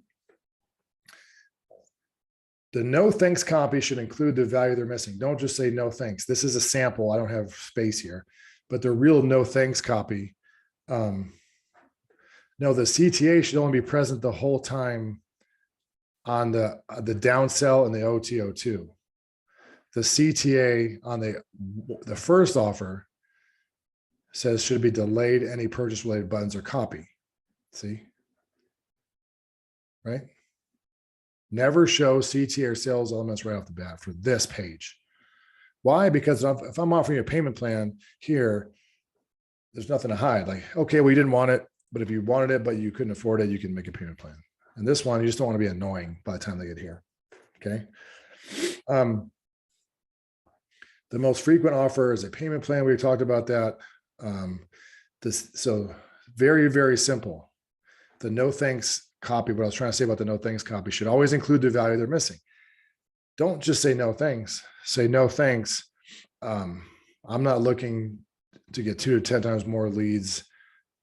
[SPEAKER 1] no thanks copy should include the value they're missing. Don't just say no thanks. This is a sample. I don't have space here, but the real no thanks copy. No, the CTA should only be present the whole time on the downsell and the OTO2. The CTA on the first offer says should be delayed any purchase related buttons or copy. See? Right? Never show CTA or sales elements right off the bat for this page. Why? Because if I'm offering you a payment plan here, there's nothing to hide. Like, okay, well, you didn't want it, but if you wanted it, but you couldn't afford it, you can make a payment plan. And this one, you just don't want to be annoying by the time they get here. Okay. The most frequent offer is a payment plan. We talked about that. So very, very simple. The no thanks copy, what I was trying to say about the no thanks copy, should always include the value they're missing. Don't just say no thanks. Say no thanks. I'm not looking to get 2 to 10 times more leads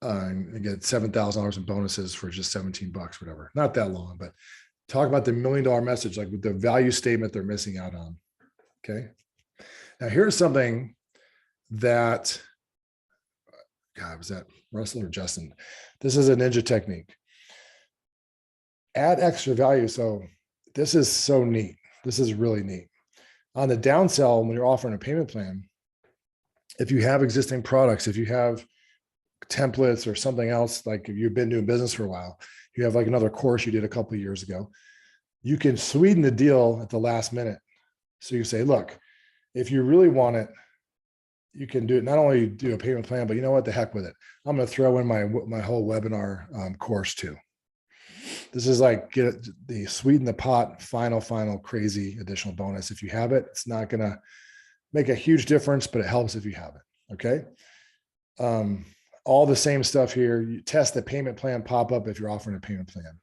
[SPEAKER 1] and get $7,000 in bonuses for just $17, whatever. Not that long, but talk about the $1 million message, like with the value statement they're missing out on. Okay. Now here's something that, God, was that Russell or Justin? This is a ninja technique. Add extra value. So this is so neat. This is really neat. On the downsell, when you're offering a payment plan, if you have existing products, if you have templates or something else, like if you've been doing business for a while, you have like another course you did a couple of years ago, you can sweeten the deal at the last minute. So you say, look, if you really want it, you can do it. Not only do a payment plan, but you know what, the heck with it. I'm going to throw in my whole webinar course too. This is like get the sweeten the pot, final crazy additional bonus. If you have it, it's not going to make a huge difference, but it helps if you have it. Okay. All the same stuff here. You test the payment plan pop-up if you're offering a payment plan.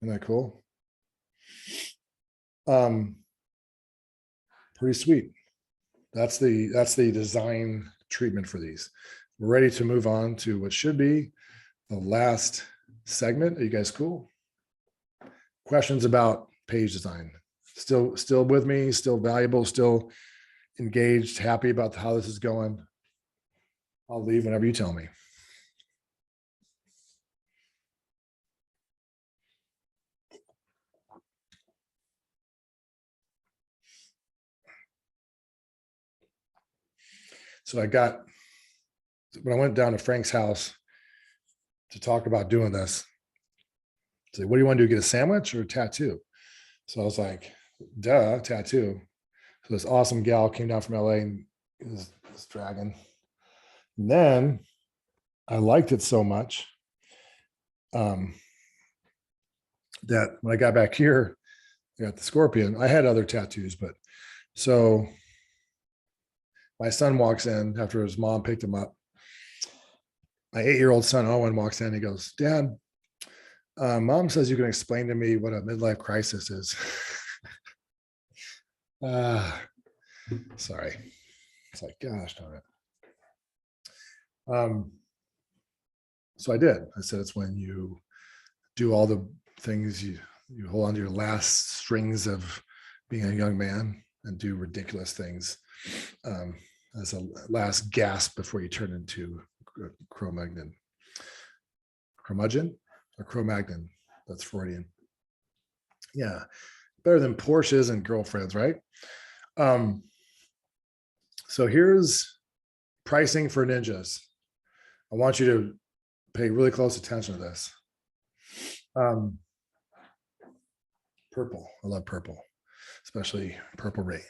[SPEAKER 1] Isn't that cool? Pretty sweet. That's the design treatment for these. We're ready to move on to what should be the last segment. Are you guys cool? Questions about page design? Still with me? Still valuable? Still engaged? Happy about how this is going? I'll leave whenever you tell me. So when I went down to Frank's house to talk about doing this, I said, what do you want to do? Get a sandwich or a tattoo? So I was like, duh, tattoo. So this awesome gal came down from LA and this dragon. And then I liked it so much that when I got back here, I got the scorpion. I had other tattoos, but so my son walks in after his mom picked him up. My 8-year-old son, Owen, walks in. He goes, Dad, Mom says you can explain to me what a midlife crisis is. Sorry. It's like, gosh darn it. So I did. I said, it's when you do all the things you hold on to your last strings of being a young man and do ridiculous things as a last gasp before you turn into Cro-Magnon. Curmudgeon or Cro-Magnon. That's Freudian. Yeah, better than Porsches and girlfriends, right? So here's pricing for ninjas. I want you to pay really close attention to this. Purple. I love purple, especially Purple Rain.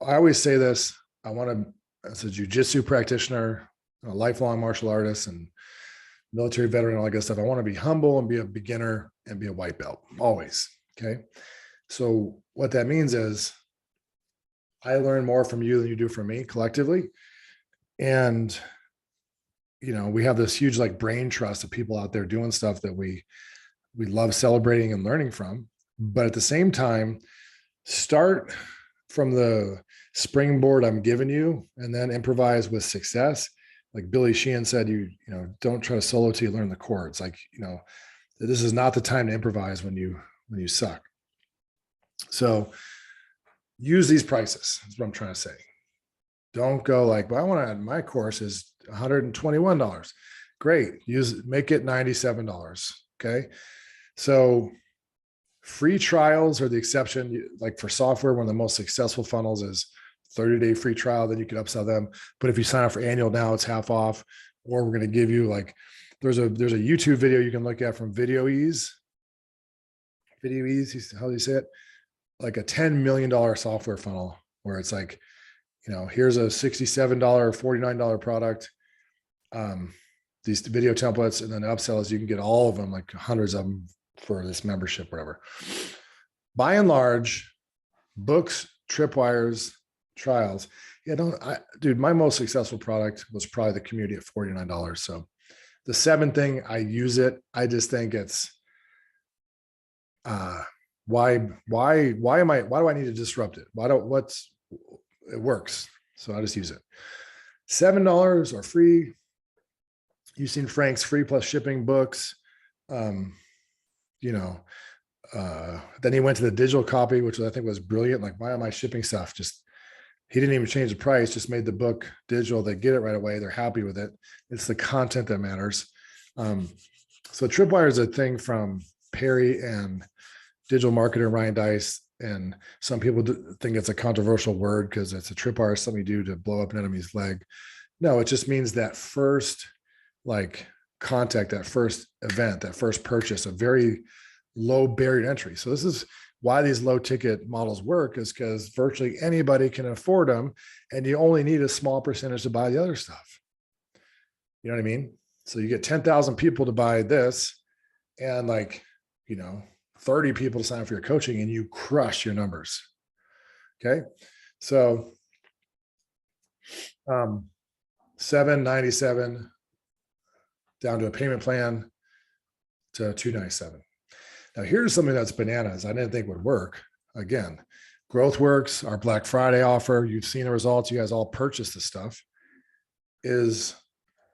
[SPEAKER 1] I always say this. As a jujitsu practitioner, a lifelong martial artist, and military veteran, all that good stuff, I want to be humble and be a beginner and be a white belt, always. Okay. So what that means is I learn more from you than you do from me collectively. And, we have this huge like brain trust of people out there doing stuff that we love celebrating and learning from. But at the same time, start from the springboard I'm giving you and then improvise with success. Like Billy Sheehan said, don't try to solo till you learn the chords. Like, this is not the time to improvise when you suck. So use these prices. That's what I'm trying to say. Don't go like, well, I want to, my course is $121. Great. Make it $97. Okay. So free trials are the exception. Like for software, one of the most successful funnels is 30-day free trial. Then you can upsell them. But if you sign up for annual now, it's half off. Or we're going to give you like, there's a YouTube video you can look at from Video Ease. Video Ease, how do you say it? Like a $10 million software funnel where it's like, here's a $67, $49 product. These video templates, and then upsell is you can get all of them, like hundreds of them for this membership, whatever. By and large, books, tripwires, trials. Yeah, dude, my most successful product was probably the community at $49. So the 7 thing, I use it. I just think it's why do I need to disrupt it? It works. So I just use it. $7 or free. You've seen Frank's free plus shipping books. Then he went to the digital copy, which I think was brilliant. Like, why am I shipping stuff? He didn't even change the price, just made the book digital. They get it right away. They're happy with it. It's the content that matters. So Tripwire is a thing from Perry and digital marketer Ryan Deiss. And some people think it's a controversial word because it's a tripwire, something you do to blow up an enemy's leg. No, it just means that first contact, that first event, that first purchase, a very low barrier to entry. So this is why these low ticket models work, is because virtually anybody can afford them and you only need a small percentage to buy the other stuff. You know what I mean? So you get 10,000 people to buy this and 30 people to sign up for your coaching and you crush your numbers. Okay. So, $797 down to a payment plan to $297. Now here's something that's bananas. I didn't think would work. Again, GrowthWorks, our Black Friday offer, you've seen the results. You guys all purchased this stuff, is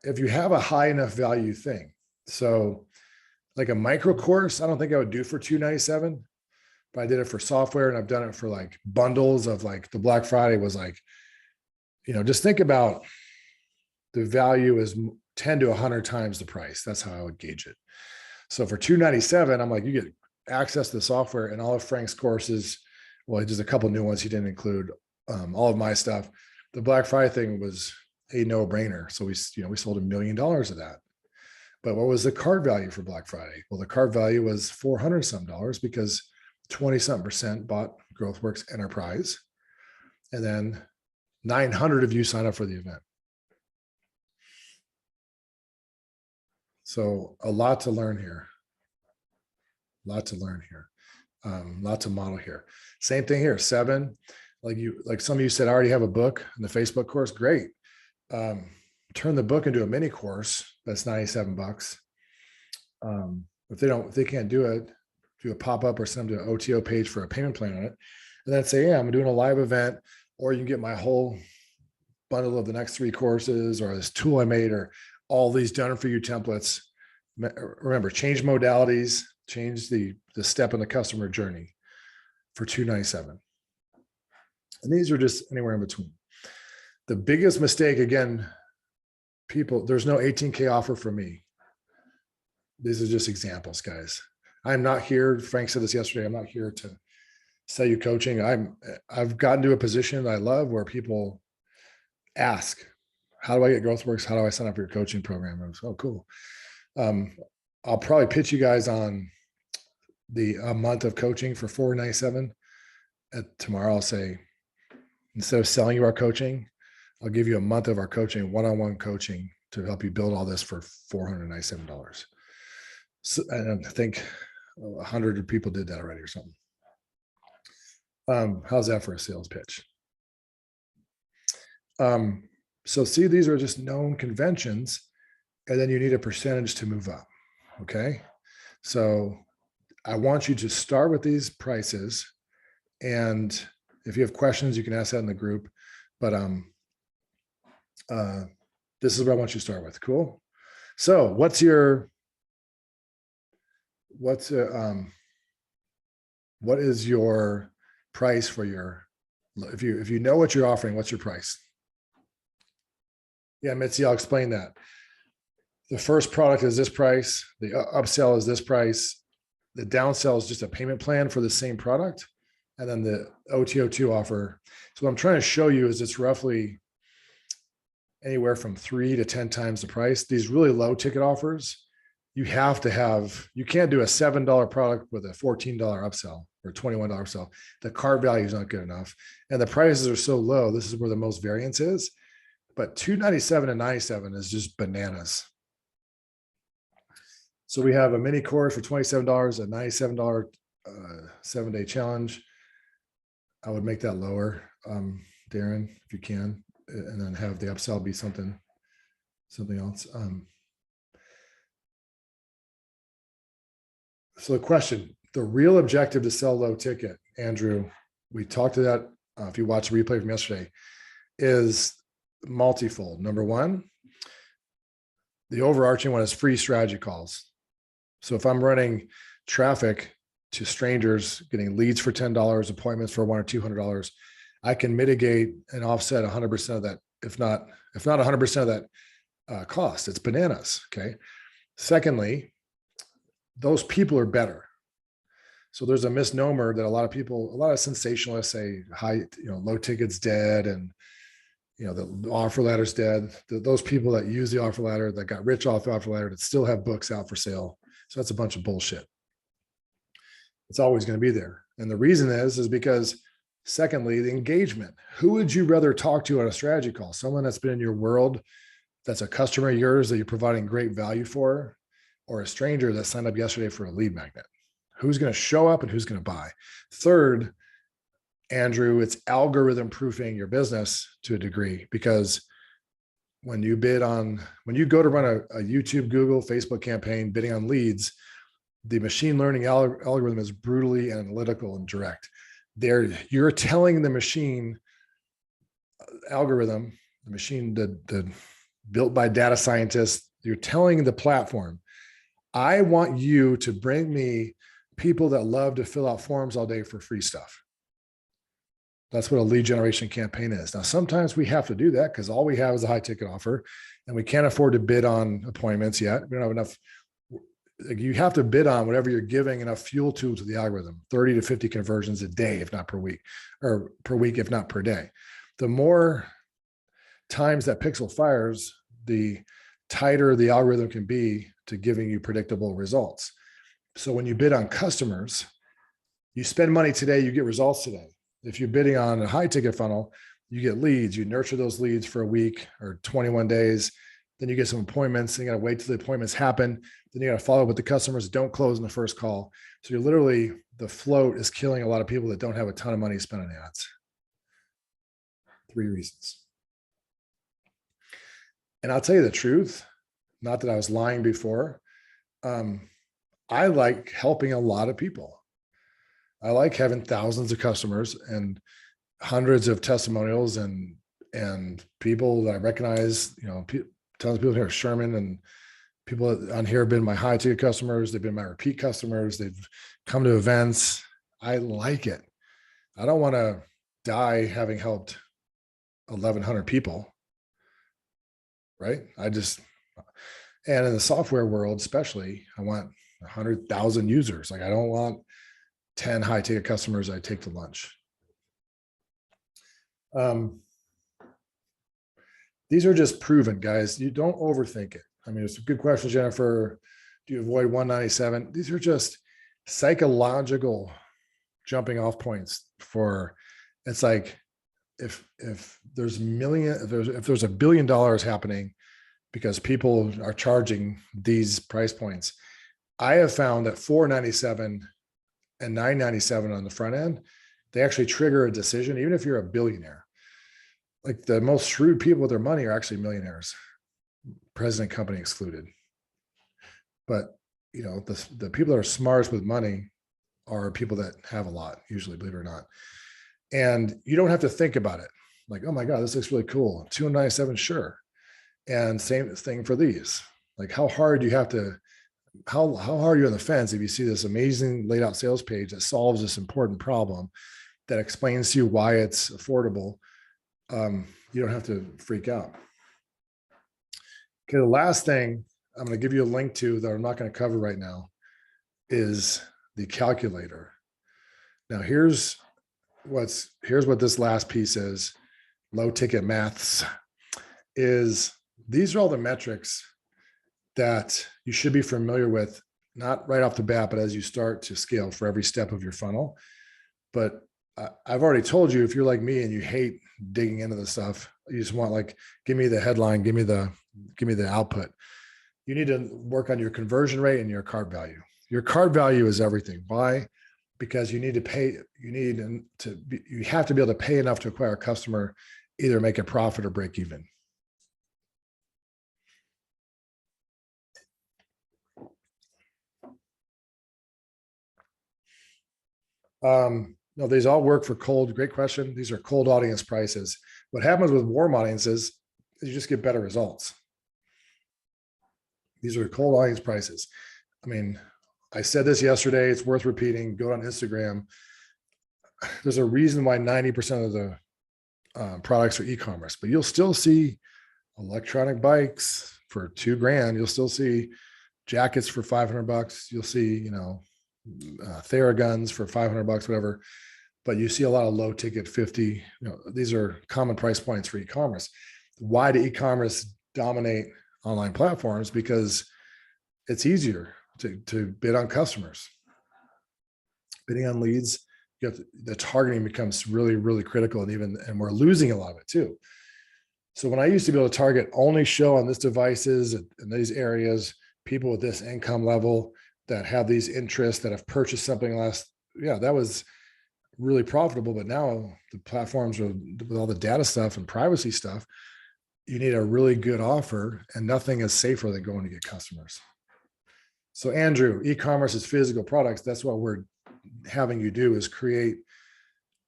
[SPEAKER 1] if you have a high enough value thing. So like a micro course, I don't think I would do for $297, but I did it for software, and I've done it for like bundles of like the Black Friday was like, just think about the value is 10 to 100 times the price. That's how I would gauge it. So for $297, I'm like, you get access to the software and all of Frank's courses. Well, there's a couple new ones he didn't include, all of my stuff. The Black Friday thing was a no-brainer. So we sold $1 million of that. But what was the cart value for Black Friday? Well, the cart value was $400 some because 20% bought GrowthWorks Enterprise, and then 900 of you signed up for the event. So a lot to learn here. Lot to model here. Same thing here. 7, like some of you said, I already have a book in the Facebook course. Great. Turn the book into a mini course. That's $97. If they can't do it, do a pop-up or send them to an OTO page for a payment plan on it. And then say, yeah, I'm doing a live event, or you can get my whole bundle of the next 3 courses or this tool I made, or all these done for you templates. Remember, change modalities, change the step in the customer journey for $297. And these are just anywhere in between. The biggest mistake, again, people, there's no 18K offer for me. These are just examples, guys. I'm not here. Frank said this yesterday. I'm not here to sell you coaching. I've gotten to a position that I love where people ask, how do I get GrowthWorks? How do I sign up for your coaching program? I was, oh, cool. I'll probably pitch you guys on a month of coaching for $497. Tomorrow I'll say, instead of selling you our coaching, I'll give you a month of our coaching, one-on-one coaching to help you build all this for $497. So, and I think 100 people did that already or something. How's that for a sales pitch? So see, these are just known conventions, and then you need a percentage to move up. Okay. So I want you to start with these prices. And if you have questions, you can ask that in the group, but, this is what I want you to start with. Cool. So what is your price for your, if you know what you're offering, what's your price? Yeah, Mitzi, I'll explain that. The first product is this price. The upsell is this price. The downsell is just a payment plan for the same product. And then the OTO2 offer. So what I'm trying to show you is it's roughly anywhere from 3 to 10 times the price. These really low ticket offers, you can't do a $7 product with a $14 upsell or $21 upsell. The cart value is not good enough. And the prices are so low. This is where the most variance is. But $297 and $97 is just bananas. So we have a mini course for $27, a $97 7-day challenge. I would make that lower, Darren, if you can, and then have the upsell be something else. So the question, the real objective to sell low ticket, Andrew, we talked to that, if you watch the replay from yesterday, is multifold. Number one, the overarching one is free strategy calls. So if I'm running traffic to strangers, getting leads for $10, appointments for $100 or $200, I can mitigate and offset 100% of that, if not 100% of that cost. It's bananas. Okay. Secondly, those people are better. So there's a misnomer that a lot of sensationalists say low ticket's dead and the offer ladder's dead. Those people that use the offer ladder, that got rich off the offer ladder, that still have books out for sale. So that's a bunch of bullshit. It's always going to be there. And the reason is because secondly, the engagement. Who would you rather talk to on a strategy call? Someone that's been in your world, that's a customer of yours that you're providing great value for, or a stranger that signed up yesterday for a lead magnet? Who's going to show up and who's going to buy? Third, Andrew, it's algorithm proofing your business to a degree, because when you go to run a YouTube, Google, Facebook campaign, bidding on leads, the machine learning algorithm is brutally analytical and direct. You're telling the machine algorithm, the machine built by data scientists, you're telling the platform, I want you to bring me people that love to fill out forms all day for free stuff. That's what a lead generation campaign is. Now, sometimes we have to do that because all we have is a high ticket offer and we can't afford to bid on appointments yet. We don't have enough. You have to bid on whatever you're giving enough fuel to the algorithm, 30 to 50 conversions a day, if not per week, or per week, if not per day. The more times that pixel fires, the tighter the algorithm can be to giving you predictable results. So when you bid on customers, you spend money today, you get results today. If you're bidding on a high ticket funnel, you get leads, you nurture those leads for a week or 21 days. Then you get some appointments. You got to wait till the appointments happen. Then you got to follow up with the customers. Don't close in the first call. So you're literally, the float is killing a lot of people that don't have a ton of money to spend on ads. 3 reasons. And I'll tell you the truth, not that I was lying before. I like helping a lot of people. I like having thousands of customers and hundreds of testimonials and people that I recognize, tons of people here, Sherman and people on here have been my high ticket customers. They've been my repeat customers. They've come to events. I like it. I don't want to die having helped 1,100 people. Right. And in the software world, especially, I want 100,000 users. Like I don't want 10 high ticket customers I take to lunch. These are just proven, guys. You don't overthink it. I mean, it's a good question, Jennifer. Do you avoid 197? These are just psychological jumping off points for, it's like, if there's $1 billion happening because people are charging these price points, I have found that 497 and 997 on the front end, they actually trigger a decision, even if you're a billionaire. Like the most shrewd people with their money are actually millionaires, president company excluded. But you know, the people that are smartest with money are people that have a lot, usually, believe it or not. And you don't have to think about it. Like, oh my God, this looks really cool. 297, sure. And same thing for these. Like how hard are you on the fence if you see this amazing laid out sales page that solves this important problem that explains to you why it's affordable? You don't have to freak out. Okay, the last thing I'm going to give you a link to that I'm not going to cover right now is the calculator. Now here's what this last piece is. Low ticket maths is, these are all the metrics that you should be familiar with, not right off the bat, but as you start to scale for every step of your funnel. But I've already told you, if you're like me and you hate digging into the stuff, you just want like, give me the headline, give me the output. You need to work on your conversion rate and your cart value. Your cart value is everything. Why? Because you need to pay, you have to be able to pay enough to acquire a customer, either make a profit or break even. No, these all work for cold. Great question. These are cold audience prices. What happens with warm audiences is you just get better results. These are cold audience prices. I mean, I said this yesterday, it's worth repeating. Go on Instagram. There's a reason why 90% of the products are e-commerce, but you'll still see electronic bikes for $2,000. You'll still see jackets for $500. You'll see, Theraguns for $500, whatever. But you see a lot of low ticket 50. These are common price points for e-commerce. Why do e-commerce dominate online platforms? Because it's easier to bid on customers. Bidding on leads, the targeting becomes really, really critical, and we're losing a lot of it too. So when I used to be able to target only show on this devices in these areas, people with this income level that have these interests that have purchased something that was really profitable. But now the platforms with all the data stuff and privacy stuff, you need a really good offer, and nothing is safer than going to get customers. So Andrew, e-commerce is physical products. That's what we're having you do, is create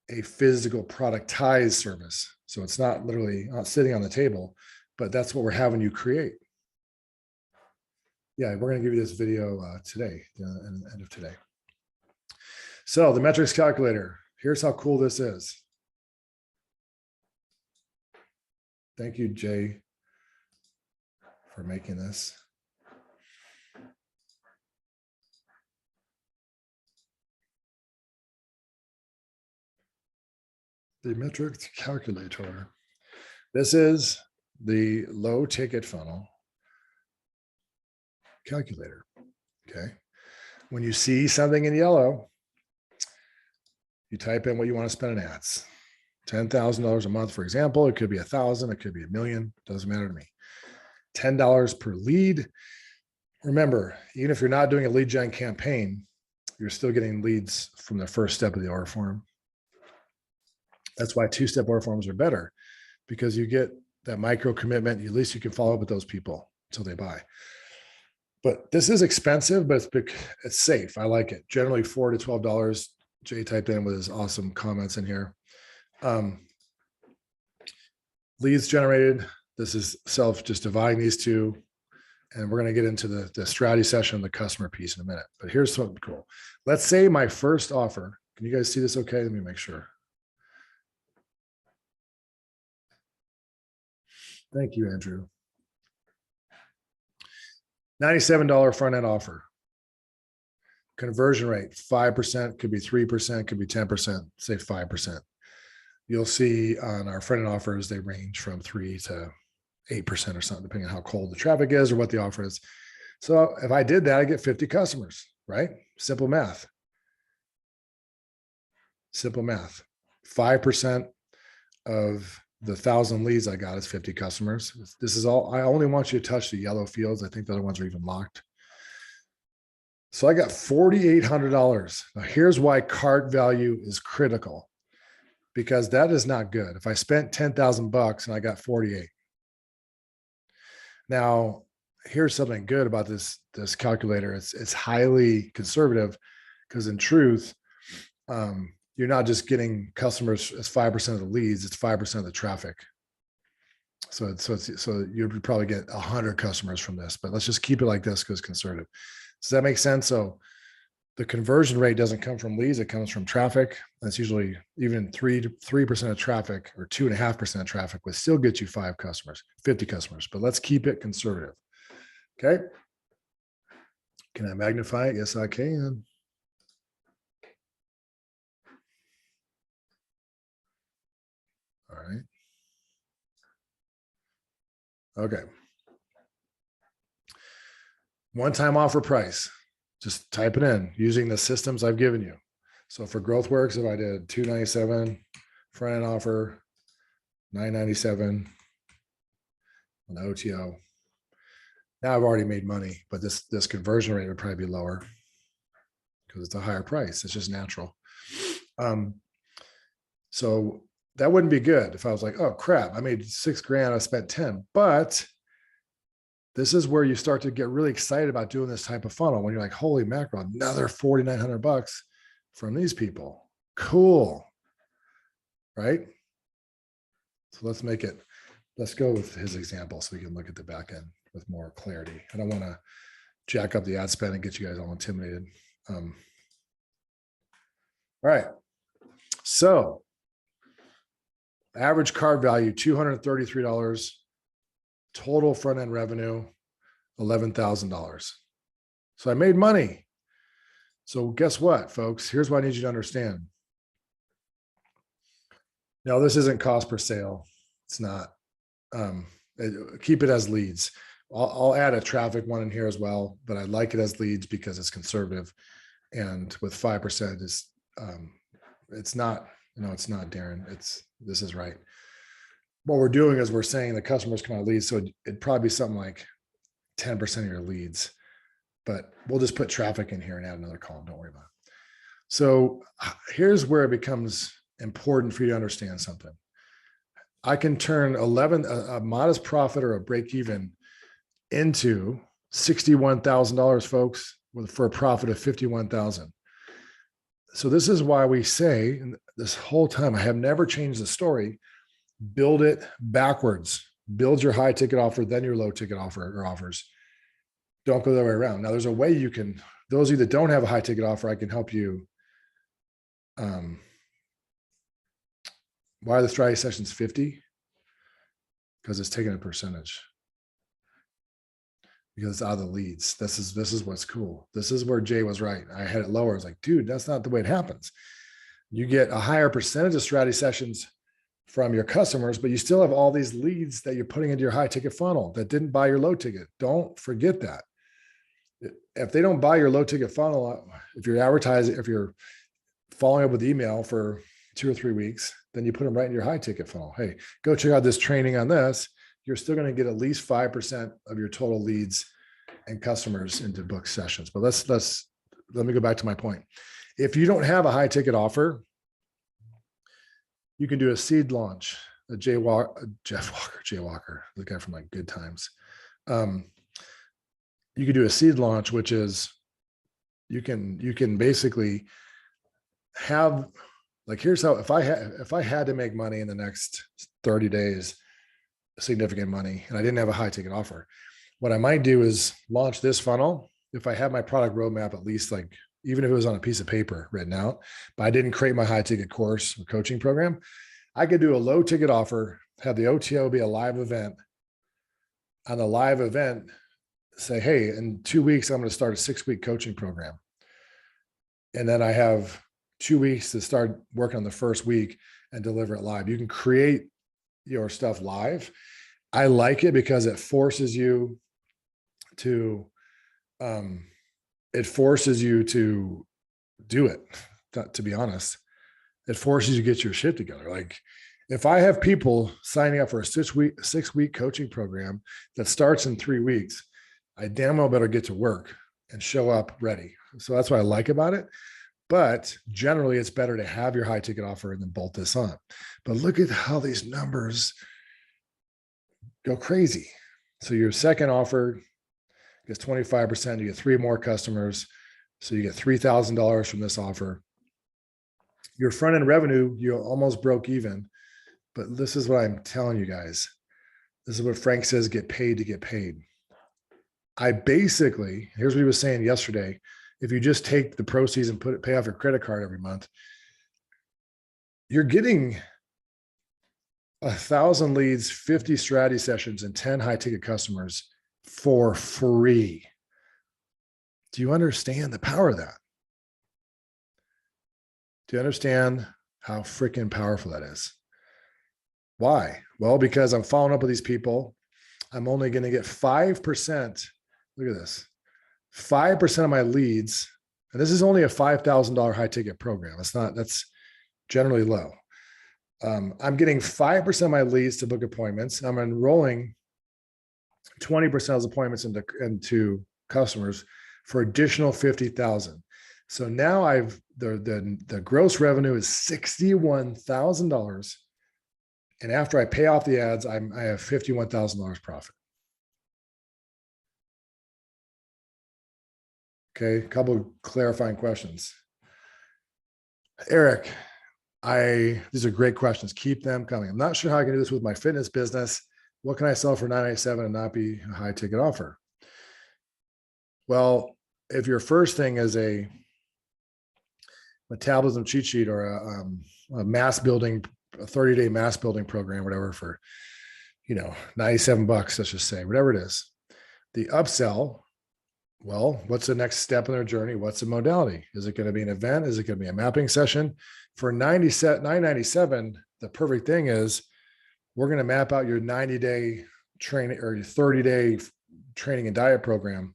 [SPEAKER 1] a physical productized service. So it's not literally not sitting on the table, but that's what we're having you create. Yeah, we're going to give you this video today, end of today. So the metrics calculator, here's how cool this is. Thank you, Jay, for making this. The metrics calculator. This is the low ticket funnel calculator. Okay. When you see something in yellow, you type in what you want to spend on ads. $10,000 a month, for example. It could be 1,000, it could be 1,000,000. Doesn't matter to me. $10 per lead. Remember, even if you're not doing a lead gen campaign, you're still getting leads from the first step of the order form. That's why two-step order forms are better, because you get that micro commitment. At least you can follow up with those people until they buy. But this is expensive, but it's safe. I like it. Generally $4 to $12. Jay typed in with his awesome comments in here. Leads generated, This is just dividing these two. And we're going to get into the strategy session, the customer piece in a minute. But here's something cool. Let's say my first offer. Can you guys see this okay? Let me make sure. Thank you, Andrew. $97 front end offer. Conversion rate, 5%, could be 3%, could be 10%, say 5%. You'll see on our front end offers, they range from 3 to 8% or something, depending on how cold the traffic is or what the offer is. So if I did that, I get 50 customers, right? Simple math. Simple math. 5% of the 1,000 leads I got is 50 customers. This is all, I only want you to touch the yellow fields. I think the other ones are even locked. So I got $4,800. Now here's why cart value is critical, because that is not good. If I spent 10,000 bucks and I got 48. Now, here's something good about this calculator. It's highly conservative, because in truth, you're not just getting customers as 5% of the leads, it's 5% of the traffic. So you'd probably get 100 customers from this, but let's just keep it like this because conservative. Does that make sense? So the conversion rate doesn't come from leads, it comes from traffic. That's usually even 3% of traffic or 2.5% of traffic would still get you 50 customers, but let's keep it conservative. Okay. Can I magnify it? Yes, I can. All right. Okay. One-time offer price. Just type it in using the systems I've given you. So for GrowthWorks, if I did $297 front end offer, $997 on the OTO. Now I've already made money, but this conversion rate would probably be lower because it's a higher price. It's just natural. So that wouldn't be good if I was like, oh crap, I made $6,000, I spent 10, but this is where you start to get really excited about doing this type of funnel when you're like, holy mackerel, another $4,900 from these people. Cool. Right? So let's go with his example so we can look at the back end with more clarity. I don't want to jack up the ad spend and get you guys all intimidated. All right. So average cart value, $233. Total front end revenue, $11,000. So I made money. So guess what, folks? Here's what I need you to understand. Now, this isn't cost per sale. It's not. Keep it as leads. I'll add a traffic one in here as well, but I like it as leads because it's conservative. And with 5%, it's not, it's not, Darren. This is right. What we're doing is we're saying the customers come out leads. So it'd probably be something like 10% of your leads, but we'll just put traffic in here and add another column. Don't worry about it. So here's where it becomes important for you to understand something. I can turn a modest profit or a break even into $61,000, folks, for a profit of $51,000. So this is why we say, and this whole time, I have never changed the story. Build it backwards. Build your high ticket offer, then your low ticket offer or offers. Don't go the other way around. Now there's a way you can, those of you that don't have a high ticket offer, I can help you. Why are the strategy sessions 50? Because it's taking a percentage. Because it's out of the leads. This is what's cool. This is where Jay was right. I had it lower. I was like, dude, that's not the way it happens. You get a higher percentage of strategy sessions from your customers, but you still have all these leads that you're putting into your high ticket funnel that didn't buy your low ticket. Don't forget that. If they don't buy your low ticket funnel, if you're advertising, if you're following up with email for 2 or 3 weeks, then you put them right in your high ticket funnel. Hey, go check out this training on this. You're still going to get at least 5% of your total leads and customers into book sessions. But let me go back to my point. If you don't have a high ticket offer, you can do a seed launch. Jeff Walker, the guy from like Good Times. You can do a seed launch, which is you can basically have, like, here's how, if I had to make money in the next 30 days, significant money and I didn't have a high ticket offer. What I might do is launch this funnel if I have my product roadmap, at least like, even if it was on a piece of paper written out, but I didn't create my high ticket course or coaching program, I could do a low ticket offer, have the OTO be a live event. On the live event, say, hey, in 2 weeks, I'm going to start a 6-week coaching program. And then I have 2 weeks to start working on the first week and deliver it live. You can create your stuff live. I like it because it forces you to, do it. To be honest, it forces you to get your shit together. Like if I have people signing up for a 6-week coaching program that starts in 3 weeks, I damn well better get to work and show up ready. So that's what I like about it. But generally, it's better to have your high ticket offer and then bolt this on. But look at how these numbers go crazy. So your second offer gets 25%. You get 3 more customers. So you get $3,000 from this offer. Your front end revenue, you almost broke even. But this is what I'm telling you guys. This is what Frank says, get paid to get paid. I basically, here's what he was saying yesterday. If you just take the proceeds and pay off your credit card every month, you're getting 1,000 leads, 50 strategy sessions, and 10 high ticket customers for free. Do you understand the power of that? Do you understand how freaking powerful that is? Why? Well, because I'm following up with these people. I'm only going to get 5%. Look at this. 5% of my leads, and this is only a $5,000 high ticket program. That's generally low. I'm getting 5% of my leads to book appointments. I'm enrolling 20% of those appointments into customers for additional 50,000. So now the gross revenue is $61,000. And after I pay off the ads, I have $51,000 profit. Okay, a couple of clarifying questions. Eric, these are great questions. Keep them coming. I'm not sure how I can do this with my fitness business. What can I sell for $997 and not be a high ticket offer? Well, if your first thing is a metabolism cheat sheet or a mass building, a 30-day mass building program, whatever, for, $97, let's just say, whatever it is, the upsell, well, what's the next step in their journey? What's the modality? Is it going to be an event? Is it going to be a mapping session? For $997, the perfect thing is we're going to map out your 90-day training or your 30-day training and diet program.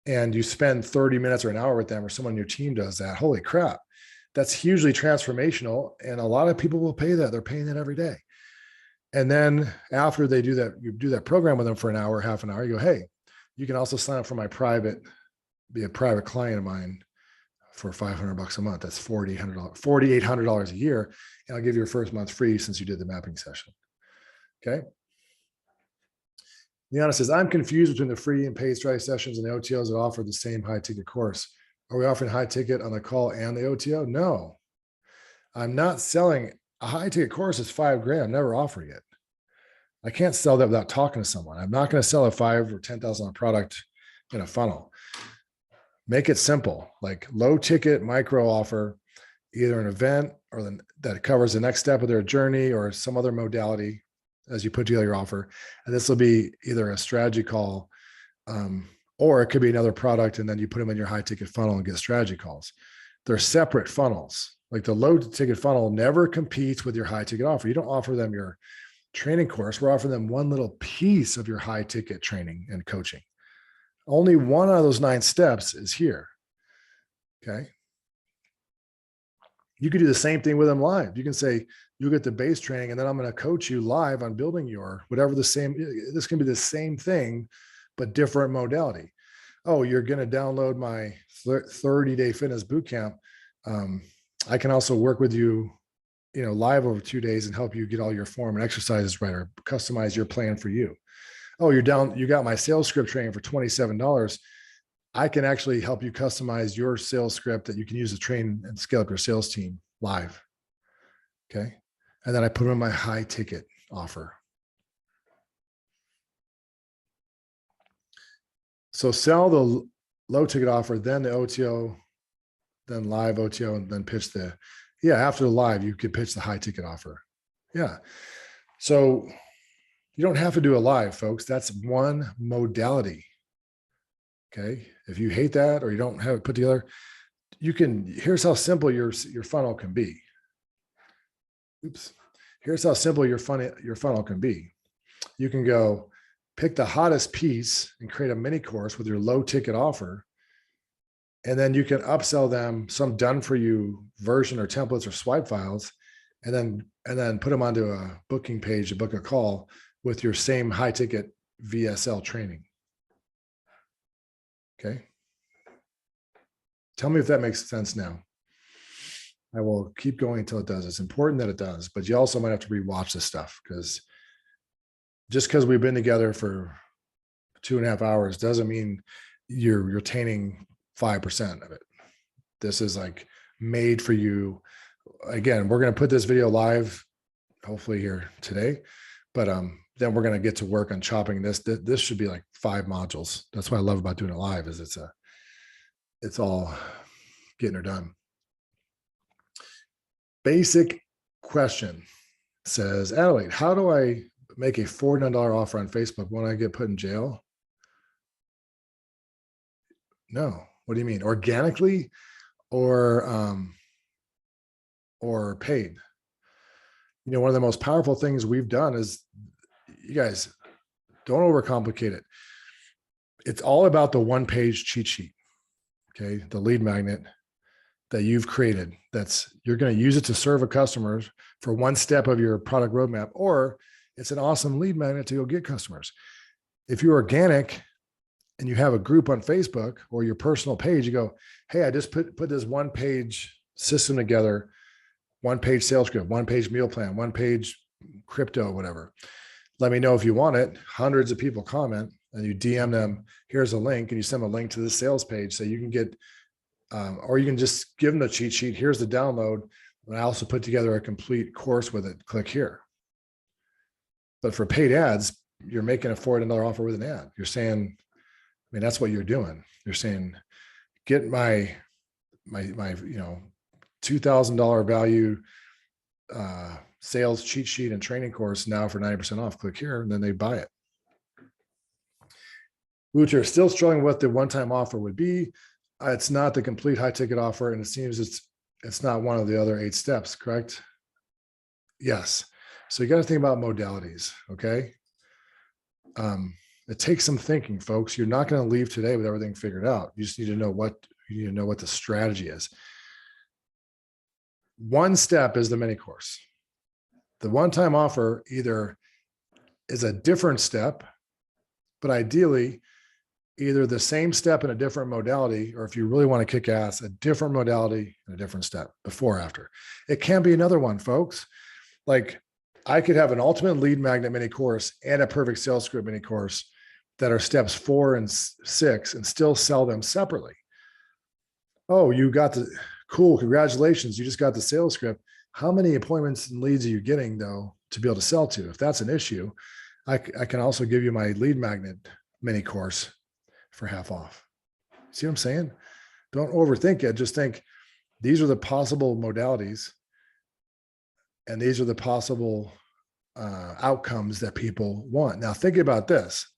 [SPEAKER 1] And you spend 30 minutes or an hour with them, or someone on your team does that. Holy crap. That's hugely transformational. And a lot of people will pay that. They're paying that every day. And then after they do that, you do that program with them for an hour, half an hour, you go, hey, you can also sign up for my be a private client of mine for $500 a month. That's $4,800 a year. And I'll give you your first month free since you did the mapping session. Okay. Liana says, I'm confused between the free and paid strategy sessions and the OTOs that offer the same high ticket course. Are we offering high ticket on the call and the OTO? No, I'm not selling a high ticket course. Is $5,000. I'm never offering it. I can't sell that without talking to someone. I'm not going to sell a $5,000 or $10,000 product in a funnel. Make it simple, like low ticket micro offer, either an event or that covers the next step of their journey or some other modality as you put together your offer. And this will be either a strategy call, or it could be another product. And then you put them in your high ticket funnel and get strategy calls. They're separate funnels. Like the low ticket funnel never competes with your high ticket offer. You don't offer them your training course. We're offering them one little piece of your high ticket training and coaching. Only one out of those 9 steps is here. Okay. You could do the same thing with them live. You can say, you get the base training and then I'm going to coach you live on building your whatever this can be the same thing, but different modality. Oh, you're going to download my 30-day fitness bootcamp. I can also work with you, live over 2 days and help you get all your form and exercises right, or customize your plan for you. Oh, you got my sales script training for $27. I can actually help you customize your sales script that you can use to train and scale up your sales team live. Okay. And then I put them in my high ticket offer. So sell the low ticket offer, then the OTO, then live OTO, and then pitch after the live, you could pitch the high ticket offer. Yeah. So you don't have to do a live, folks. That's one modality. Okay. If you hate that or you don't have it put together, here's how simple your funnel can be. Oops. Here's how simple your funnel can be. You can go pick the hottest piece and create a mini course with your low ticket offer. And then you can upsell them some done for you version or templates or swipe files, and then put them onto a booking page to book a call with your same high ticket VSL training. Okay. Tell me if that makes sense now. I will keep going until it does. It's important that it does, but you also might have to rewatch this stuff, because just because we've been together for 2.5 hours doesn't mean you're retaining 5% of it. This is like made for you. Again, we're going to put this video live, hopefully here today, but then we're going to get to work on chopping this. This should be like 5 modules. That's what I love about doing it live, is it's all getting her done. Basic question says, Adelaide, how do I make a $49 offer on Facebook when I get put in jail? No. What do you mean? Organically or paid? You know, one of the most powerful things we've done is, you guys, don't overcomplicate it. It's all about the one-page cheat sheet. Okay. The lead magnet that you've created, you're going to use it to serve a customer for one step of your product roadmap, or it's an awesome lead magnet to go get customers. If you're organic and you have a group on Facebook or your personal page, you go, hey, I just put this one-page system together, one-page sales script, one-page meal plan, one-page crypto, whatever. Let me know if you want it. Hundreds of people comment, and you DM them, here's a link, and you send a link to the sales page so you can get, or you can just give them the cheat sheet. Here's the download. And I also put together a complete course with it. Click here. But for paid ads, you're making a $400 offer with an ad. You're saying, I mean, that's what you're doing. You're saying, get my $2,000 value sales cheat sheet and training course now for 90% off. Click here, and then they buy it. Which are still struggling with the one-time offer would be. It's not the complete high ticket offer, and it seems it's not one of the other 8 steps, correct? Yes. So you got to think about modalities. Okay. It takes some thinking, folks. You're not going to leave today with everything figured out. You just need to know what the strategy is. One step is the mini course. The one-time offer either is a different step, but ideally either the same step in a different modality, or if you really want to kick ass, a different modality and a different step before, after. It can be another one, folks. Like, I could have an ultimate lead magnet mini course and a perfect sales script mini course that are steps 4 and 6 and still sell them separately. Oh, you got cool. Congratulations. You just got the sales script. How many appointments and leads are you getting though to be able to sell to? If that's an issue, I can also give you my lead magnet mini course for half off. See what I'm saying? Don't overthink it. Just think, these are the possible modalities, and these are the possible outcomes that people want. Now, think about this.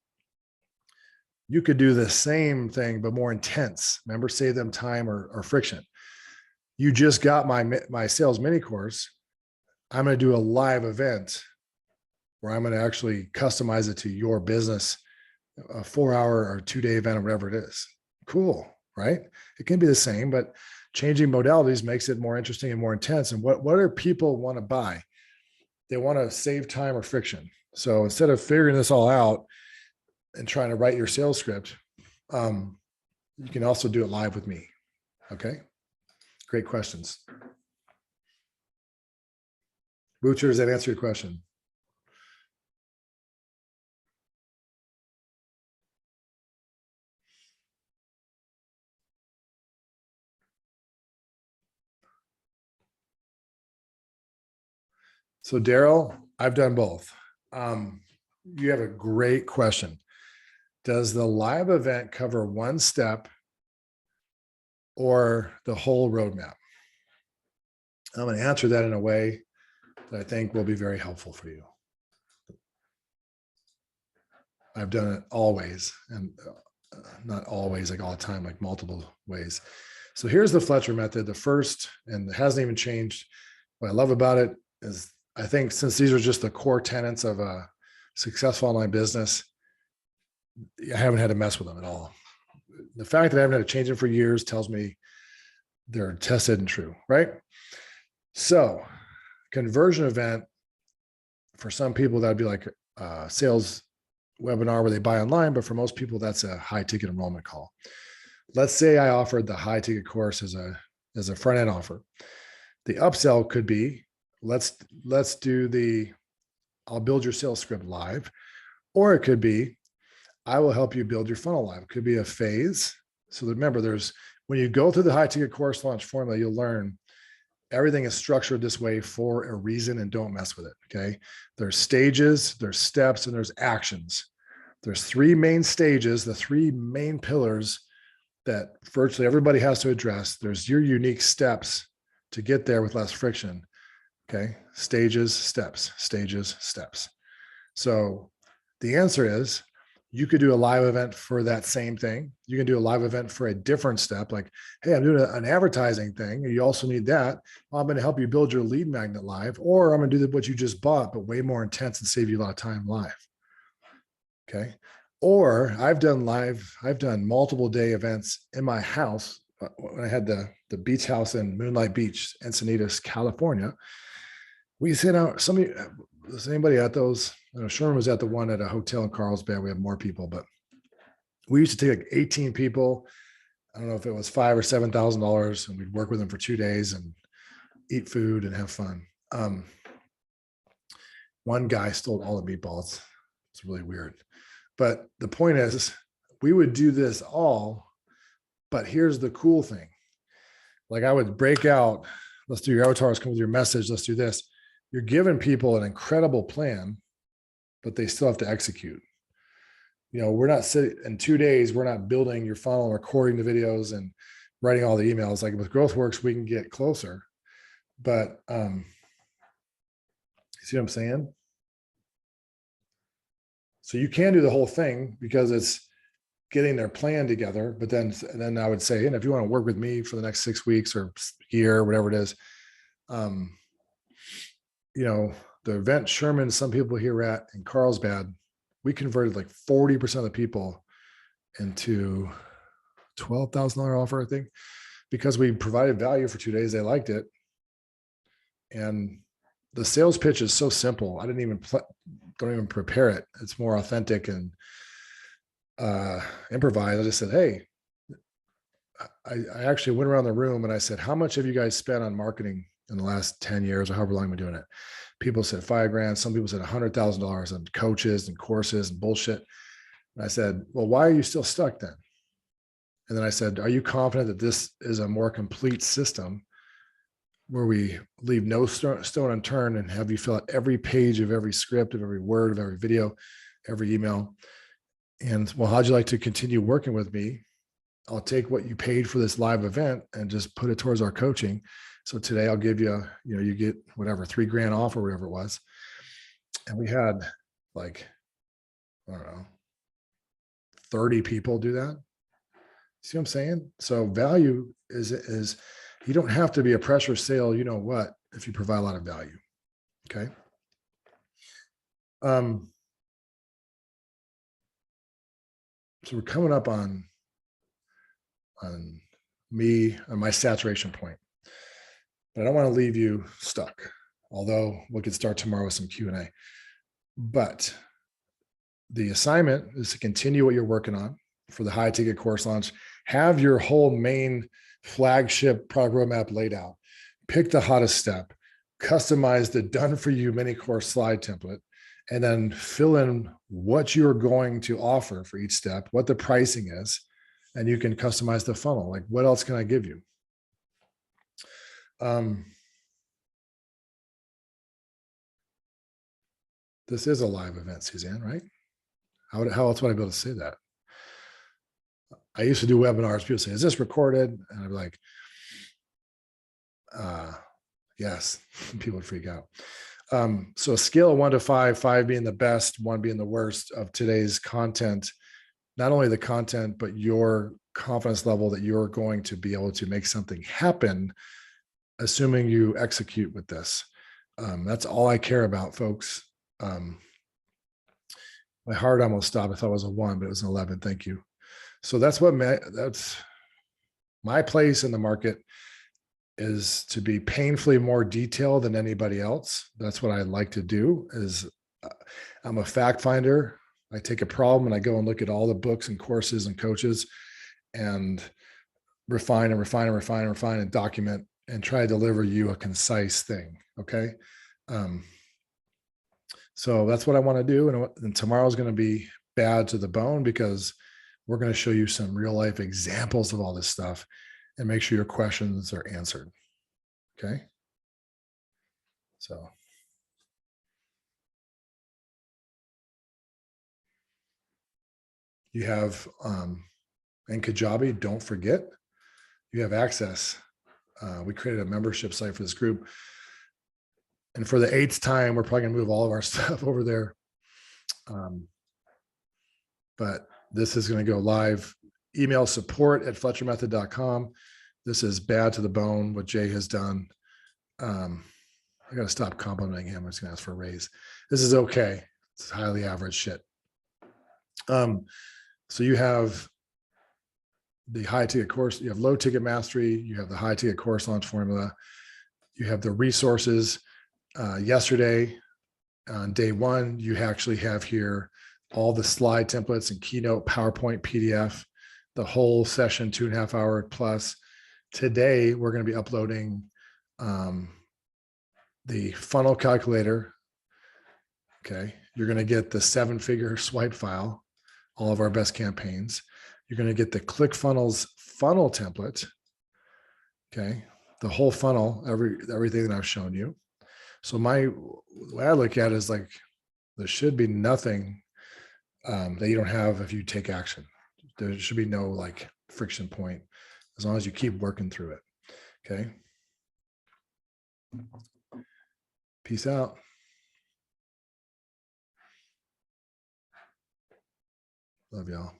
[SPEAKER 1] You could do the same thing, but more intense. Remember, save them time or friction. You just got my sales mini course. I'm going to do a live event where I'm going to actually customize it to your business, a 4-hour or 2-day event or whatever it is. Cool, right? It can be the same, but changing modalities makes it more interesting and more intense. And what do people want to buy? They want to save time or friction. So instead of figuring this all out and trying to write your sales script, you can also do it live with me. Okay. Great questions. Butcher, does that answer your question? So Daryl, I've done both. You have a great question. Does the live event cover one step or the whole roadmap? I'm going to answer that in a way that I think will be very helpful for you. I've done it always, and not always, like all the time, like multiple ways. So here's the Fletcher method, the first, and it hasn't even changed. What I love about it is I think since these are just the core tenets of a successful online business, I haven't had to mess with them at all. The fact that I haven't had to change them for years tells me they're tested and true, right? So conversion event, for some people, that'd be like a sales webinar where they buy online, but for most people, that's a high ticket enrollment call. Let's say I offered the high ticket course as a front end offer. The upsell could be, let's do the, I'll build your sales script live, or it could be, I will help you build your funnel live. It could be a phase. So remember, when you go through the high ticket course launch formula, you'll learn everything is structured this way for a reason, and don't mess with it. Okay. There's stages, there's steps, and there's actions. There's three main stages, the three main pillars that virtually everybody has to address. There's your unique steps to get there with less friction. Okay. Stages, steps, stages, steps. So the answer is, you could do a live event for that same thing. You can do a live event for a different step, like, hey, I'm doing an advertising thing. You also need that. Well, I'm going to help you build your lead magnet live, or I'm going to do what you just bought, but way more intense and save you a lot of time live. Okay. Or I've done multiple day events in my house. When I had the beach house in Moonlight Beach, Encinitas, California, we sent out was anybody at those? I know Sherman was at the one at a hotel in Carlsbad. We have more people, but we used to take like 18 people. I don't know if it was $5,000 or $7,000, and we'd work with them for 2 days and eat food and have fun. One guy stole all the meatballs. It's really weird. But the point is, we would do this all, but here's the cool thing. Like I would break out, let's do your avatars, come with your message, let's do this. You're giving people an incredible plan, but they still have to execute. You know, we're not sitting in 2 days, we're not building your funnel, recording the videos and writing all the emails. Like with GrowthWorks, we can get closer. But you see what I'm saying? So you can do the whole thing because it's getting their plan together. But then I would say, and if you want to work with me for the next 6 weeks or year, whatever it is, you know, the event Sherman, some people here at in Carlsbad, we converted like 40% of the people into $12,000 offer, I think, because we provided value for 2 days. They liked it. And the sales pitch is so simple. I don't even prepare it. It's more authentic and improvised. I just said, hey, I actually went around the room and I said, how much have you guys spent on marketing in the last 10 years or however long I've been doing it? People said $5,000. Some people said $100,000 on coaches and courses and bullshit. And I said, well, why are you still stuck then? And then I said, are you confident that this is a more complete system where we leave no stone unturned and have you fill out every page of every script, of every word, of every video, every email? And well, how'd you like to continue working with me? I'll take what you paid for this live event and just put it towards our coaching. So today I'll give you, you get whatever, $3,000 off or whatever it was. And we had like, I don't know, 30 people do that. See what I'm saying? So value is you don't have to be a pressure sale, you know what, if you provide a lot of value. Okay. So we're coming up on my saturation point. But I don't want to leave you stuck, although we could start tomorrow with some Q&A. But the assignment is to continue what you're working on for the high ticket course launch. Have your whole main flagship product roadmap laid out. Pick the hottest step, customize the done for you mini course slide template, and then fill in what you're going to offer for each step, what the pricing is, and you can customize the funnel. Like, what else can I give you? This is a live event, Suzanne, right? How else would I be able to say that? I used to do webinars. People say, is this recorded? And I'd be like, yes, people would freak out. So a scale of 1 to 5, 5 being the best, 1 being the worst of today's content, not only the content, but your confidence level that you're going to be able to make something happen, assuming you execute with this. That's all I care about, folks. My heart almost stopped. I thought it was a 1, but it was an 11. Thank you. So that's my place in the market, is to be painfully more detailed than anybody else. That's what I like to do. I'm a fact finder. I take a problem and I go and look at all the books and courses and coaches and refine and document and try to deliver you a concise thing. Okay. So that's what I want to do. And tomorrow's going to be bad to the bone, because we're going to show you some real life examples of all this stuff and make sure your questions are answered. Okay. So. You have, and Kajabi, don't forget, you have access. We created a membership site for this group. And for the 8th time, we're probably gonna move all of our stuff over there. But this is gonna go live. Email support@fletchermethod.com. This is bad to the bone, what Jay has done. I gotta stop complimenting him. I'm just gonna ask for a raise. This is okay. It's highly average shit. So you have the high ticket course, you have low ticket mastery, you have the high ticket course launch formula, you have the resources. Yesterday on day 1, you actually have here all the slide templates and Keynote, PowerPoint, PDF, the whole session, 2.5 hour plus. Today, we're going to be uploading the funnel calculator. Okay. You're going to get the 7-figure swipe file, all of our best campaigns. You're going to get the ClickFunnels funnel template. Okay. The whole funnel, everything that I've shown you. So the way I look at it is like, there should be nothing that you don't have if you take action. There should be no like friction point, as long as you keep working through it. Okay. Peace out. Love y'all.